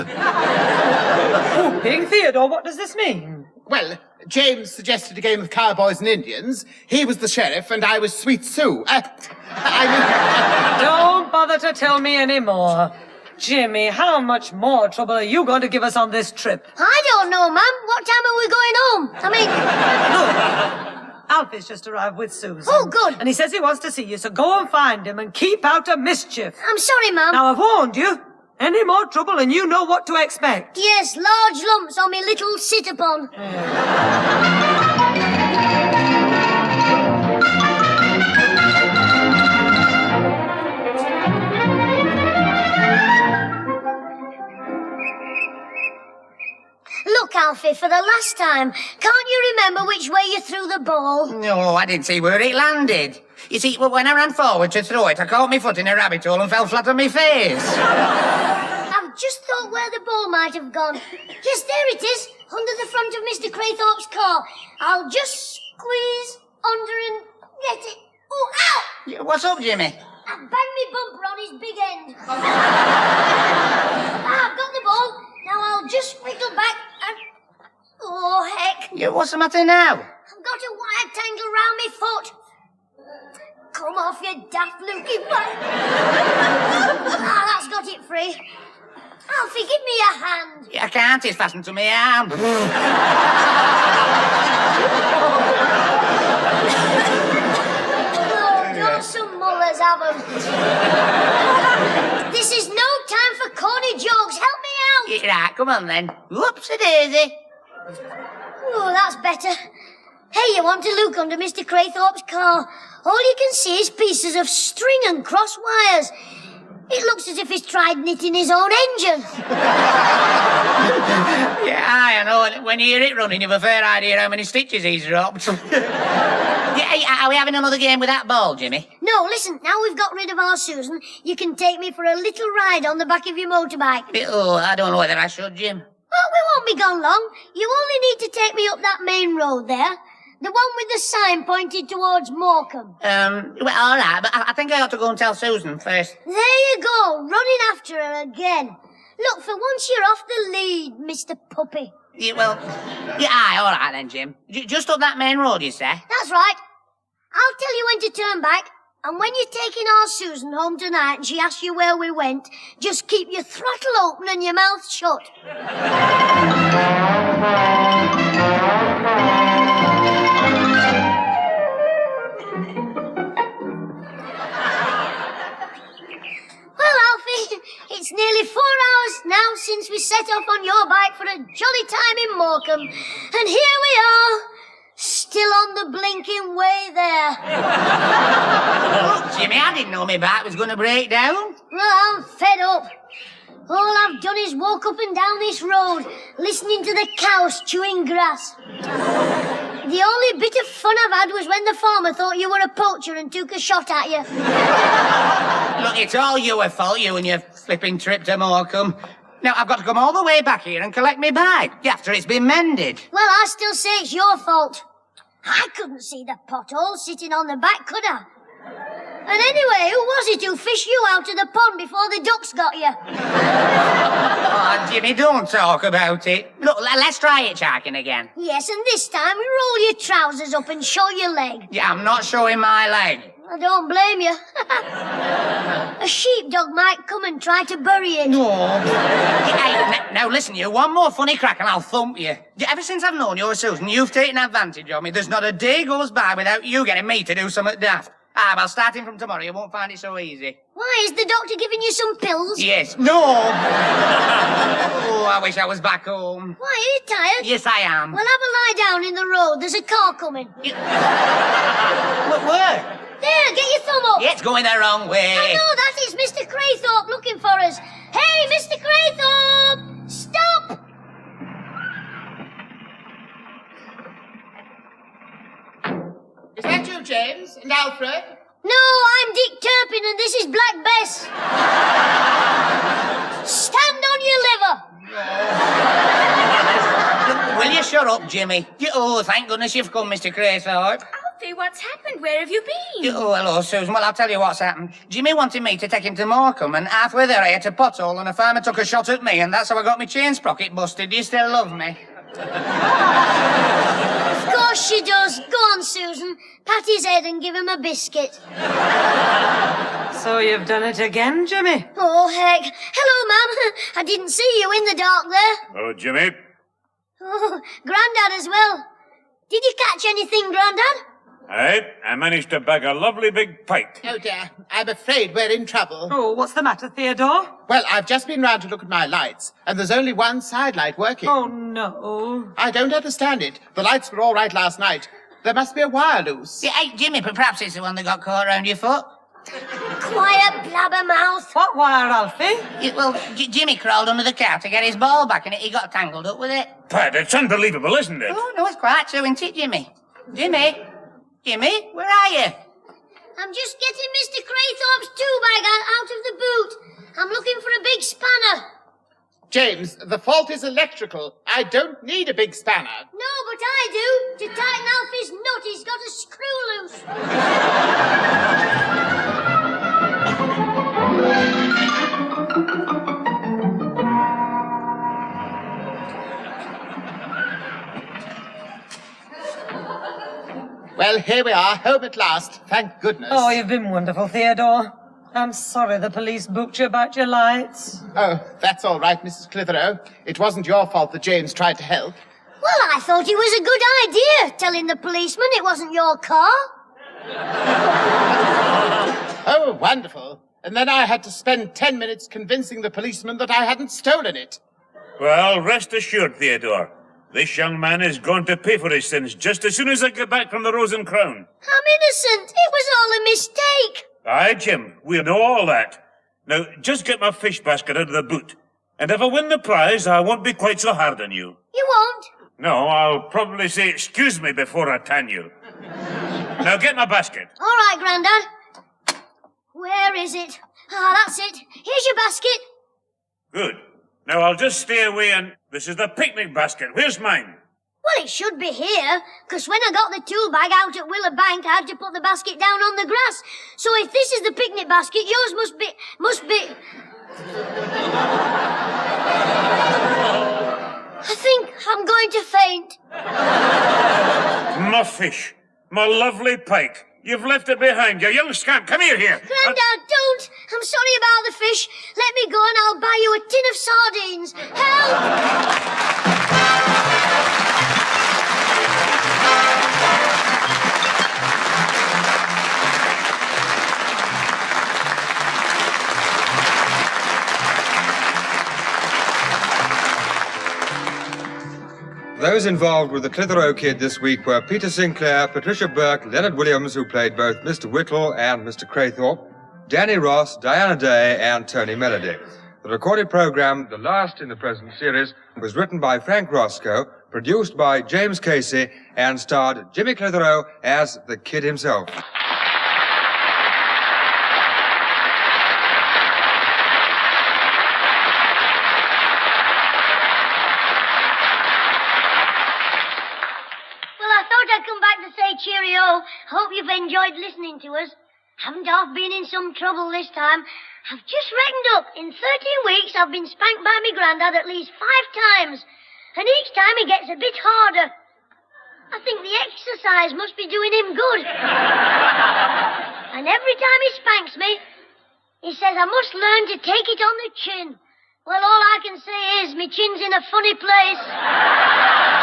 Whooping? Theodore, what does this mean? Well, James suggested a game of cowboys and Indians. He was the sheriff and I was Sweet Sue. Don't bother to tell me any more. Jimmy, how much more trouble are you going to give us on this trip? I don't know, Mum. What time are we going home? Look, Alfie's just arrived with Susan. Oh, good. And he says he wants to see you, so go and find him and keep out of mischief. I'm sorry, Mum. Now, I've warned you. Any more trouble and you know what to expect. Yes, large lumps on me little sit-upon. Look, Alfie, for the last time, can't you remember which way you threw the ball? No, I didn't see where it landed. You see, when I ran forward to throw it, I caught my foot in a rabbit hole and fell flat on my face. I've just thought where the ball might have gone. Yes, there it is, under the front of Mr. Craythorpe's car. I'll just squeeze under and get it. Oh, ow! What's up, Jimmy? I banged me bumper on his big end. I've got the ball. Now I'll just wriggle back and... Oh, heck. What's the matter now? I've got a wire tangled round my foot. Come off, you daft looking one. That's got it free. Alfie, give me a hand. I can't, it's fastened to my arm. Oh, don't some mullers have 'em. This is no time for corny jokes. Help me out. Right, come on then. Whoops-a-daisy. Oh, that's better. Hey, you want to look under Mr. Craythorpe's car? All you can see is pieces of string and cross wires. It looks as if he's tried knitting his own engine. Yeah, I know. When you hear it running, you've a fair idea how many stitches he's dropped. Are we having another game with that ball, Jimmy? No, listen, now we've got rid of our Susan, you can take me for a little ride on the back of your motorbike. Oh, I don't know whether I should, Jim. Oh, we won't be gone long. You only need to take me up that main road there. The one with the sign pointed towards Morecambe. Well, all right, but I think I ought to go and tell Susan first. There you go, running after her again. Look, for once you're off the lead, Mr. Puppy. Aye, all right then, Jim. Just up that main road, you say? That's right. I'll tell you when to turn back, and when you're taking our Susan home tonight and she asks you where we went, just keep your throttle open and your mouth shut. Well, Alfie, it's nearly 4 hours now since we set off on your bike for a jolly time in Morecambe, and here we are, still on the blinking way there. Look, Jimmy, I didn't know my bike was going to break down. Well, I'm fed up. All I've done is walk up and down this road, listening to the cows chewing grass. The only bit of fun I've had was when the farmer thought you were a poacher and took a shot at you. Look, it's all your fault, you and your flipping trip to Morecambe. Now, I've got to come all the way back here and collect my bike after it's been mended. Well, I still say it's your fault. I couldn't see the pothole sitting on the back, could I? And anyway, who was it who fished you out of the pond before the ducks got you? Oh, Jimmy, don't talk about it. Look, let's try hitchhiking again. Yes, and this time roll your trousers up and show your leg. Yeah, I'm not showing my leg. I don't blame you. A sheepdog might come and try to bury it. No. Hey, now listen, you, one more funny crack and I'll thump you. Ever since I've known you, Susan, you've taken advantage of me. There's not a day goes by without you getting me to do something daft. Well, starting from tomorrow, you won't find it so easy. Why, is the doctor giving you some pills? Yes. No! Oh, I wish I was back home. Why, are you tired? Yes, I am. Well, have a lie down in the road. There's a car coming. Where? There, get your thumb up. It's going the wrong way. I know, that is Mr. Craythorpe looking for us. Hey, Mr. Craythorpe! Stop! Is that you, James? And Alfred? No, I'm Dick Turpin and this is Black Bess. Stand on your liver. Will you shut up, Jimmy? Oh, thank goodness you've come, Mr. Craythorpe. Alfie, what's happened? Where have you been? Oh, hello, Susan. Well, I'll tell you what's happened. Jimmy wanted me to take him to Morecambe, and halfway there I hit a pothole, and a farmer took a shot at me, and that's how I got my chain sprocket busted. Do you still love me? Of course she does. Go on, Susan. Pat his head and give him a biscuit. So you've done it again, Jimmy? Oh, heck. Hello, Mum. I didn't see you in the dark there. Oh, Jimmy. Oh, Grandad as well. Did you catch anything, Grandad? I managed to bag a lovely big pike. Oh, dear. I'm afraid we're in trouble. Oh, what's the matter, Theodore? Well, I've just been round to look at my lights, and there's only one side light working. Oh, no. I don't understand it. The lights were all right last night. There must be a wire loose. Yeah, hey, Jimmy, but perhaps it's the one that got caught around your foot. Quiet, blabbermouth. What wire, Alfie? Well, Jimmy crawled under the car to get his ball back, and he got tangled up with it. Pat, it's unbelievable, isn't it? Oh, no, it's quite so, isn't it, Jimmy? Jimmy? Jimmy, where are you? I'm just getting Mr. Craythorpe's two-bag out of the boot. I'm looking for a big spanner. James, the fault is electrical. I don't need a big spanner. No, but I do. To tighten Alfie's nut, he's got a screw loose. Well, here we are, home at last. Thank goodness. Oh, you've been wonderful, Theodore. I'm sorry the police booked you about your lights. Oh, that's all right, Mrs. Clitheroe. It wasn't your fault that James tried to help. Well, I thought it was a good idea, telling the policeman it wasn't your car. Oh, wonderful. And then I had to spend 10 minutes convincing the policeman that I hadn't stolen it. Well, rest assured, Theodore. This young man is going to pay for his sins just as soon as I get back from the Rose and Crown. I'm innocent. It was all a mistake. Aye, Jim, we know all that. Now, just get my fish basket out of the boot. And if I win the prize, I won't be quite so hard on you. You won't? No, I'll probably say excuse me before I tan you. Now get my basket. All right, Grandad. Where is it? Ah, that's it. Here's your basket. Good. Now I'll just stay away and... This is the picnic basket. Where's mine? Well, it should be here, because when I got the tool bag out at Willow Bank, I had to put the basket down on the grass. So if this is the picnic basket, yours must be... I think I'm going to faint. My fish. My lovely pike. You've left it behind, you young scamp. Come here. Grandad, don't. I'm sorry about the fish. Let me go and I'll buy you a tin of sardines. Help! Those involved with the Clitheroe Kid this week were Peter Sinclair, Patricia Burke, Leonard Williams, who played both Mr. Whittle and Mr. Craythorpe, Danny Ross, Diana Day, and Tony Melody. The recorded program, the last in the present series, was written by Frank Roscoe, produced by James Casey, and starred Jimmy Clitheroe as the Kid himself. Cheerio. Hope you've enjoyed listening to us. Haven't half been in some trouble this time. I've just reckoned up. In 13 weeks, I've been spanked by my grandad at least 5 times. And each time he gets a bit harder. I think the exercise must be doing him good. And every time he spanks me, he says I must learn to take it on the chin. Well, all I can say is my chin's in a funny place.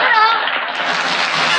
Ta-ra.